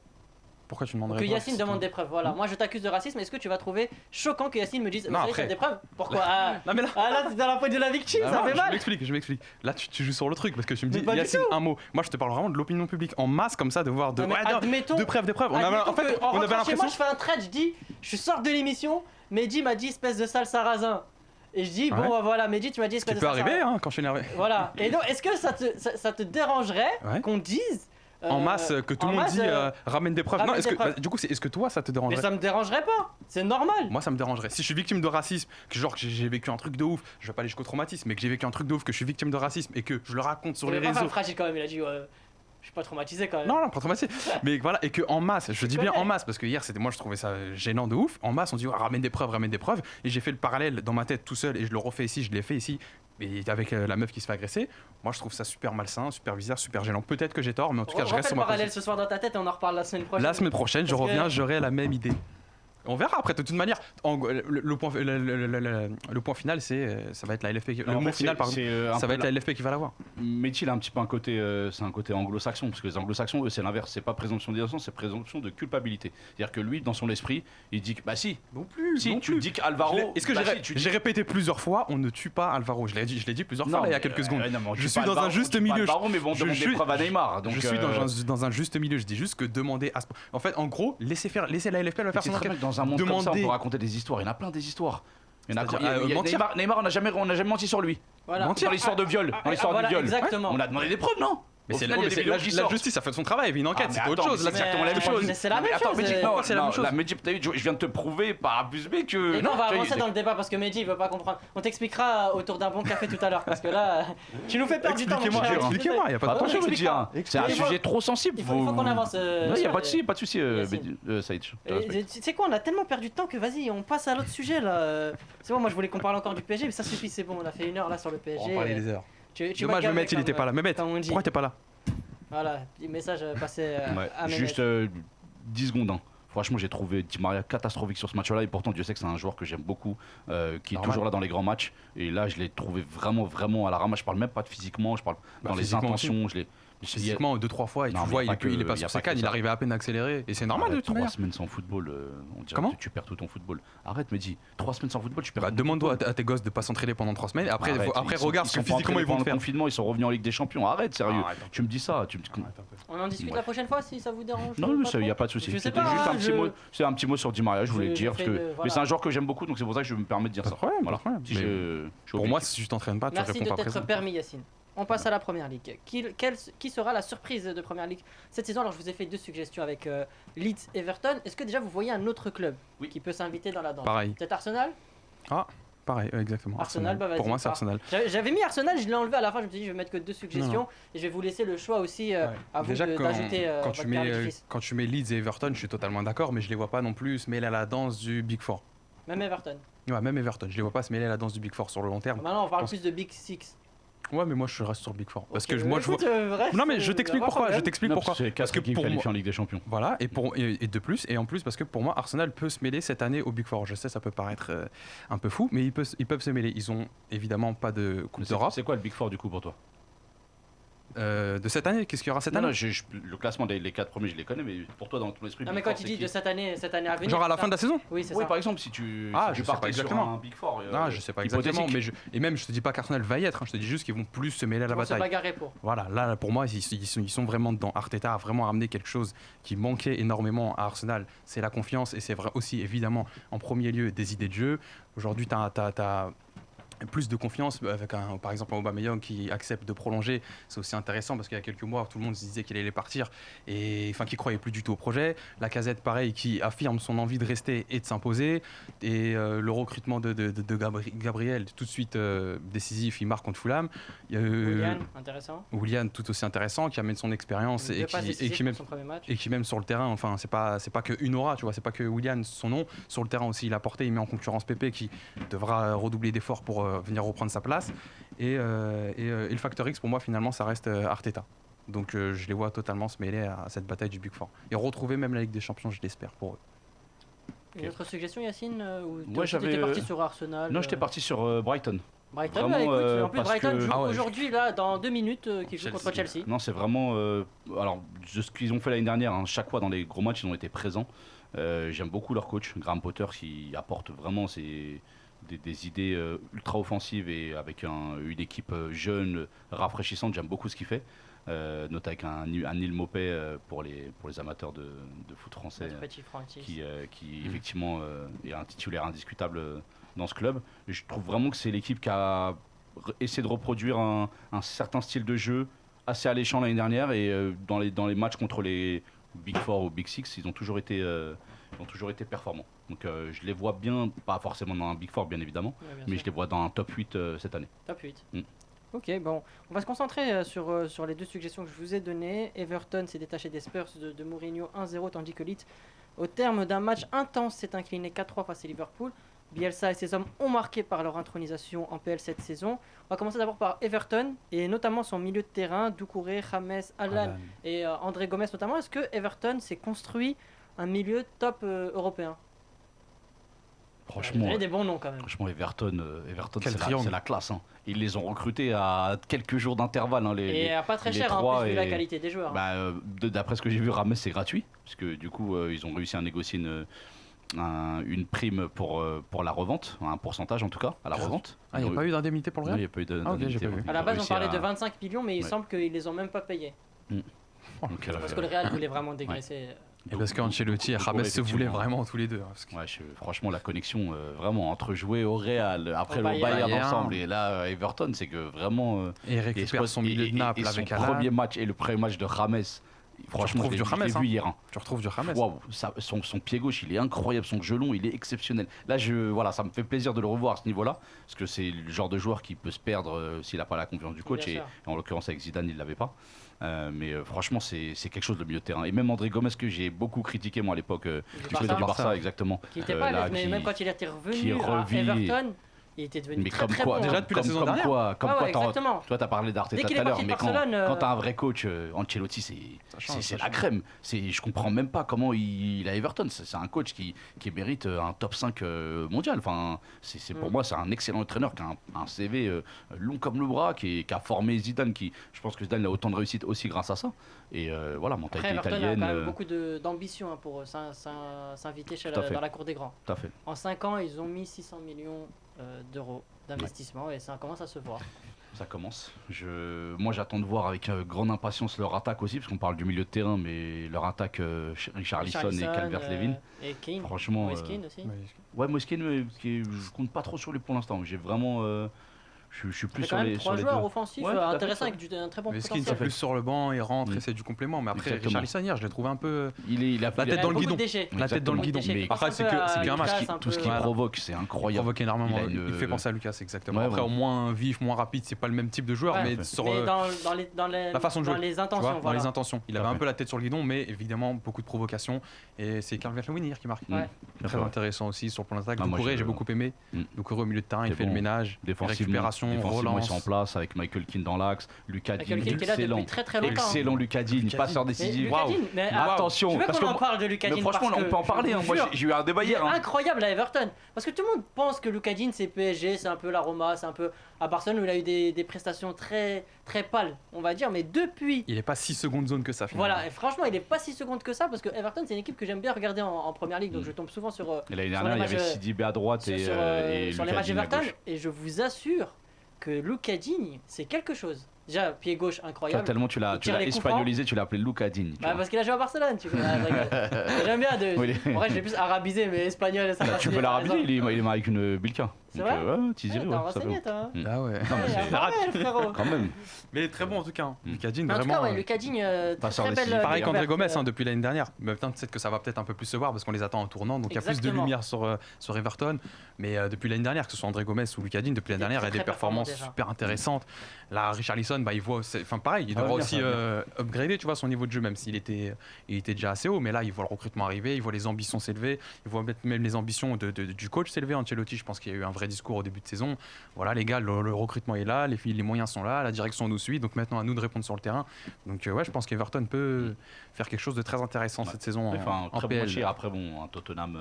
Speaker 4: Pourquoi tu demanderais
Speaker 2: que Yacine demande des preuves, voilà. Moi je t'accuse de racisme, est-ce que tu vas trouver choquant que Yacine me dise
Speaker 4: non,
Speaker 2: après des preuves? Pourquoi?
Speaker 4: Non mais
Speaker 2: là t'es dans la peau de la victime, ça fait mal.
Speaker 4: Je m'explique. Là tu joues sur le truc parce que tu me dis Yacine un mot. Moi je te parle vraiment de l'opinion publique en masse comme ça, de voir des preuves. On avait l'impression.
Speaker 2: Moi je fais un trade, je dis, je sors de l'émission, Mehdi m'a dit espèce de sale sarrasin. Et je dis bon voilà, Mehdi tu m'as dit espèce de sale sarrasin.
Speaker 4: Ça peut arriver quand je suis énervé.
Speaker 2: Voilà. Et donc est-ce que ça te dérangerait qu'on dise
Speaker 4: en masse, que tout le monde dit ramène des preuves. Non, du coup, est-ce que toi ça te dérangerait?
Speaker 2: Mais ça me dérangerait pas, c'est normal.
Speaker 4: Moi ça me dérangerait. Si je suis victime de racisme, que j'ai vécu un truc de ouf, je vais pas aller jusqu'au traumatisme, mais que j'ai vécu un truc de ouf, que je suis victime de racisme et que je le raconte sur les réseaux.
Speaker 2: Pas fragile quand même, il a dit je suis pas traumatisé quand même.
Speaker 4: Non, pas traumatisé. Mais voilà, et que en masse, je dis bien en masse, parce que hier, moi je trouvais ça gênant de ouf. En masse, on dit ramène des preuves. Et j'ai fait le parallèle dans ma tête tout seul, et je le refais ici, je l'ai fait ici, et avec la meuf qui se fait agresser. Moi je trouve ça super malsain, super bizarre, super gênant. Peut-être que j'ai tort, mais en tout cas, je reste sur ma position.
Speaker 2: Parallèle ce soir dans ta tête et on en reparle la semaine prochaine.
Speaker 4: La semaine prochaine, je reviens, j'aurai la même idée. On verra après, de toute manière. Le point final, ça va être la LFP. Le mot final, pardon, ça va être la LFP qui va l'avoir.
Speaker 3: Mais il a un petit peu un côté, c'est un côté anglo-saxon, parce que les anglo-saxons, eux, c'est l'inverse. C'est pas présomption d'innocence, c'est présomption de culpabilité. C'est-à-dire que lui, dans son esprit, il dit que bah si.
Speaker 4: Non plus.
Speaker 3: Si tu dis qu'Alvaro.
Speaker 4: Est-ce que j'ai répété plusieurs fois, on ne tue pas Alvaro. Je l'ai dit plusieurs fois là, il y a quelques secondes.
Speaker 3: Je suis dans un juste milieu. Mais bon, demande des preuves à Neymar.
Speaker 4: Je suis dans un juste milieu. Je dis juste que demander à. En fait, en gros, laissez la LFP faire son enquête.
Speaker 3: Dans un monde comme ça, raconter des histoires, il y en a plein des histoires. Neymar, on n'a jamais menti sur lui.
Speaker 2: Voilà.
Speaker 3: Dans l'histoire de viol.
Speaker 2: Exactement.
Speaker 3: On a demandé des preuves, non?
Speaker 4: Mais
Speaker 3: Au
Speaker 4: c'est
Speaker 3: final, il y a des vidéos qui
Speaker 4: la
Speaker 3: sortent.
Speaker 4: justice a fait son travail, il y a une enquête,
Speaker 3: Ah,
Speaker 4: c'est
Speaker 3: mais
Speaker 4: autre
Speaker 3: attends,
Speaker 4: chose.
Speaker 3: mais
Speaker 4: Là,
Speaker 3: c'est exactement la même chose.
Speaker 2: C'est la même
Speaker 3: Attends,
Speaker 2: chose.
Speaker 3: Mehdi,
Speaker 4: non, c'est la même chose.
Speaker 3: Là, Mehdi, t'as vu, je viens de te prouver par A plus B que.
Speaker 2: Et on va
Speaker 3: tu vois,
Speaker 2: avancer dans le débat parce que Mehdi il veut pas comprendre. On t'expliquera autour d'un bon café tout à l'heure parce que là, tu nous fais perdre du temps. mon cher.
Speaker 4: Expliquez-moi, il y a pas de
Speaker 3: Attention,
Speaker 4: problème.
Speaker 3: je veux dire, c'est un
Speaker 2: Il faut-
Speaker 3: sujet trop sensible.
Speaker 2: Il faut qu'on avance.
Speaker 3: Il n'y a pas de souci,
Speaker 2: Yacine.
Speaker 3: Saïd. je te
Speaker 2: Et,
Speaker 3: respecte.
Speaker 2: tu sais quoi, on a tellement perdu de temps que vas-y, on passe à l'autre sujet là. C'est bon, moi je voulais qu'on parle encore du PSG, mais ça suffit, c'est bon, on a fait 1 heure là sur le PSG.
Speaker 4: On va parler des heures.
Speaker 2: Tu m'as
Speaker 4: Dommage,
Speaker 2: gavé
Speaker 4: Mehmet, il
Speaker 2: comme,
Speaker 4: était pas là. Mehmet,
Speaker 2: comme on dit.
Speaker 4: pourquoi t'es pas là?
Speaker 2: Voilà, petit message passé
Speaker 3: Ouais,
Speaker 2: à Mehmet.
Speaker 3: juste 10 secondes. Hein. Franchement, j'ai trouvé Di Maria catastrophique sur ce match-là. Et pourtant, Dieu sait que c'est un joueur que j'aime beaucoup, qui est
Speaker 4: Normal.
Speaker 3: toujours là dans les grands matchs. Et là, je l'ai trouvé vraiment à la ramasse. Je parle même pas de physiquement, je parle dans les
Speaker 4: physiquement
Speaker 3: intentions. Je l'ai.
Speaker 4: Physiquement, 2-3 fois, et
Speaker 3: Non,
Speaker 4: tu
Speaker 3: mais
Speaker 4: vois,
Speaker 3: y a pas
Speaker 4: il est
Speaker 3: que-
Speaker 4: pas
Speaker 3: y a
Speaker 4: sur
Speaker 3: pas
Speaker 4: ses
Speaker 3: que
Speaker 4: cannes, il
Speaker 3: ça.
Speaker 4: arrivait à peine à accélérer. Et c'est normal de toute
Speaker 3: 3
Speaker 4: manière.
Speaker 3: semaines sans football, on dirait
Speaker 4: Comment
Speaker 3: que tu perds tout ton football. Arrête, Mehdi. 3 semaines sans football, tu perds
Speaker 4: Bah,
Speaker 3: tout ton
Speaker 4: demande-toi
Speaker 3: football.
Speaker 4: à tes gosses de pas s'entraîner pendant 3 semaines. Après,
Speaker 3: Arrête,
Speaker 4: après
Speaker 3: ils sont-
Speaker 4: regarde
Speaker 3: ils
Speaker 4: ce que
Speaker 3: sont pas
Speaker 4: physiquement ils vont
Speaker 3: entraînés
Speaker 4: te
Speaker 3: pendant
Speaker 4: faire.
Speaker 3: le confinement, ils sont revenus en Ligue des Champions. Arrête, sérieux.
Speaker 4: Arrête,
Speaker 3: Tu me dis ça.
Speaker 2: On en discute
Speaker 3: Ouais.
Speaker 2: la prochaine fois si ça vous dérange.
Speaker 3: Non,
Speaker 2: pas
Speaker 3: mais il
Speaker 2: trop
Speaker 3: n'y a pas de souci.
Speaker 2: Je sais
Speaker 3: C'était
Speaker 2: pas,
Speaker 3: juste un petit
Speaker 2: je-
Speaker 3: mot. C'est un petit mot sur Di Maria, je voulais le dire.
Speaker 2: j'essaie
Speaker 3: Parce que...
Speaker 2: de- voilà.
Speaker 3: Mais c'est un joueur que j'aime beaucoup, donc c'est pour ça que je me permets de dire
Speaker 4: Pas
Speaker 3: ça.
Speaker 4: de problème,
Speaker 3: Voilà.
Speaker 4: pas de problème.
Speaker 3: Si
Speaker 4: Mais
Speaker 3: je suis
Speaker 4: Pour moi,
Speaker 3: objectif.
Speaker 4: si tu t'entraînes pas, tu
Speaker 2: Merci
Speaker 4: réponds
Speaker 2: de
Speaker 4: pas
Speaker 2: t'être
Speaker 4: présent.
Speaker 2: permis, Yacine. On passe à la première ligue. Qui sera la surprise de première ligue cette saison? Alors, je vous ai fait 2 suggestions avec Leeds Everton. Est-ce que déjà vous voyez un autre club qui peut s'inviter dans la danse?
Speaker 4: Pareil.
Speaker 2: Peut-être Arsenal?
Speaker 4: Pareil, exactement.
Speaker 2: Arsenal, bah vas-y.
Speaker 4: Pour moi, c'est Arsenal.
Speaker 2: J'avais mis Arsenal, je l'ai enlevé à la fin. Je me suis dit, je vais mettre que 2 suggestions et je vais vous laisser le choix aussi à vous
Speaker 4: Déjà,
Speaker 2: d'ajouter
Speaker 4: quand
Speaker 2: votre
Speaker 4: tu
Speaker 2: père
Speaker 4: mets,
Speaker 2: l'édifice.
Speaker 4: quand tu mets Leeds et Everton, je suis totalement d'accord, mais je les vois pas non plus se mêler à la danse du Big Four.
Speaker 2: Même Everton.
Speaker 4: Ouais, même Everton, je les vois pas se mêler à la danse du Big Four sur le long terme.
Speaker 2: Maintenant, on parle
Speaker 4: pense-
Speaker 2: plus de Big Six.
Speaker 4: Ouais, mais moi je reste sur Big Four. Parce que
Speaker 2: Ok,
Speaker 4: moi je vois.
Speaker 2: écoute, bref,
Speaker 4: Non, mais je t'explique
Speaker 2: pas de
Speaker 4: pourquoi. Je
Speaker 2: problème.
Speaker 4: t'explique
Speaker 3: Non,
Speaker 4: pourquoi.
Speaker 3: C'est 4 équipes
Speaker 4: pour moi-
Speaker 3: qualifiées en Ligue des Champions.
Speaker 4: Voilà, et de plus, et en plus, parce que pour moi, Arsenal peut se mêler cette année au Big Four. Je sais, ça peut paraître un peu fou, mais ils peuvent se mêler. Ils ont évidemment pas de Coupe d'Europe.
Speaker 3: C'est quoi le Big Four du coup pour toi?
Speaker 4: De cette année, qu'est-ce qu'il y aura cette
Speaker 3: Non,
Speaker 4: année
Speaker 3: non, le classement des 4 premiers, je les connais, mais pour toi, dans ton esprit,
Speaker 2: Non,
Speaker 3: Big
Speaker 2: mais quand
Speaker 3: Four,
Speaker 2: tu
Speaker 3: c'est
Speaker 2: dis
Speaker 3: qui
Speaker 2: de cette année à venir.
Speaker 4: Genre à la
Speaker 2: c'est
Speaker 4: fin de
Speaker 2: ça
Speaker 4: la saison?
Speaker 2: Oui, c'est
Speaker 3: Oui,
Speaker 2: ça.
Speaker 3: par exemple, si tu
Speaker 4: Je sais pas
Speaker 3: partais sur
Speaker 4: exactement.
Speaker 3: un Big Four.
Speaker 4: Ah, je sais pas exactement,
Speaker 3: hypothétique.
Speaker 4: et même je te dis pas qu'Arsenal va y être, hein, je te dis juste qu'ils vont plus se mêler à la
Speaker 2: Ils vont se
Speaker 4: bataille.
Speaker 2: bagarrer pour.
Speaker 4: Voilà, là pour moi, ils sont vraiment dedans. Arteta a vraiment ramené quelque chose qui manquait énormément à Arsenal. C'est la confiance et c'est vrai aussi évidemment en premier lieu des idées de jeu. Aujourd'hui, tu as plus de confiance avec par exemple un Aubameyang qui accepte de prolonger. C'est aussi intéressant parce qu'il y a quelques mois, tout le monde se disait qu'il allait partir et enfin qui croyait plus du tout au projet. La Casette, pareil, qui affirme son envie de rester et de s'imposer. Et le recrutement de Gabriel, tout de suite décisif, il marque contre Fulham.
Speaker 2: Willian, intéressant.
Speaker 4: Willian, tout aussi intéressant, qui amène son expérience et qui même
Speaker 2: son premier match.
Speaker 4: et qui même sur le terrain, enfin c'est pas que une aura, tu vois, c'est pas que Willian son nom, sur le terrain aussi il a porté, il met en concurrence Pépé qui devra redoubler d'efforts pour venir reprendre sa place et le facteur X pour moi finalement ça reste Arteta. Donc je les vois totalement se mêler à cette bataille du Big Four et retrouver même la Ligue des Champions, je l'espère pour eux.
Speaker 2: Une autre suggestion, Yacine
Speaker 3: Ouais,
Speaker 2: j'étais
Speaker 3: j'avais,
Speaker 2: parti sur Arsenal.
Speaker 3: Non, j'étais parti sur Brighton.
Speaker 2: Brighton,
Speaker 3: Vraiment,
Speaker 2: bah, écoute, en plus
Speaker 3: parce
Speaker 2: Brighton
Speaker 3: que-
Speaker 2: joue
Speaker 4: Ah ouais,
Speaker 2: aujourd'hui, là, dans 2 minutes, qui joue
Speaker 4: Chelsea.
Speaker 2: contre Chelsea.
Speaker 3: Non, c'est vraiment. Alors, de ce qu'ils ont fait l'année dernière, hein, chaque fois dans les gros matchs, ils ont été présents. J'aime beaucoup leur coach, Graham Potter, qui apporte vraiment des idées ultra offensives et avec une équipe jeune, rafraîchissante. J'aime beaucoup ce qu'il fait. Notamment avec un Neil Maupay pour les amateurs de foot français.
Speaker 2: Notre petit Francis.
Speaker 3: Qui effectivement est un titulaire indiscutable dans ce club. Et je trouve vraiment que c'est l'équipe qui a essayé de reproduire un certain style de jeu assez alléchant l'année dernière et dans les matchs contre les Big Four ou Big Six, ils ont toujours été performants. Donc je les vois bien, pas forcément dans un Big Four bien évidemment,
Speaker 2: Ouais, bien
Speaker 3: mais
Speaker 2: sûr.
Speaker 3: je les vois dans un top 8 cette année.
Speaker 2: Top 8.
Speaker 3: Mm.
Speaker 2: Ok, bon, on va se concentrer sur les 2 suggestions que je vous ai données. Everton s'est détaché des Spurs de Mourinho 1-0, tandis que Leeds, au terme d'un match intense, s'est incliné 4-3 face à Liverpool. Bielsa et ses hommes ont marqué par leur intronisation en PL cette saison. On va commencer d'abord par Everton, et notamment son milieu de terrain, Doucouré, James, Allan et André Gomes notamment. Est-ce que Everton s'est construit un milieu top européen?
Speaker 3: Franchement,
Speaker 2: Il y a des bons noms quand même.
Speaker 3: franchement Everton
Speaker 4: Quel
Speaker 3: c'est
Speaker 4: triangle.
Speaker 3: la classe. Hein. Ils les ont recrutés à quelques jours d'intervalle. Hein,
Speaker 2: Et pas très
Speaker 3: les
Speaker 2: cher, en
Speaker 3: trois
Speaker 2: plus, vu
Speaker 3: et-
Speaker 2: la qualité des joueurs.
Speaker 3: D'après ce que j'ai vu, Rames c'est gratuit, parce que du coup ils ont réussi à négocier une prime pour la revente, un pourcentage en tout cas à la revente.
Speaker 4: Ah, il n'y a pas eu d'indemnité pour le
Speaker 3: Non, il
Speaker 4: Real
Speaker 3: n'y a pas eu de.
Speaker 4: Ah, ok, j'ai
Speaker 3: d'indemnité,
Speaker 4: pas vu.
Speaker 3: ouais.
Speaker 2: À la
Speaker 3: Ils ont
Speaker 2: base, on
Speaker 3: réussi
Speaker 2: parlait
Speaker 3: à-
Speaker 2: de 25 millions, mais il
Speaker 3: Ouais.
Speaker 2: semble qu'ils les ont même pas payés.
Speaker 3: Donc,
Speaker 2: Parce que le Real voulait vraiment dégraisser.
Speaker 4: Et parce qu'Ancelotti et James se voulaient vraiment tous les deux. Parce que...
Speaker 3: Ouais, franchement, la connexion, vraiment, entre jouer au Real, après le Bayern ensemble, et là, Everton, c'est que vraiment.
Speaker 4: Et il récupère son milieu de Naples avec
Speaker 3: son premier match et le premier match de James. Franchement, je l'ai vu hier.
Speaker 4: Tu retrouves du James.
Speaker 3: Waouh, son pied gauche, il est incroyable, son gelon, il est exceptionnel. Là, voilà, ça me fait plaisir de le revoir à ce niveau-là, parce que c'est le genre de joueur qui peut se perdre s'il n'a pas la confiance du coach, et en l'occurrence avec Zidane, il ne l'avait pas. Mais franchement, c'est quelque chose de milieu de terrain. Et même André Gomes, que j'ai beaucoup critiqué moi à l'époque, du côté du Barça, exactement.
Speaker 2: Qui n'était pas à l'aise, mais même quand il était revenu à Everton. Il était devenu très très bon.
Speaker 4: Déjà depuis la saison dernière.
Speaker 3: Toi, t'as parlé d'Arteta tout à l'heure, mais quand t'as un vrai coach, Ancelotti, c'est la crème. Je comprends même pas comment il a Everton. C'est un coach qui mérite un top 5 mondial. Enfin, pour moi, c'est un excellent entraîneur qui a un CV long comme le bras, qui a formé Zidane. Je pense que Zidane a autant de réussite aussi grâce à ça. Et voilà, mentalité
Speaker 2: italienne.
Speaker 3: Everton
Speaker 2: a quand même beaucoup d'ambition pour s'inviter dans la cour des grands.
Speaker 3: Tout à fait.
Speaker 2: En 5 ans, ils ont mis 600 millions d'euros d'investissement et ça commence à se voir.
Speaker 3: Ça commence. Moi, j'attends de voir avec grande impatience leur attaque aussi, parce qu'on parle du milieu de terrain, mais leur attaque, Richarlison et Calvert-Lewin.
Speaker 2: Et Keane.
Speaker 3: Franchement.
Speaker 2: Moise Keane aussi.
Speaker 3: Ouais, Moise Keane, je compte pas trop sur lui pour l'instant. J'ai vraiment. Je suis plus sur les
Speaker 2: 3 joueurs offensifs intéressants avec un très bon potentiel.
Speaker 4: Meskin, c'est plus sur le banc, il rentre et c'est du complément. Mais après, Richarlison hier, je l'ai trouvé un peu.
Speaker 3: Il a
Speaker 4: la tête dans le guidon.
Speaker 3: La tête dans le guidon.
Speaker 4: Mais après, c'est qu'un match.
Speaker 3: Tout ce qu'il provoque, c'est incroyable.
Speaker 4: Il provoque énormément. Il fait penser à Lucas, exactement. Après, au moins vif, moins rapide, c'est pas le même type de joueur, mais sur la façon de jouer.
Speaker 2: Dans les intentions.
Speaker 4: Dans les intentions. Il avait un peu la tête sur le guidon, mais évidemment, beaucoup de provocations. Et c'est Calvert-Lewin hier qui marque. Très intéressant aussi sur le plan d'attaque. Doucouré, j'ai beaucoup aimé. Doucouré au milieu de terrain, il fait le ménage.
Speaker 3: Récupération, relance. Place avec Michael Keane dans l'axe, Lucas Digne, excellent Lucas Digne, passeur décisif. Attention,
Speaker 2: parce qu'on parle de Lucas Digne.
Speaker 3: Franchement, on peut en parler. Moi, j'ai eu un débat hier.
Speaker 2: Incroyable à Everton, parce que tout le monde pense que Lucas Digne c'est PSG, c'est un peu la Roma, c'est un peu à Barcelone où il a eu des prestations très très pâles, on va dire, mais depuis.
Speaker 4: Il est pas si seconde zone que ça. Finalement.
Speaker 2: Voilà, et franchement, il est pas si seconde que ça parce que Everton c'est une équipe que j'aime bien regarder en première ligue, donc je tombe souvent sur.
Speaker 3: L'année dernière, il y avait Sidibé à droite et
Speaker 2: sur les matchs Everton, et je vous assure que Lucas Digne, c'est quelque chose. Déjà, pied gauche incroyable.
Speaker 3: Tellement tu l'as espagnolisé, tu l'as appelé Lucas Digne.
Speaker 2: Parce qu'il a joué à Barcelone, tu vois. J'aime bien. En vrai, je l'ai plus arabisé, mais espagnol, ça
Speaker 3: tu peux l'arabiser, il est avec une Bilka.
Speaker 2: C'est vrai
Speaker 3: Tiziri,
Speaker 2: t'as renseigné, toi.
Speaker 4: Ah ouais.
Speaker 2: Frérot.
Speaker 3: Quand même.
Speaker 4: Mais très bon en tout cas. Lucas Digne,
Speaker 2: vraiment.
Speaker 4: En tout
Speaker 2: cas, Lucas Digne, très belle.
Speaker 4: Pareil qu'André Gomes depuis l'année dernière. Mais peut-être que ça va peut-être un peu plus se voir parce qu'on les attend en tournant. Donc il y a plus de lumière sur Everton. Mais depuis l'année dernière, que ce soit André Gomes ou Lucas Digne, depuis l'année dernière, il y a des performances super intéressantes. Là, Richarlison, il voit. Enfin, pareil, il devra aussi upgrader, tu vois, son niveau de jeu, même s'il était déjà assez haut. Mais là, il voit le recrutement arriver, il voit les ambitions s'élever, il voit même les ambitions du coach s'élever. Ancelotti, je pense qu'il y a eu un vrai discours au début de saison. Voilà, les gars, le recrutement est là, les moyens sont là, la direction nous suit. Donc maintenant, à nous de répondre sur le terrain. Donc ouais, je pense qu'Everton peut faire quelque chose de très intéressant cette saison en
Speaker 3: très
Speaker 4: PL.
Speaker 3: Bon après, un Tottenham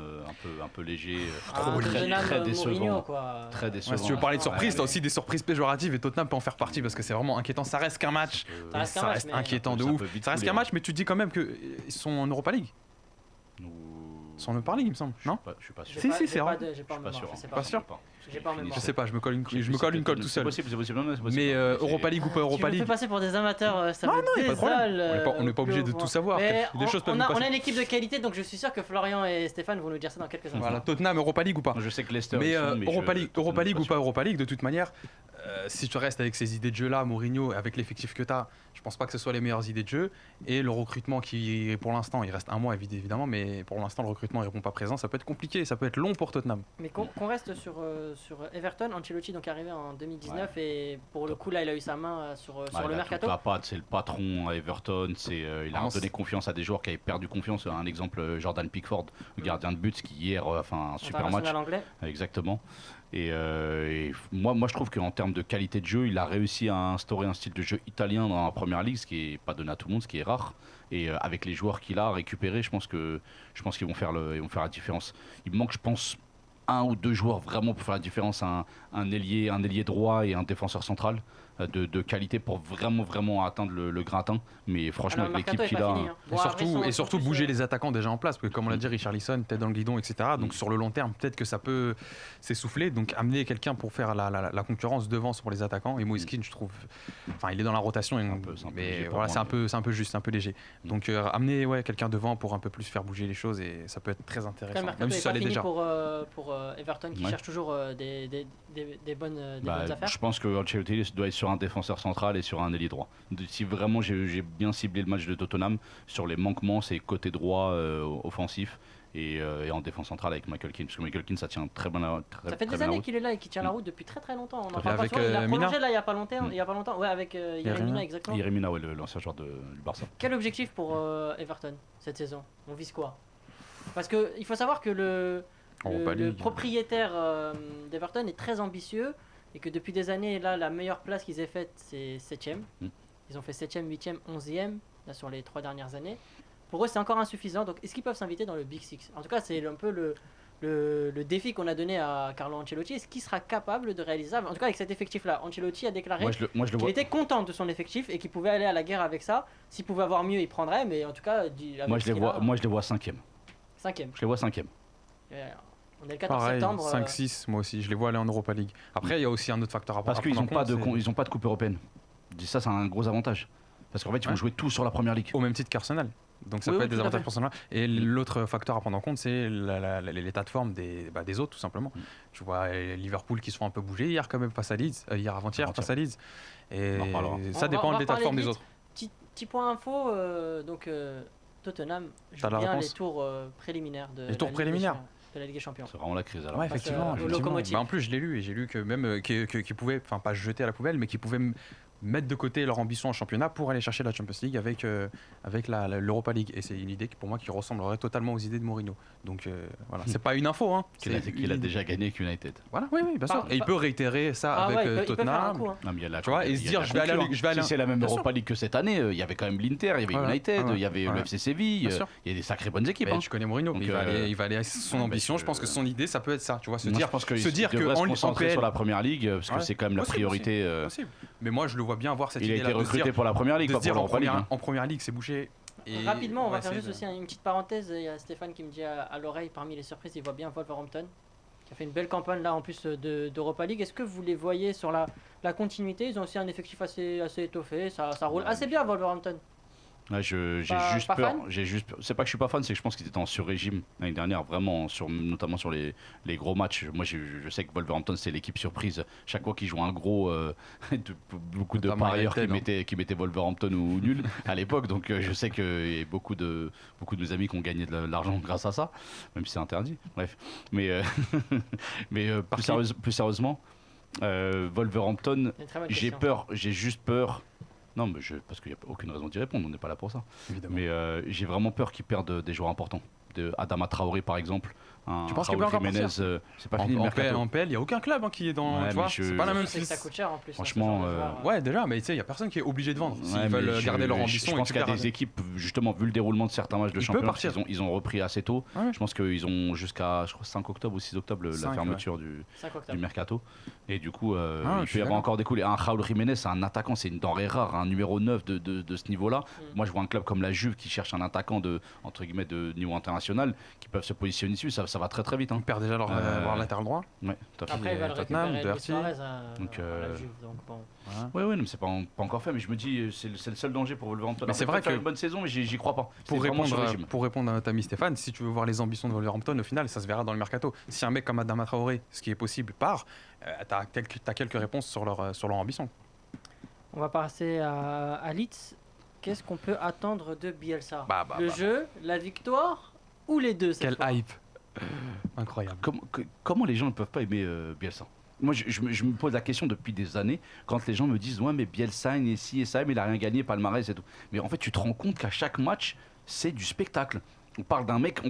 Speaker 3: un peu léger,
Speaker 2: très
Speaker 3: décevant.
Speaker 2: Très
Speaker 3: décevant.
Speaker 4: Si tu veux parler de surprises, t'as aussi des surprises péjoratives et Tottenham peut en faire partie parce que c'est vraiment inquiétant. Ça reste qu'un match. Ça reste inquiétant de ouf. Ça reste qu'un match, mais tu te dis quand même qu'ils sont en Europa League. Ils sont en Europa League, il me semble. Non ?
Speaker 3: Je suis pas sûr.
Speaker 4: Si, c'est vrai.
Speaker 3: Je suis pas sûr.
Speaker 4: Pas sûr ? Je sais pas, je me colle une colle tout seul.
Speaker 3: C'est possible.
Speaker 4: Mais Europa League ou pas Europa League.
Speaker 2: Tu me fais passer pour des amateurs, ça
Speaker 4: non,
Speaker 2: me
Speaker 4: y a pas de problème. On n'est pas obligé de tout savoir.
Speaker 2: Des choses peuvent on a une équipe de qualité, donc je suis sûr que Florian et Stéphane vont nous dire ça dans quelques instants.
Speaker 4: Voilà, Tottenham, Europa League ou pas.
Speaker 3: Je sais que Leicester.
Speaker 4: Mais Europa League ou pas Europa League, de toute manière, si tu restes avec ces idées de jeu là, Mourinho, avec l'effectif que tu as, je pense pas que ce soit les meilleures idées de jeu. Et le recrutement qui, pour l'instant, il reste un mois évidemment, mais pour l'instant, le recrutement ne répond pas présent. Ça peut être compliqué, ça peut être long pour Tottenham.
Speaker 2: Mais qu'on reste sur Everton, Ancelotti donc est arrivé en 2019 et pour le coup là il a eu sa main sur le mercato.
Speaker 3: C'est le patron à Everton, il a donné confiance à des joueurs qui avaient perdu confiance. Un exemple, Jordan Pickford, le gardien de but, qui hier un super match.
Speaker 2: Anglais.
Speaker 3: Exactement. Et moi je trouve qu'en termes de qualité de jeu, il a réussi à instaurer un style de jeu italien dans la première ligue, ce qui n'est pas donné à tout le monde, ce qui est rare. Et avec les joueurs qu'il a récupérés, je pense qu'ils vont faire la différence. Il me manque, je pense, un ou deux joueurs vraiment pour faire la différence, un ailier droit et un défenseur central de qualité pour vraiment atteindre le gratin. Mais franchement,
Speaker 2: Alors,
Speaker 3: avec l'équipe
Speaker 2: le
Speaker 3: qu'il
Speaker 2: mercato
Speaker 3: a...
Speaker 2: est pas fini, hein.
Speaker 4: Et surtout
Speaker 2: plus,
Speaker 4: bouger les attaquants déjà en place, parce que comme on l'a dit, Richarlison, tête dans le guidon, etc. Donc sur le long terme, peut-être que ça peut s'essouffler. Donc amener quelqu'un pour faire la concurrence devant pour les attaquants. Et Moïse Kean, je trouve, enfin il est dans la rotation, mais voilà, c'est un peu juste, c'est un peu léger. Donc amener quelqu'un devant pour un peu plus faire bouger les choses et ça peut être très intéressant.
Speaker 2: Le mercato
Speaker 4: Même si
Speaker 2: est
Speaker 4: ça
Speaker 2: pas
Speaker 4: l'est
Speaker 2: fini
Speaker 4: déjà.
Speaker 2: pour Everton qui cherche toujours des bonnes affaires.
Speaker 3: Je pense que Ancelotti doit être sur un défenseur central et sur un ailier droit. Si vraiment j'ai bien ciblé le match de Tottenham, sur les manquements, c'est côté droit offensif et en défense centrale avec Michael Keane. Parce que Michael Keane, ça tient très bien
Speaker 2: Ça fait des années qu'il est là et qu'il tient la route depuis très longtemps. On en parle pas
Speaker 4: Avec
Speaker 2: souvent. Il a prolongé
Speaker 4: Mina.
Speaker 2: là il y a pas longtemps. Ouais, avec Yeremina, exactement.
Speaker 3: Yeremina, l'ancien joueur du Barça.
Speaker 2: Quel objectif pour Everton cette saison? On vise quoi? Parce qu'il faut savoir que le propriétaire d'Everton est très ambitieux et que depuis des années, là, la meilleure place qu'ils aient faite, c'est 7ème. Ils ont fait 7ème, 8ème, 11ème là, sur les 3 dernières années. Pour eux, c'est encore insuffisant. Donc, est-ce qu'ils peuvent s'inviter dans le Big Six? En tout cas, c'est un peu le défi qu'on a donné à Carlo Ancelotti. Est-ce qu'il sera capable de réaliser? En tout cas, avec cet effectif-là, Ancelotti a déclaré qu'il était content de son effectif et qu'il pouvait aller à la guerre avec ça. S'il pouvait avoir mieux, il prendrait. Mais en tout cas,
Speaker 3: moi, je les vois 5ème.
Speaker 2: 5ème.
Speaker 3: Je les vois 5ème.
Speaker 2: On est le 14
Speaker 4: Pareil,
Speaker 2: septembre.
Speaker 4: 5-6, moi aussi, je les vois aller en Europa League. Après, il y a aussi un autre facteur à prendre.
Speaker 3: Parce qu'ils n'ont pas de coupe européenne. Ça, c'est un gros avantage. Parce qu'en fait, ils vont jouer tout sur la première ligue.
Speaker 4: Au même titre qu'Arsenal. Donc ça peut être des avantages pour Arsenal. Et l'autre facteur à prendre en compte, c'est l'état de forme des autres, tout simplement. Tu vois Liverpool qui se font un peu bouger hier quand même face à Leeds, avant-hier face à Leeds. Et ça dépend de l'état de forme des autres.
Speaker 2: Petit point info, Tottenham joue bien les tours préliminaires de la Ligue des Champions.
Speaker 3: C'est vraiment la crise alors.
Speaker 4: Ouais, effectivement.
Speaker 2: Locomotive.
Speaker 4: En plus, je l'ai lu et j'ai lu que même qu'ils pouvaient, enfin pas jeter à la poubelle, mais qu'ils pouvaient mettre de côté leur ambition en championnat pour aller chercher la Champions League avec l'Europa League. Et c'est une idée qui, pour moi, qui ressemblerait totalement aux idées de Mourinho. Donc voilà, c'est pas une info. Hein.
Speaker 3: Qu'il a déjà gagné avec United.
Speaker 4: Voilà, oui, bien sûr. Et il peut réitérer ça avec Tottenham.
Speaker 3: Tu vois,
Speaker 4: et se dire, je vais aller.
Speaker 3: Si c'est la même Europa League que cette année, il y avait quand même l'Inter, il y avait United, il y avait le FC Séville, il y a des sacrées bonnes équipes.
Speaker 4: Tu connais Mourinho, il va aller à son ambition. Je pense que son idée, ça peut être ça. Tu vois, se dire
Speaker 3: que se concentrer sur la Première Ligue, parce que c'est quand même la priorité.
Speaker 4: Mais moi, je le vois bien avoir cette idée.
Speaker 3: Il a été recruté pour la Première Ligue, pas pour l'Europa League.
Speaker 4: En Première Ligue, c'est bouché.
Speaker 2: Rapidement, on va faire juste aussi une petite parenthèse. Il y a Stéphane qui me dit à l'oreille, parmi les surprises, il voit bien Wolverhampton, qui a fait une belle campagne là en plus d'Europa League. Est-ce que vous les voyez sur la continuité? Ils ont aussi un effectif assez étoffé, ça roule assez bien Wolverhampton.
Speaker 3: Ouais, j'ai juste peur. C'est pas que je suis pas fan, c'est que je pense qu'ils étaient en sur-régime l'année dernière, vraiment, notamment sur les gros matchs. Moi, je sais que Wolverhampton, c'est l'équipe surprise. Chaque fois qu'ils jouent un gros, beaucoup de parieurs qui mettaient Wolverhampton ou nul à l'époque. Donc, je sais qu'il y a beaucoup de mes amis qui ont gagné de l'argent grâce à ça, même si c'est interdit. Bref. Mais plus sérieusement, Wolverhampton, j'ai juste peur. Non, mais parce qu'il n'y a aucune raison d'y répondre, on n'est pas là pour ça. Évidemment. Mais j'ai vraiment peur qu'ils perdent des joueurs importants. Adama Traoré, par exemple.
Speaker 4: Tu penses qu'il peut encore partir?
Speaker 3: C'est pas fini le mercato.
Speaker 4: En PL, il n'y a aucun club qui est dans. Tu vois, c'est pas la même chose.
Speaker 2: Ça coûte cher en plus.
Speaker 3: Franchement.
Speaker 4: Ouais, déjà, mais tu sais, il n'y a personne qui est obligé de vendre. S'ils veulent garder leur ambition.
Speaker 3: Je pense qu'il y a des équipes, justement, vu le déroulement de certains matchs de championnat, ils ont repris assez tôt. Je pense qu'ils ont jusqu'à 5 octobre ou 6 octobre la fermeture du mercato. Et du coup, il peut y avoir encore des coups. Un Raúl Jiménez, c'est un attaquant, c'est une denrée rare, un numéro 9 de ce niveau-là. Moi, je vois un club comme la Juve qui cherche un attaquant de niveau international qui peuvent se positionner dessus. Ça va très très vite.
Speaker 4: Ils perdent déjà leur latéral droit.
Speaker 3: Ouais,
Speaker 2: après, ils veulent récupérer Luis Suarez à la Juve.
Speaker 3: Oui, mais c'est pas encore fait. Mais je me dis, c'est le seul danger pour Wolverhampton.
Speaker 4: Mais c'est vrai que
Speaker 3: une bonne saison, mais j'y crois pas.
Speaker 4: Pour répondre à notre ami Stéphane, si tu veux voir les ambitions de Wolverhampton, au final, ça se verra dans le mercato. Si un mec comme Adama Traoré, ce qui est possible, part, t'as quelques réponses sur leur ambition.
Speaker 2: On va passer à Leeds. Qu'est-ce qu'on peut attendre de Bielsa? Le jeu, la victoire ou les deux?
Speaker 4: Quel hype! Incroyable.
Speaker 3: Comment les gens ne peuvent pas aimer Bielsa? Moi, je me pose la question depuis des années, quand les gens me disent ouais, mais Bielsa, il est ci et ça, mais il a rien gagné, palmarès et tout. Mais en fait, tu te rends compte qu'à chaque match, c'est du spectacle. On parle d'un mec,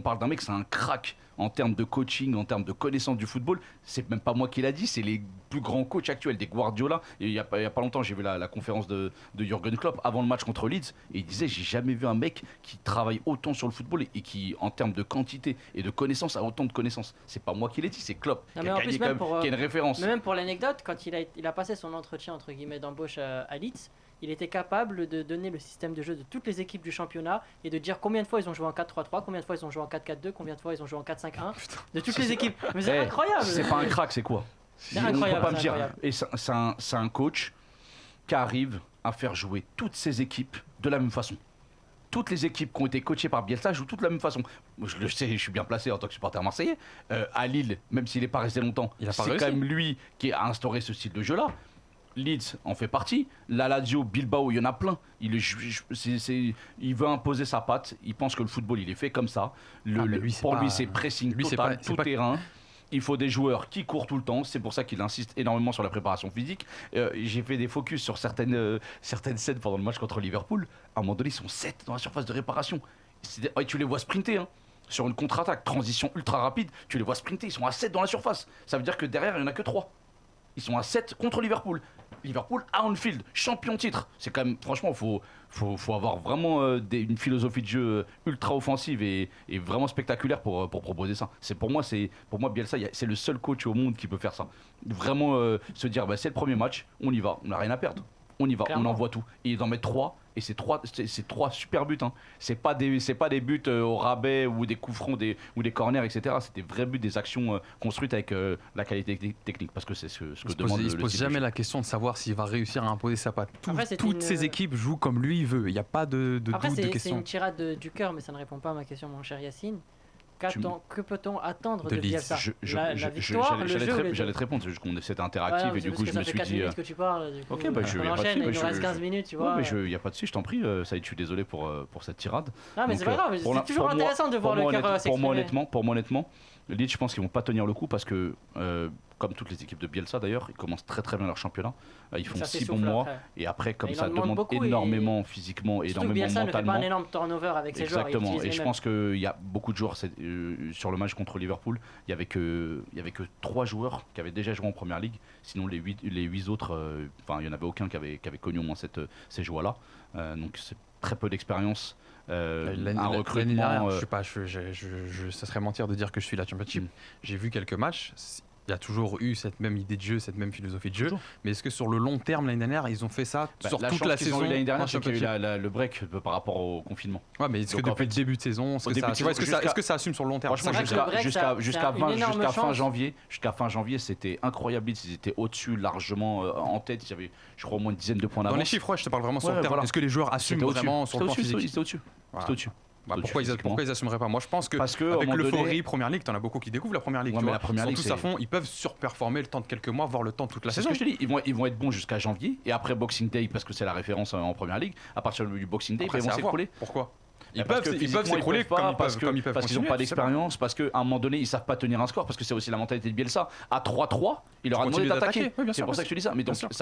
Speaker 3: c'est un crack en termes de coaching, en termes de connaissance du football. C'est même pas moi qui l'a dit, c'est les plus grands coachs actuels, des Guardiola. Et il y a pas longtemps, j'ai vu la conférence de Jürgen Klopp avant le match contre Leeds, et il disait j'ai jamais vu un mec qui travaille autant sur le football et qui, en termes de quantité et de connaissances, a autant de connaissances. C'est pas moi qui l'ai dit, c'est Klopp qui a gagné qui a une référence.
Speaker 2: Mais même pour l'anecdote, quand il a passé son entretien entre guillemets d'embauche à Leeds, il était capable de donner le système de jeu de toutes les équipes du championnat et de dire combien de fois ils ont joué en 4-3-3, combien de fois ils ont joué en 4-4-2, combien de fois ils ont joué en 4-5-1, de toutes les équipes. Mais c'est incroyable.
Speaker 3: C'est pas un crack, c'est quoi?
Speaker 2: C'est incroyable.
Speaker 3: On peut pas me dire. Et c'est un coach qui arrive à faire jouer toutes ses équipes de la même façon. Toutes les équipes qui ont été coachées par Bielsa jouent toutes de la même façon. Moi, je le sais, je suis bien placé en tant que supporter marseillais. À Lille, même s'il n'est pas resté longtemps, c'est quand même lui qui a instauré ce style de jeu-là. Leeds en fait partie, la Lazio, Bilbao, il y en a plein. Il veut imposer sa patte, il pense que le football il est fait comme ça. Lui c'est pressing total, tout terrain. Il faut des joueurs qui courent tout le temps, c'est pour ça qu'il insiste énormément sur la préparation physique. J'ai fait des focus sur certaines scènes pendant le match contre Liverpool. À un moment donné, ils sont 7 dans la surface de réparation. Tu les vois sprinter, hein. Sur une contre-attaque, transition ultra rapide, tu les vois sprinter, ils sont à 7 dans la surface. Ça veut dire que derrière, il n'y en a que 3. Ils sont à 7 contre Liverpool. Liverpool à Anfield, champion titre. C'est quand même, franchement, faut avoir vraiment une philosophie de jeu ultra offensive et vraiment spectaculaire pour proposer ça. Pour moi, Bielsa, c'est le seul coach au monde qui peut faire ça. Vraiment se dire, c'est le premier match, on y va, on n'a rien à perdre. On y va, clairement. On envoie tout. Et ils en mettent 3. Et c'est 3 super buts. Hein. C'est pas des buts au rabais ou des coups francs ou des corners, etc. C'est des vrais buts, des actions construites avec la qualité technique. Parce que c'est ce que demande le
Speaker 4: Il se pose jamais la question de savoir s'il va réussir à imposer sa patte. Toutes ces équipes jouent comme lui il veut. Il n'y a pas de doute, de question.
Speaker 2: C'est une tirade du cœur, mais ça ne répond pas à ma question, mon cher Yacine. Que peut-on attendre de Bielsa? La victoire, le jeu.
Speaker 3: J'allais te répondre, c'est juste qu'on c'était interactif et du coup je me suis dit.
Speaker 2: Que tu parles, du coup,
Speaker 3: ok, je
Speaker 2: on enchaîne, il nous reste 15 minutes, tu vois.
Speaker 3: Il n'y a pas de souci, je t'en prie. Ça, je suis désolé pour cette tirade.
Speaker 2: Non, mais c'est pas grave, c'est toujours intéressant de voir le cœur s'exprimer.
Speaker 3: Pour moi, honnêtement, Leeds, je pense qu'ils vont pas tenir le coup parce que, comme toutes les équipes de Bielsa d'ailleurs, ils commencent très très bien leur championnat. Ils font 6 bons mois et après, comme ça demande énormément physiquement, énormément
Speaker 2: Bielsa
Speaker 3: mentalement.
Speaker 2: ne fait pas un énorme turnover avec ses joueurs.
Speaker 3: Exactement. Et je pense qu'il y a beaucoup de joueurs sur le match contre Liverpool. Il y avait que 3 joueurs qui avaient déjà joué en Première Ligue. Sinon les 8 autres, il y en avait aucun qui avait connu au moins ces joueurs-là. Donc c'est très peu d'expérience. Un recrutement.
Speaker 4: Je sais pas, ça serait mentir de dire que je suis la Championship. J'ai vu quelques matchs. Il y a toujours eu cette même idée de jeu, cette même philosophie de jeu. Toujours. Mais est-ce que sur le long terme, l'année dernière, ils ont fait ça sur toute la saison?
Speaker 3: L'année dernière, c'est qu'il y a eu le break par rapport au confinement.
Speaker 4: Ouais, mais est-ce que depuis le début de saison, est-ce que ça assume sur le long terme?
Speaker 3: Jusqu'à fin janvier, c'était incroyable. Ils étaient au-dessus, largement en tête. Ils avaient, je crois, au moins une dizaine de points d'avance.
Speaker 4: Dans les chiffres, je te parle vraiment sur le terme. Est-ce que les joueurs assument vraiment sur le plan physique?
Speaker 3: C'était au-dessus.
Speaker 4: Pourquoi ils assumeraient pas? Moi je pense que avec l'euphorie Première Ligue, t'en as beaucoup qui découvrent la Première Ligue.
Speaker 3: Mais la Première Ligue,
Speaker 4: tout à fond, ils peuvent surperformer le temps de quelques mois, voire le temps de toute la saison.
Speaker 3: C'est ce que je te dis, ils vont être bons jusqu'à janvier et après Boxing Day parce que c'est la référence en Première Ligue. À partir du Boxing Day, ils vont s'écrouler.
Speaker 4: Pourquoi? Ils peuvent s'écrouler parce
Speaker 3: qu'ils n'ont pas d'expérience, parce qu'à un moment donné ils savent pas tenir un score, parce que c'est aussi la mentalité de Bielsa. À 3-3, il leur a demandé d'attaquer. C'est pour ça que je te dis ça.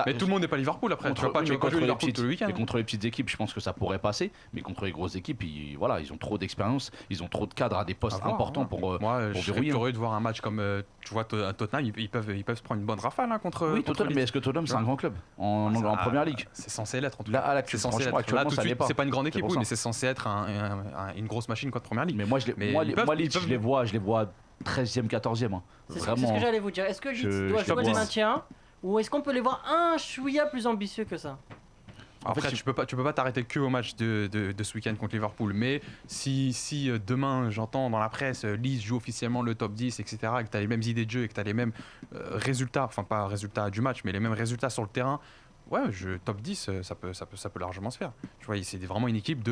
Speaker 4: Mais tout le monde n'est pas Liverpool après. Tu vas pas jouer Liverpool tout le week-end.
Speaker 3: Contre les petites équipes, je pense que ça pourrait passer, mais contre les grosses équipes, ils ont trop d'expérience, ils ont trop de cadres à des postes importants pour verrouiller.
Speaker 4: Moi, je serais curieux de voir un match comme tu vois Tottenham, ils peuvent se prendre une bonne rafale contre.
Speaker 3: Oui, Tottenham, mais est-ce que Tottenham c'est un grand club en Première Ligue?
Speaker 4: C'est censé l'être en tout
Speaker 3: cas.
Speaker 4: C'est pas une grande équipe, mais c'est censé être une grosse machine contre Première Ligue.
Speaker 3: Mais moi je les vois 13e, 14e.
Speaker 2: C'est ce que j'allais vous dire. Est-ce que Leeds doit jouer le maintien ou est-ce qu'on peut les voir un chouïa plus ambitieux que ça?
Speaker 4: Après, tu peux pas t'arrêter que au match de ce week-end contre Liverpool. Mais si demain, j'entends dans la presse, Leeds joue officiellement le top 10, etc., et que tu as les mêmes idées de jeu et que tu as les mêmes résultats, enfin pas résultats du match, mais les mêmes résultats sur le terrain, ouais, top 10, ça peut largement se faire. Tu vois, c'est vraiment une équipe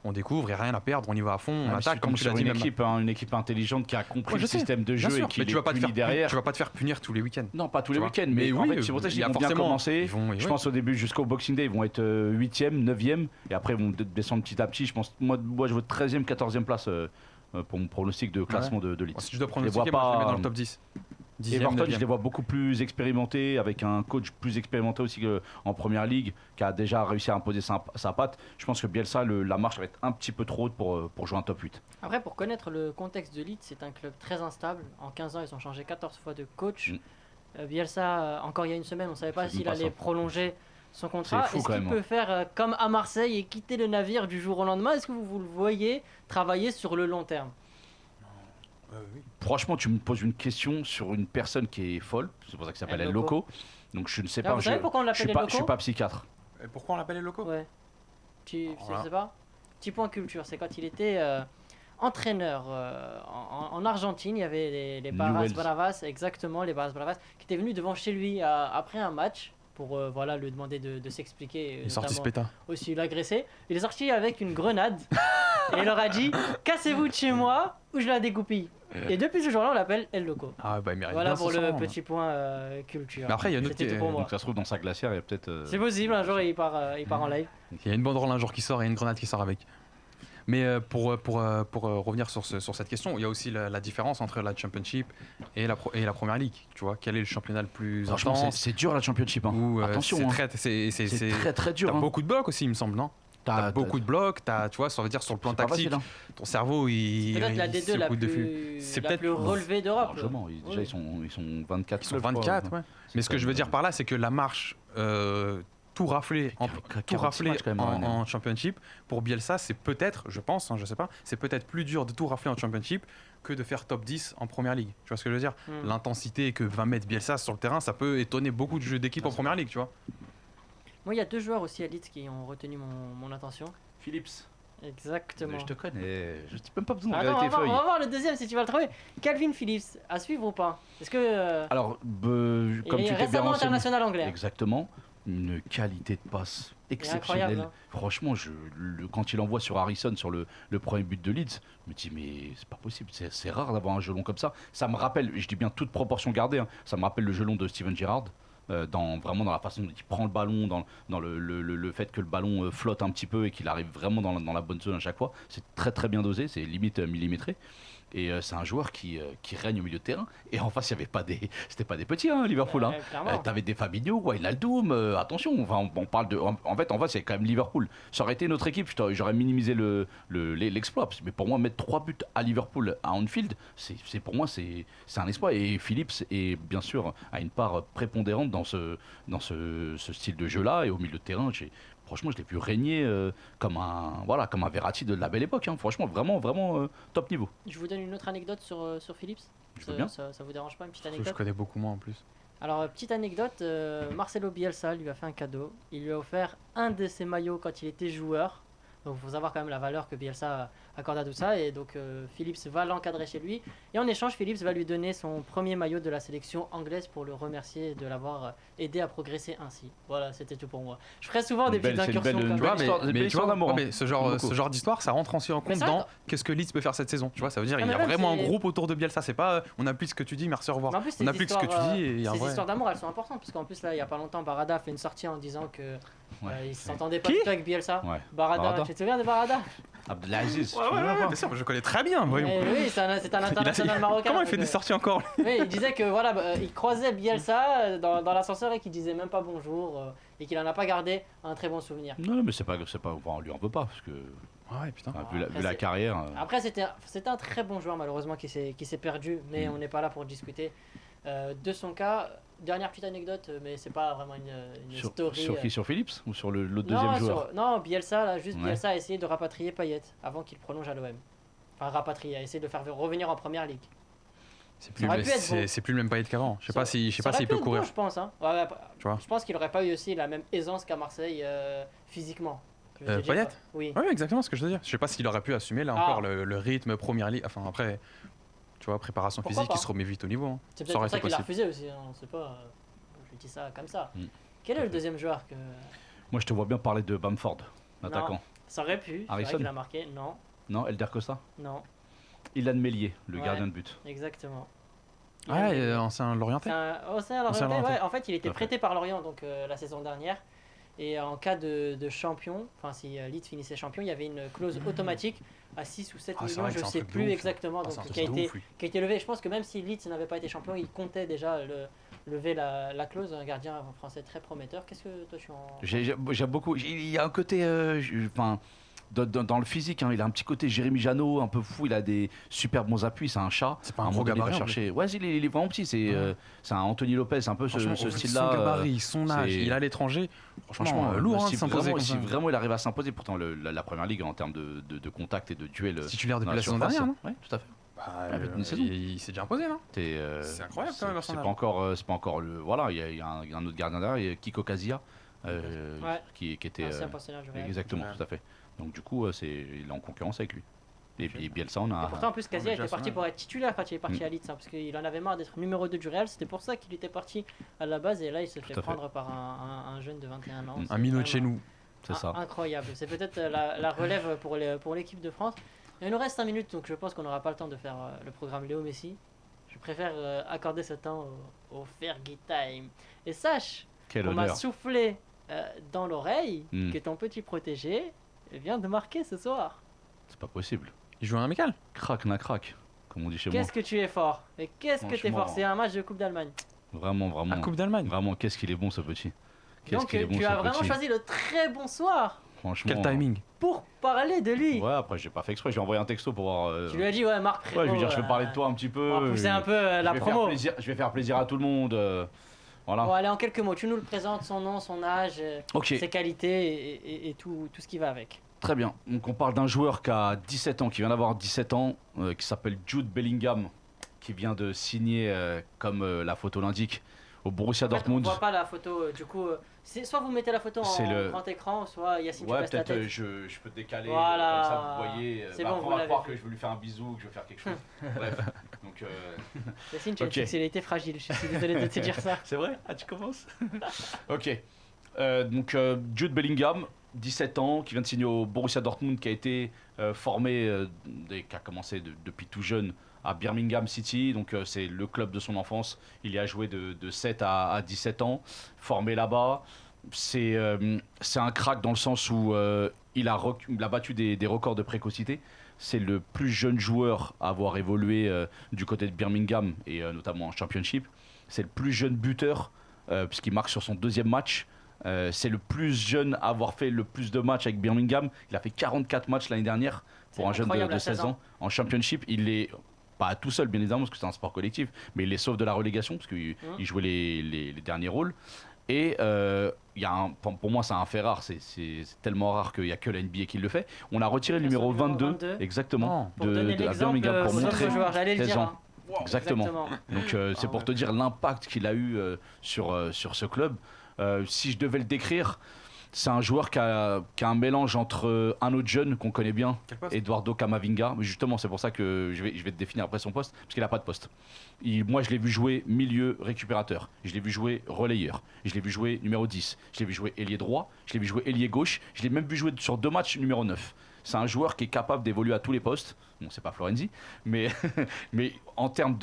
Speaker 4: on découvre, il n'y a rien à perdre, on y va à fond, on attaque, comme tu l'as dit.
Speaker 3: Une équipe intelligente qui a compris le système de jeu et qui
Speaker 4: tu vas pas te faire punir tous les week-ends.
Speaker 3: Non, pas tous les week-ends, mais en fait, c'est pour ça qu'ils vont bien commencer. Je pense au début, jusqu'au Boxing Day, ils vont être 8e, 9e, et après, ils vont descendre petit à petit. Je pense, moi, je veux 13e, 14e place pour mon pronostic de classement de Leeds.
Speaker 4: Si je dois pronostiquer, moi, je les mets dans le top 10.
Speaker 3: Everton, je
Speaker 4: 9e.
Speaker 3: les vois beaucoup plus expérimentés, avec un coach plus expérimenté aussi qu'en première ligue, qui a déjà réussi à imposer sa patte. Je pense que Bielsa, la marche va être un petit peu trop haute pour jouer un top 8.
Speaker 2: Après, pour connaître le contexte de Leeds, c'est un club très instable. En 15 ans, ils ont changé 14 fois de coach. Bielsa, encore il y a une semaine, on ne savait pas s'il allait prolonger son contrat.
Speaker 3: C'est fou,
Speaker 2: Est-ce
Speaker 3: quand
Speaker 2: qu'il
Speaker 3: même,
Speaker 2: peut faire comme à Marseille et quitter le navire du jour au lendemain? Est-ce que vous le voyez travailler sur le long terme?
Speaker 4: Oui.
Speaker 3: Franchement, tu me poses une question sur une personne qui est folle, c'est pour ça qu'il s'appelle
Speaker 2: El
Speaker 3: El Loco. Donc je ne sais
Speaker 2: Ah,
Speaker 3: pas,
Speaker 2: vous savez pourquoi on l'appelle El
Speaker 3: je
Speaker 2: Loco
Speaker 3: suis pas psychiatre.
Speaker 4: Et pourquoi on l'appelle les locaux?
Speaker 2: Ouais. Tu
Speaker 4: Voilà.
Speaker 2: sais pas? Petit point culture, c'est quand il était entraîneur en Argentine, il y avait les Barras
Speaker 3: Newell's.
Speaker 2: Bravas, exactement, les Barras Bravas, qui étaient venus devant chez lui après un match pour voilà, lui demander de s'expliquer.
Speaker 4: Il est sorti ce
Speaker 2: notamment
Speaker 4: pétard.
Speaker 2: aussi l'agresser. Il est sorti avec une grenade et il leur a dit cassez-vous de chez moi ou je la dégoupille. Et depuis ce jour-là, on l'appelle El Loco.
Speaker 4: Ah bah il mérite
Speaker 2: Voilà
Speaker 4: bien
Speaker 2: pour
Speaker 4: son
Speaker 2: le
Speaker 4: nom,
Speaker 2: petit point culture.
Speaker 4: Mais après, il y a une autre
Speaker 2: C'était tout pour moi.
Speaker 3: Donc ça se trouve dans sa glacière, il y a peut-être.
Speaker 2: C'est possible, un jour il part en live.
Speaker 4: Il y a une banderole un jour qui sort et une grenade qui sort avec. Mais pour revenir sur cette question, il y a aussi la différence entre la Championship et la Première Ligue. Tu vois, quel est le championnat le plus
Speaker 3: Franchement,
Speaker 4: intense
Speaker 3: c'est dur la Championship. Hein.
Speaker 4: où,
Speaker 3: Attention,
Speaker 4: c'est
Speaker 3: très très dur.
Speaker 4: T'as
Speaker 3: hein.
Speaker 4: beaucoup de blocs aussi, il me semble, non? T'as beaucoup de blocs, tu vois, ça veut dire sur le plan
Speaker 3: C'est pas
Speaker 4: tactique,
Speaker 3: facile, hein.
Speaker 4: ton cerveau il
Speaker 2: Peut-être la
Speaker 4: il
Speaker 2: D2
Speaker 4: se
Speaker 2: la
Speaker 4: coule de feu.
Speaker 2: plus,
Speaker 4: C'est
Speaker 2: la
Speaker 4: peut-être
Speaker 2: plus relevée d'Europe.
Speaker 3: Largement. Déjà,
Speaker 2: Oui.
Speaker 3: ils sont 24.
Speaker 4: Ils sont
Speaker 3: je crois.
Speaker 4: 24, ouais. Mais ce que je veux dire par là, c'est que la marche tout raflé en
Speaker 3: 46 matchs quand même, ouais.
Speaker 4: en Championship, pour Bielsa, c'est peut-être, je pense, hein, je sais pas, c'est peut-être plus dur de tout rafler en Championship que de faire top 10 en Première Ligue. Tu vois ce que je veux dire? L'intensité que va mettre Bielsa sur le terrain, ça peut étonner beaucoup de jeux d'équipe en Première Ligue, tu vois.
Speaker 2: Moi, il y a deux joueurs aussi à Leeds qui ont retenu mon attention.
Speaker 3: Phillips.
Speaker 2: Exactement.
Speaker 3: Je te connais. Je n'ai même pas besoin de
Speaker 2: Attends,
Speaker 3: regarder tes
Speaker 2: on
Speaker 3: feuilles.
Speaker 2: va voir le deuxième si tu vas le trouver. Calvin Phillips, à suivre ou pas? Est-ce que
Speaker 3: Alors,
Speaker 2: il
Speaker 3: comme
Speaker 2: est
Speaker 3: tu t'es bien
Speaker 2: récemment
Speaker 3: renseigné.
Speaker 2: international anglais?
Speaker 3: Exactement. Une qualité de passe exceptionnelle.
Speaker 2: incroyable, hein.
Speaker 3: Franchement, quand il envoie sur Harrison sur le premier but de Leeds, je me dis mais c'est pas possible, c'est rare d'avoir un gelon comme ça. Ça me rappelle, je dis bien toute proportion gardée, hein, ça me rappelle le gelon de Steven Gerrard. Vraiment dans la façon dont il prend le ballon, dans le fait que le ballon flotte un petit peu et qu'il arrive vraiment dans la bonne zone à chaque fois. C'est très très bien dosé, c'est limite millimétré. Et c'est un joueur qui règne au milieu de terrain. Et en face, il y avait pas c'était pas des petits, hein, Liverpool. Hein.
Speaker 2: Clairement.
Speaker 3: T'avais des Fabinho, Wijnaldum, attention. Enfin, on parle de. En fait, en face, c'est quand même Liverpool. Ça aurait été une autre équipe, j'aurais minimisé l'exploit. Mais pour moi, mettre 3 buts à Liverpool à Anfield, pour moi, c'est un exploit. Et Phillips est bien sûr a une part prépondérante dans ce style de jeu-là. Et au milieu de terrain, franchement, je l'ai vu régner comme un Verratti de la belle époque. Hein. Franchement, vraiment, vraiment top niveau.
Speaker 2: Je vous donne une autre anecdote sur Phillips.
Speaker 3: Je veux bien.
Speaker 2: Ça vous dérange pas, une petite
Speaker 4: Je
Speaker 2: anecdote?
Speaker 4: connais beaucoup moins en plus.
Speaker 2: Alors, petite anecdote, Marcelo Bielsa lui a fait un cadeau. Il lui a offert un de ses maillots quand il était joueur. Donc, il faut savoir quand même la valeur que Bielsa accorde à tout ça. Et donc, Phillips va l'encadrer chez lui. Et en échange, Phillips va lui donner son premier maillot de la sélection anglaise pour le remercier de l'avoir aidé à progresser ainsi. Voilà, c'était tout pour moi. Je ferai souvent des petites incursions
Speaker 3: une
Speaker 2: comme
Speaker 3: belle
Speaker 2: ça.
Speaker 3: histoire- une belle histoire d'amour, hein.
Speaker 4: mais ce
Speaker 3: Beaucoup.
Speaker 4: genre d'histoire, ça rentre aussi en
Speaker 2: Mais
Speaker 4: compte
Speaker 2: ça
Speaker 4: dans
Speaker 2: rentre-
Speaker 4: qu'est-ce que Leeds peut faire cette saison. Tu vois, ça veut dire
Speaker 2: Ah,
Speaker 4: il y
Speaker 2: mais
Speaker 4: a
Speaker 2: même,
Speaker 4: vraiment un
Speaker 2: c'est-
Speaker 4: groupe autour de Bielsa. C'est pas on applique ce que tu dis, merci, au revoir.
Speaker 2: Mais en plus,
Speaker 4: On applique ce que tu dis et il y a un
Speaker 2: ces
Speaker 4: vrai.
Speaker 2: histoires d'amour, elles sont importantes. Parce qu'en plus, là, il y a pas longtemps, Barada a fait une sortie en disant que il s'entendait pas
Speaker 4: Qui
Speaker 2: du tout avec Bielsa.
Speaker 3: Ouais.
Speaker 2: Barada, tu te souviens de Barada?
Speaker 3: Abdelaziz.
Speaker 4: Bien sûr, je connais très bien. Voyons.
Speaker 2: Oui, c'est un international marocain.
Speaker 4: Comment il fait
Speaker 2: donc,
Speaker 4: des sorties encore lui
Speaker 2: Oui, il disait que voilà, il croisait Bielsa dans l'ascenseur et qu'il disait même pas bonjour et qu'il en a pas gardé un très bon souvenir.
Speaker 3: Non, mais c'est pas, enfin, on lui en veut pas parce que
Speaker 4: Ouais, putain.
Speaker 3: vu la
Speaker 2: c'est-
Speaker 3: carrière.
Speaker 2: Après, c'était un très bon joueur malheureusement qui s'est perdu, mais on n'est pas là pour discuter de son cas. Dernière petite anecdote, mais c'est pas vraiment une story.
Speaker 3: Sur qui? Sur Phillips ou sur le
Speaker 2: Non,
Speaker 3: deuxième joueur?
Speaker 2: non, Bielsa, là, juste
Speaker 3: Ouais.
Speaker 2: Bielsa a essayé de rapatrier Payet avant qu'il prolonge à l'OM. Enfin, rapatrier, a essayé de le faire revenir en première ligue.
Speaker 4: C'est plus,
Speaker 2: aurait pu être beau.
Speaker 4: c'est plus le même Payet qu'avant. Je sais pas s'il
Speaker 2: Ça aurait
Speaker 4: peut
Speaker 2: pu être
Speaker 4: courir.
Speaker 2: beau, je pense. Hein. Ouais,
Speaker 4: Tu vois.
Speaker 2: je pense qu'il aurait pas eu aussi la même aisance qu'à Marseille physiquement. Je veux dire,
Speaker 4: Payet
Speaker 2: Oui.
Speaker 4: Oui, exactement ce que je veux dire. Je sais pas s'il aurait pu assumer là
Speaker 2: Ah.
Speaker 4: encore le rythme première ligue. Enfin après, tu vois, préparation
Speaker 2: Pourquoi
Speaker 4: physique,
Speaker 2: pas.
Speaker 4: il se remet vite au niveau. Hein.
Speaker 2: C'est
Speaker 4: Ça
Speaker 2: peut-être
Speaker 4: aurait
Speaker 2: pour ça
Speaker 4: été
Speaker 2: qu'il a
Speaker 4: possible.
Speaker 2: refusé aussi. Hein. On sait pas. Je dis ça comme ça.
Speaker 3: Mm.
Speaker 2: Quel est le deuxième joueur que.
Speaker 3: Moi, je te vois bien parler de Bamford, l'attaquant.
Speaker 2: Ça aurait pu. C'est vrai
Speaker 3: Harrison.
Speaker 2: qu'il a marqué. Non,
Speaker 3: Non, Elder Costa.
Speaker 2: non,
Speaker 3: Ilan Meslier, le
Speaker 2: Ouais.
Speaker 3: gardien de but.
Speaker 2: exactement.
Speaker 4: Ouais, ancien Lorientais.
Speaker 2: C'est un Océan
Speaker 4: Ancien
Speaker 2: Lorientais,
Speaker 4: Lorientais.
Speaker 2: ouais. En fait, il était
Speaker 3: Tout à fait.
Speaker 2: prêté par Lorient donc la saison dernière. Et en cas de champion, enfin si Leeds finissait champion, il y avait une clause automatique à 6 ou 7 millions, je ne sais plus exactement, donc, qui a été levée. Je pense que même si Leeds n'avait pas été champion, il comptait déjà lever la clause. Un gardien français très prometteur. Qu'est-ce que toi tu en...
Speaker 3: J'aime beaucoup. Il y a un côté... dans le physique, hein, il a un petit côté Jérémy Janot, un peu fou, il a des super bons appuis, c'est un chat.
Speaker 4: C'est pas un gros gabarit.
Speaker 3: Chercher. Ouais, il est vraiment petit, c'est un Anthony Lopez, un peu ce style-là.
Speaker 4: Son gabarit, son âge, il est à l'étranger. Franchement, lourd de s'imposer.
Speaker 3: Si vraiment il arrive à s'imposer, pourtant la première ligue en termes de contact et de duel.
Speaker 4: Titulaire depuis la saison dernière, non?
Speaker 3: Oui, tout à fait.
Speaker 4: Il s'est déjà imposé, non?
Speaker 3: C'est
Speaker 4: incroyable quand même.
Speaker 3: C'est pas encore le. Voilà, il y a un autre gardien derrière, Kiko Casilla, qui était. Exactement, tout à fait. Donc du coup, il est en concurrence avec lui. Et puis Bielsa, on a...
Speaker 2: Et pourtant, en plus, Casillas était parti pour être titulaire quand il est parti à Leeds, parce qu'il en avait marre d'être numéro 2 du Real. C'était pour ça qu'il était parti à la base, et là, il se fait prendre par un jeune de 21 ans.
Speaker 4: Un minot de chez nous.
Speaker 3: C'est ça.
Speaker 2: Incroyable. C'est peut-être la relève pour l'équipe de France. Il nous reste 5 minutes, donc je pense qu'on n'aura pas le temps de faire le programme Léo Messi. Je préfère accorder ce temps au Fergie Time. Et sache qu'on m'a soufflé dans l'oreille que ton petit protégé vient de marquer ce soir.
Speaker 3: C'est pas possible.
Speaker 4: Il joue un amical.
Speaker 3: Crac na crac, comme on dit chez moi.
Speaker 2: Qu'est-ce que tu es fort. Et qu'est-ce que tu es fort. C'est un match de Coupe d'Allemagne.
Speaker 3: Vraiment.
Speaker 4: La Coupe d'Allemagne.
Speaker 3: Vraiment, qu'est-ce qu'il est bon ce petit.
Speaker 2: Donc tu as vraiment choisi le très bon soir.
Speaker 3: Franchement.
Speaker 4: Quel timing.
Speaker 2: Pour parler de lui.
Speaker 3: Ouais, après j'ai pas fait exprès, j'ai envoyé un texto pour voir.
Speaker 2: Tu lui as dit Marc Prévost.
Speaker 3: Ouais, je veux dire, je vais parler de toi un petit peu.
Speaker 2: On va pousser un peu la promo.
Speaker 3: Je vais faire plaisir à tout le monde. Voilà.
Speaker 2: Bon, allez, en quelques mots, tu nous le présentes, son nom, son âge, ses qualités et tout ce qui va avec.
Speaker 3: Très bien. Donc on parle d'un joueur qui a 17 ans, qui vient d'avoir 17 ans, qui s'appelle Jude Bellingham, qui vient de signer, comme la photo l'indique, au Borussia Dortmund.
Speaker 2: On voit pas la photo, du coup, soit vous mettez la photo en grand écran, soit Yacine tu baisses la tête.
Speaker 3: Je peux te décaler,
Speaker 2: voilà.
Speaker 3: comme ça vous voyez.
Speaker 2: C'est bon,
Speaker 3: on va croire que je veux lui faire un bisou, que je veux faire quelque chose. Bref. Donc,
Speaker 2: Yacine, tu as une sexualité fragile, je suis désolé de te dire ça.
Speaker 3: C'est vrai? Ah, tu commences? Ok. Donc Jude Bellingham, 17 ans, qui vient de signer au Borussia Dortmund, qui a été formé, qui a commencé depuis tout jeune à Birmingham City, donc c'est le club de son enfance. Il y a joué de 7 à 17 ans, formé là-bas. C'est un crack dans le sens où il a battu des records de précocité. C'est le plus jeune joueur à avoir évolué du côté de Birmingham, et notamment en Championship. C'est le plus jeune buteur, puisqu'il marque sur son deuxième match. C'est le plus jeune à avoir fait le plus de matchs avec Birmingham. Il a fait 44 matchs l'année dernière pour un jeune de 16 ans. En Championship, il est pas tout seul bien évidemment parce que c'est un sport collectif, mais il les sauve de la relégation parce qu'il jouait les derniers rôles. Et pour moi c'est un fait rare, c'est tellement rare qu'il n'y a que la NBA qui le fait. On a retiré le numéro 22 exactement de Birmingham pour montrer les ans. Exactement. Donc c'est pour te dire l'impact qu'il a eu sur ce club. Si je devais le décrire, c'est un joueur qui a un mélange entre un autre jeune qu'on connaît bien, Eduardo Camavinga. Justement, c'est pour ça que je vais te définir après son poste, parce qu'il n'a pas de poste. Moi, je l'ai vu jouer milieu récupérateur, je l'ai vu jouer relayeur, je l'ai vu jouer numéro 10, je l'ai vu jouer ailier droit, je l'ai vu jouer ailier gauche, je l'ai même vu jouer sur 2 matchs numéro 9. C'est un joueur qui est capable d'évoluer à tous les postes. Bon, c'est pas Florenzi, mais en termes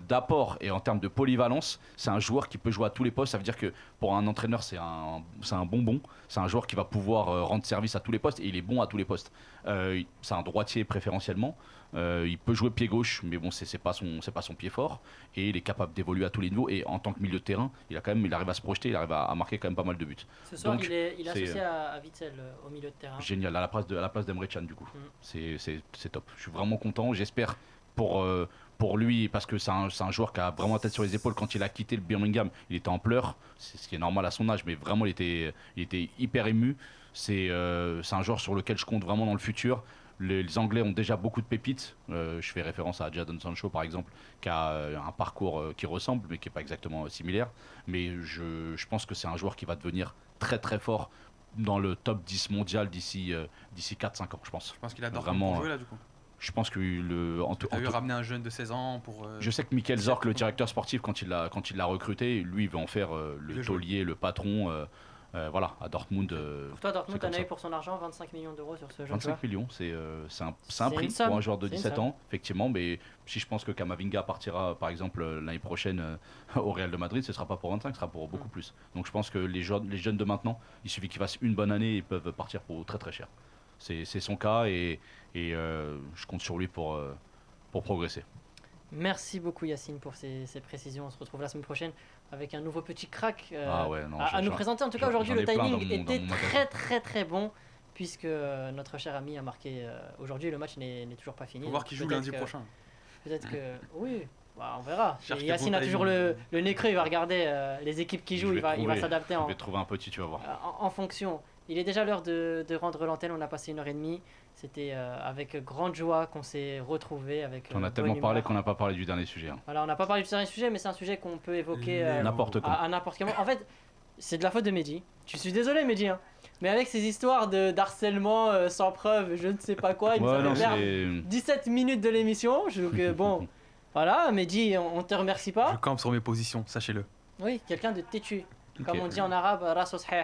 Speaker 3: d'apport et en termes de polyvalence, c'est un joueur qui peut jouer à tous les postes. Ça veut dire que pour un entraîneur, c'est un bonbon. C'est un joueur qui va pouvoir rendre service à tous les postes et il est bon à tous les postes. C'est un droitier préférentiellement. Il peut jouer pied gauche, mais bon, c'est pas son pied fort. Et il est capable d'évoluer à tous les niveaux. Et en tant que milieu de terrain, il arrive à se projeter, il arrive à marquer quand même pas mal de buts.
Speaker 2: Ce soir, il est associé à Witsel au milieu de terrain.
Speaker 3: Génial, à la place d'Emre Can du coup. C'est top. Je suis vraiment content. J'espère pour lui, parce que c'est un joueur qui a vraiment la tête sur les épaules. Quand il a quitté le Birmingham, il était en pleurs. C'est ce qui est normal à son âge, mais vraiment, il était hyper ému. C'est un joueur sur lequel je compte vraiment dans le futur. Les Anglais ont déjà beaucoup de pépites. Je fais référence à Jadon Sancho par exemple, qui a un parcours qui ressemble, mais qui n'est pas exactement similaire. Mais je pense que c'est un joueur qui va devenir très très fort dans le top 10 mondial d'ici 4-5 ans, je pense.
Speaker 4: Je pense qu'il adore
Speaker 3: vraiment
Speaker 4: jouer là du coup.
Speaker 3: Je pense que
Speaker 4: ramener un jeune de 16 ans pour.
Speaker 3: Je sais que Michael Zorc, le directeur sportif, quand il l'a recruté, lui il veut en faire le taulier, le patron. Voilà, à Dortmund.
Speaker 2: Pour toi, Dortmund,
Speaker 3: c'est comme
Speaker 2: t'en as
Speaker 3: ça.
Speaker 2: eu pour son argent, 25 millions d'euros sur ce jeune
Speaker 3: 25
Speaker 2: joueur.
Speaker 3: millions, c'est un
Speaker 2: C'est
Speaker 3: prix
Speaker 2: une somme.
Speaker 3: pour un joueur de
Speaker 2: C'est une
Speaker 3: 17
Speaker 2: somme.
Speaker 3: ans, effectivement. Mais si je pense que Kamavinga partira, par exemple, l'année prochaine au Real de Madrid, ce sera pas pour 25, ce sera pour beaucoup plus. Donc je pense que les jeunes de maintenant, il suffit qu'ils fassent une bonne année et ils peuvent partir pour très très cher. C'est son cas et je compte sur lui pour progresser.
Speaker 2: Merci beaucoup Yacine pour ces précisions. On se retrouve la semaine prochaine avec un nouveau petit crack
Speaker 3: Ah ouais, non,
Speaker 2: à nous présenter. En tout cas, aujourd'hui,
Speaker 3: j'en ai
Speaker 2: le
Speaker 3: plein
Speaker 2: timing
Speaker 3: dans mon
Speaker 2: était
Speaker 3: magasin.
Speaker 2: très très très bon puisque notre cher ami a marqué aujourd'hui. Le match n'est toujours pas fini.
Speaker 4: Faut voir
Speaker 2: donc
Speaker 4: qui joue
Speaker 2: peut-être
Speaker 4: lundi
Speaker 2: que-
Speaker 4: prochain.
Speaker 2: Peut-être que oui, bah, on verra.
Speaker 4: Cherche
Speaker 2: Et
Speaker 4: tes
Speaker 2: Yacine
Speaker 4: bons
Speaker 2: a toujours
Speaker 4: timings.
Speaker 2: le nez creux. Il va regarder les équipes qui jouent. Il va s'adapter
Speaker 3: Je vais trouver un petit, tu vas voir.
Speaker 2: en fonction. Il est déjà l'heure de rendre l'antenne. On a passé 1h30. C'était avec grande joie qu'on s'est retrouvés.
Speaker 3: On a tellement parlé qu'on n'a pas parlé du dernier sujet. Hein.
Speaker 2: Voilà, on n'a pas parlé du dernier sujet, mais c'est un sujet qu'on peut évoquer
Speaker 3: N'importe quand.
Speaker 2: à n'importe quel moment. En fait, c'est de la faute de Mehdi. Je suis désolé, Mehdi. Hein. Mais avec ces histoires d'harcèlement sans preuve, je ne sais pas quoi, il nous a fait perdre 17 minutes de l'émission. Bon, voilà, Mehdi, on te remercie pas.
Speaker 4: Je campe sur mes positions, sachez-le.
Speaker 2: Oui, quelqu'un de têtu.
Speaker 3: Ok.
Speaker 2: Comme on dit en arabe, raso sahih.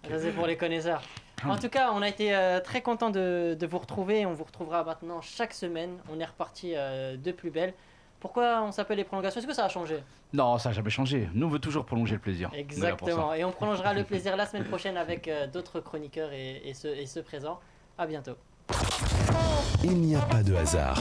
Speaker 2: Ça, c'est pour les connaisseurs. En tout cas, on a été très content de vous retrouver. On vous retrouvera maintenant chaque semaine. On est reparti de plus belle. Pourquoi on s'appelle les prolongations? Est-ce que ça a changé?
Speaker 3: Non, ça n'a jamais changé. Nous, on veut toujours prolonger le plaisir. On est là pour ça.
Speaker 2: Exactement. Et on prolongera le plaisir la semaine prochaine avec d'autres chroniqueurs et ceux présents. À bientôt.
Speaker 1: Il n'y a pas de hasard